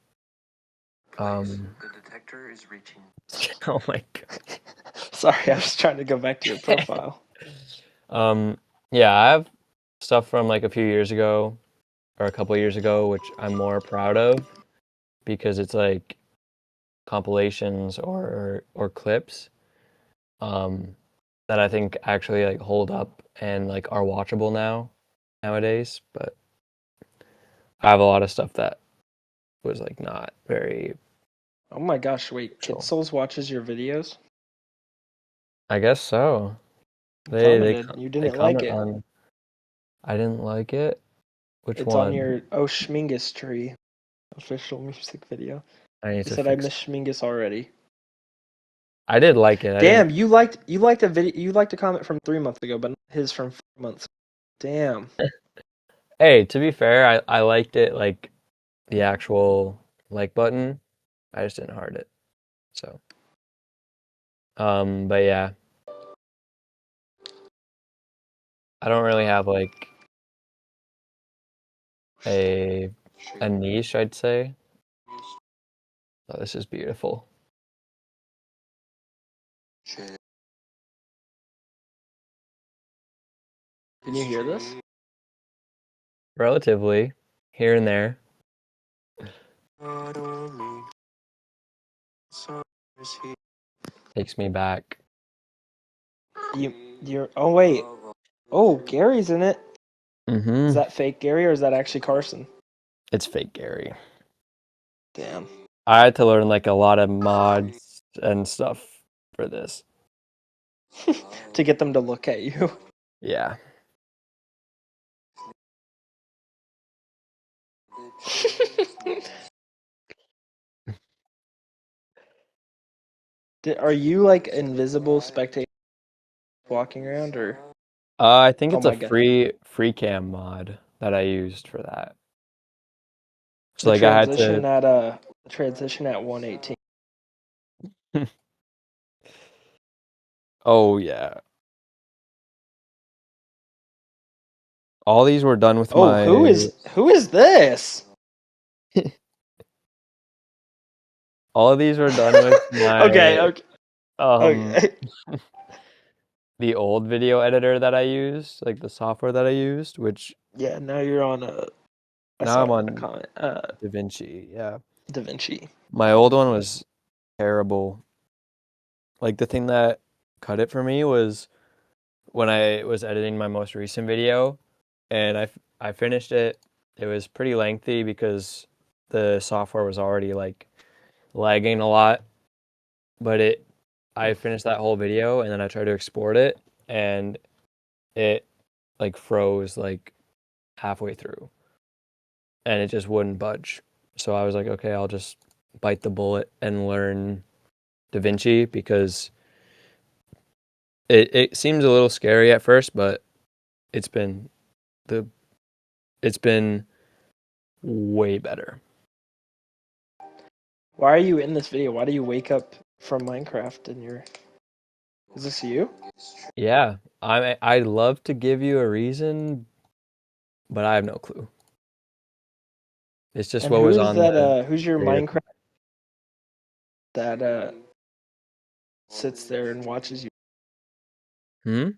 Please, the detector is reaching. oh my god. Sorry, I was trying to go back to your profile. Yeah, I have stuff from like a few years ago or a couple years ago, which I'm more proud of because it's like compilations or clips that I think actually like hold up and like are watchable nowadays. But I have a lot of stuff that was like not very. Oh my gosh, wait, Kid Sure. Souls watches your videos? I guess so. They Commented. You they didn't like comment it. on. I didn't like it. Which It's on one? your Oh Schmingus Tree official music video. I need You to said I fix. miss Schmingus already. I did like it. I Damn, didn't. you liked a video, you liked a comment from 3 months ago, but not his from 4 months. Damn. Hey, to be fair, I liked it like the actual like button. I just didn't heart it. So, but yeah, I don't really have like a niche, I'd say. Oh, this is beautiful. Can you hear this? Relatively, here and there. Takes me back. You're oh wait. Oh, Gary's in it. Is Mm-hmm. that fake Gary or is that actually Carson? It's fake Gary. Damn. I had to learn like a lot of mods and stuff for this. To get them to look at you. Yeah. Are you like invisible spectator walking around or? I think Oh it's a my god. free cam mod that I used for that. So The like I had transition to. at 118. Oh yeah. All these were done with Oh, my. who is this? All of these were done with my Okay. um Okay. the old video editor that I used, like the software that I used, which Yeah, now you're on I now saw I'm it in a on comment. DaVinci. Yeah. DaVinci. My old one was terrible. Like the thing that cut it for me was when I was editing my most recent video and I finished it. It was pretty lengthy because the software was already like lagging a lot, but I finished that whole video and then I tried to export it and it like froze like halfway through and it just wouldn't budge. So I was like, okay, I'll just bite the bullet and learn DaVinci because it seems a little scary at first, but it's been the it's been way better. Why are you in this video? Why do you wake up from Minecraft and you're? Is this you? Yeah, I'd love to give you a reason, but I have no clue. It's just And what was who's on that? the Who's your creator. Minecraft that sits there and watches you? Hmm?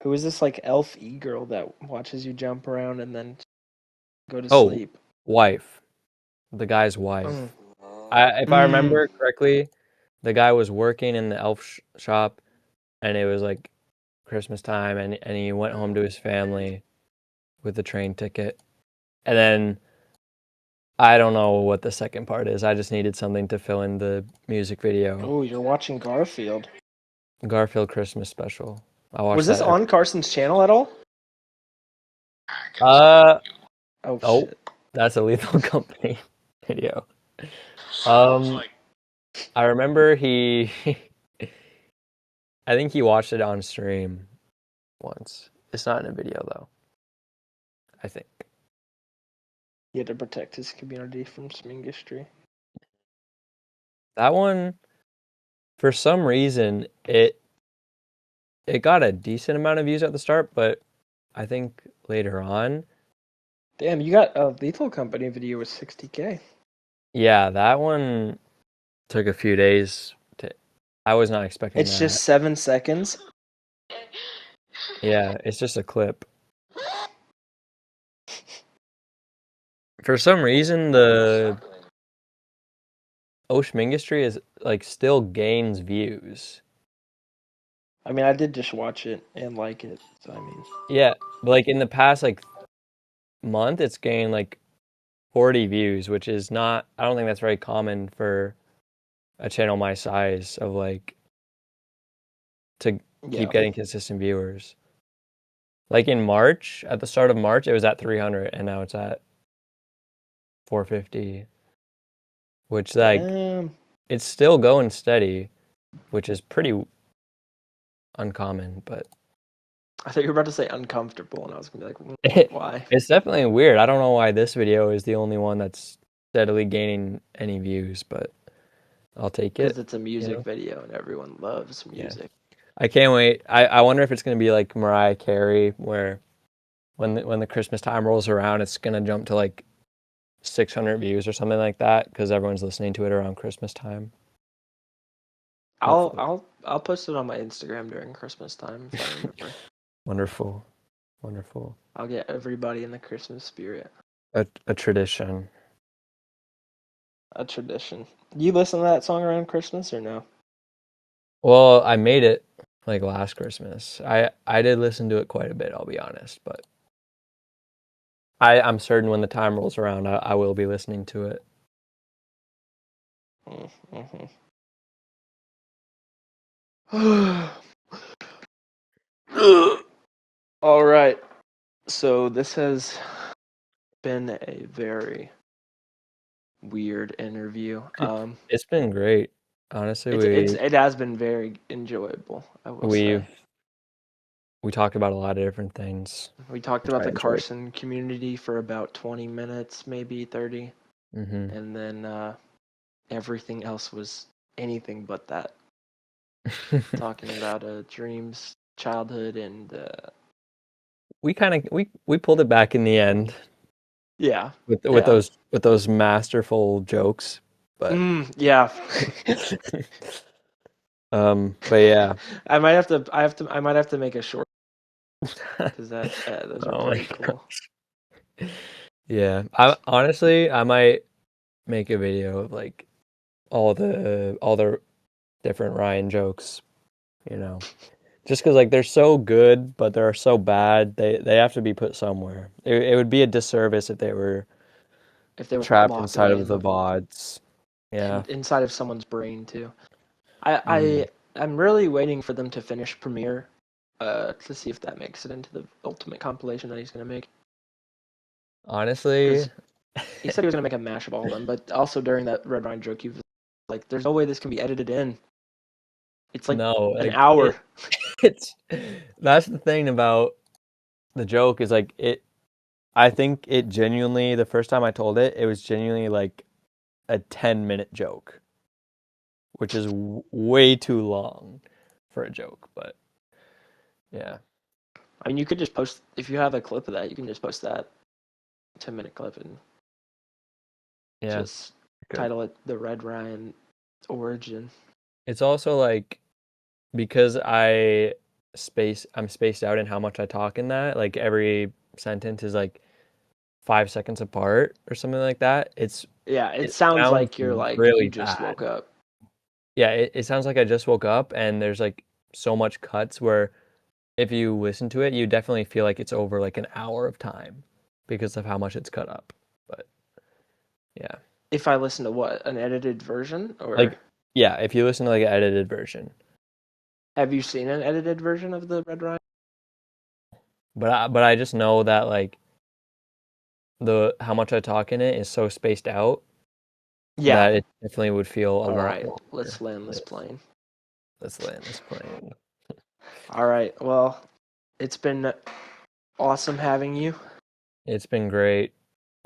Who is this like elf girl that watches you jump around and then go to Oh, sleep? wife. The guy's wife. Mm. If I remember correctly, the guy was working in the elf shop and it was like Christmas time and he went home to his family with the train ticket. And then I don't know what the second part is. I just needed something to fill in the music video. Oh, you're watching Garfield. Garfield Christmas special. I watched Was this that. on Carson's channel at all? Oh, Oh shit. that's a Lethal Company video. I remember he I think he watched it on stream once. It's not in a video though. I think. He had to protect his community from some industry. That one, for some reason, it got a decent amount of views at the start, but I think later on, Damn, you got a Lethal Company video with 60K. yeah, that one took a few days to. I was not expecting It's that. just 7 seconds. Yeah, it's just a clip. For some reason, the Ocean industry is like still gains views. I mean, I did just watch it and like it. So I mean, Yeah, but like in the past like month, it's gained like 40 views, which is not. I don't think that's very common for a channel my size of like to yeah. keep getting consistent viewers. Like in March, at the start of March, it was at 300, and now it's at 450, which like Damn. it's still going steady, which is pretty uncommon, but I thought you were about to say uncomfortable, and I was gonna be like, why? it's definitely weird. I don't know why this video is the only one that's steadily gaining any views, but I'll take it. Because it's a music video, and everyone loves music. I can't wait. I wonder if it's gonna be like Mariah Carey, where when the Christmas time rolls around, it's gonna jump to like 600 views or something like that because everyone's listening to it around Christmas time. I'll post it on my Instagram during Christmas time if I remember. Wonderful. I'll get everybody in the Christmas spirit. A tradition. A tradition. You listen to that song around Christmas or no? Well, I made it like last Christmas. I did listen to it quite a bit, I'll be honest, but I'm certain when the time rolls around, I will be listening to it. All right. So this has been a very weird interview. It's been great. Honestly, it has been very enjoyable, I will say. We talked about a lot of different things. We talked about the Carson community for about 20 minutes, maybe 30. Mm-hmm. And then everything else was anything but that. Talking about dreams, childhood, and we pulled it back in the end. Yeah. With those masterful jokes. But yeah. but yeah. I might have to make a short because those are pretty cool. Yeah. I might make a video of like all the different Ryan jokes, you know. Just because like they're so good, but they're so bad, they have to be put somewhere. It would be a disservice if they were trapped inside of the VODs. Yeah. Inside of someone's brain too. I'm really waiting for them to finish Premiere to see if that makes it into the ultimate compilation that he's gonna make. Honestly, he said he was gonna make a mash of all of them, but also during that Red Ryan joke, he was like, "There's no way this can be edited in. It's like an hour." That's the thing about the joke is like it. I think it genuinely. The first time I told it, it was genuinely like a 10-minute joke, which is way too long for a joke. But yeah, I mean, you could just post if you have a clip of that. You can just post that 10-minute clip and just title it "The Red Ryan Origin." It's also like because I'm spaced out in how much I talk in that. Like every sentence is like 5 seconds apart or something like that. It sounds like you're like really you just woke up. Yeah, it sounds like I just woke up, and there's like so much cuts where if you listen to it, you definitely feel like it's over like an hour of time because of how much it's cut up. But yeah. If I listen to what, an edited version, or like yeah, if you listen to like an edited version. Have you seen an edited version of the Red Ryan? But I just know that like how much I talk in it is so spaced out. Yeah, that it definitely would feel a lot. All right, let's land this plane. Let's land this plane. All right. Well, it's been awesome having you. It's been great.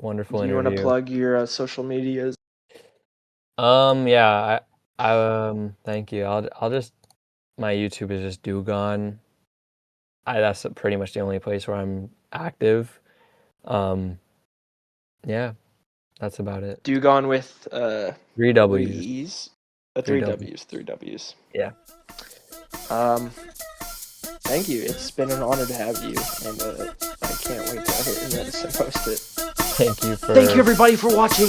Wonderful Do you want to interview. plug your social medias? Yeah, thank you. I'll just my YouTube is just DEWGON. That's pretty much the only place where I'm active. Yeah, that's about it. DEWGON with 3 three W's. E's, Three three W's. W's. Yeah. Thank you. It's been an honor to have you, and I can't wait to hit and edit and post it. Thank you Thank you everybody for watching.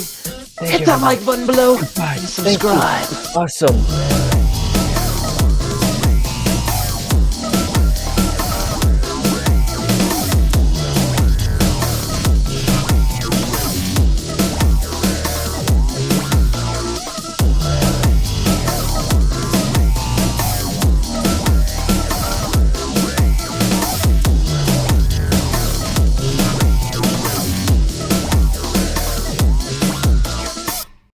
Hit that like button below and subscribe. Awesome.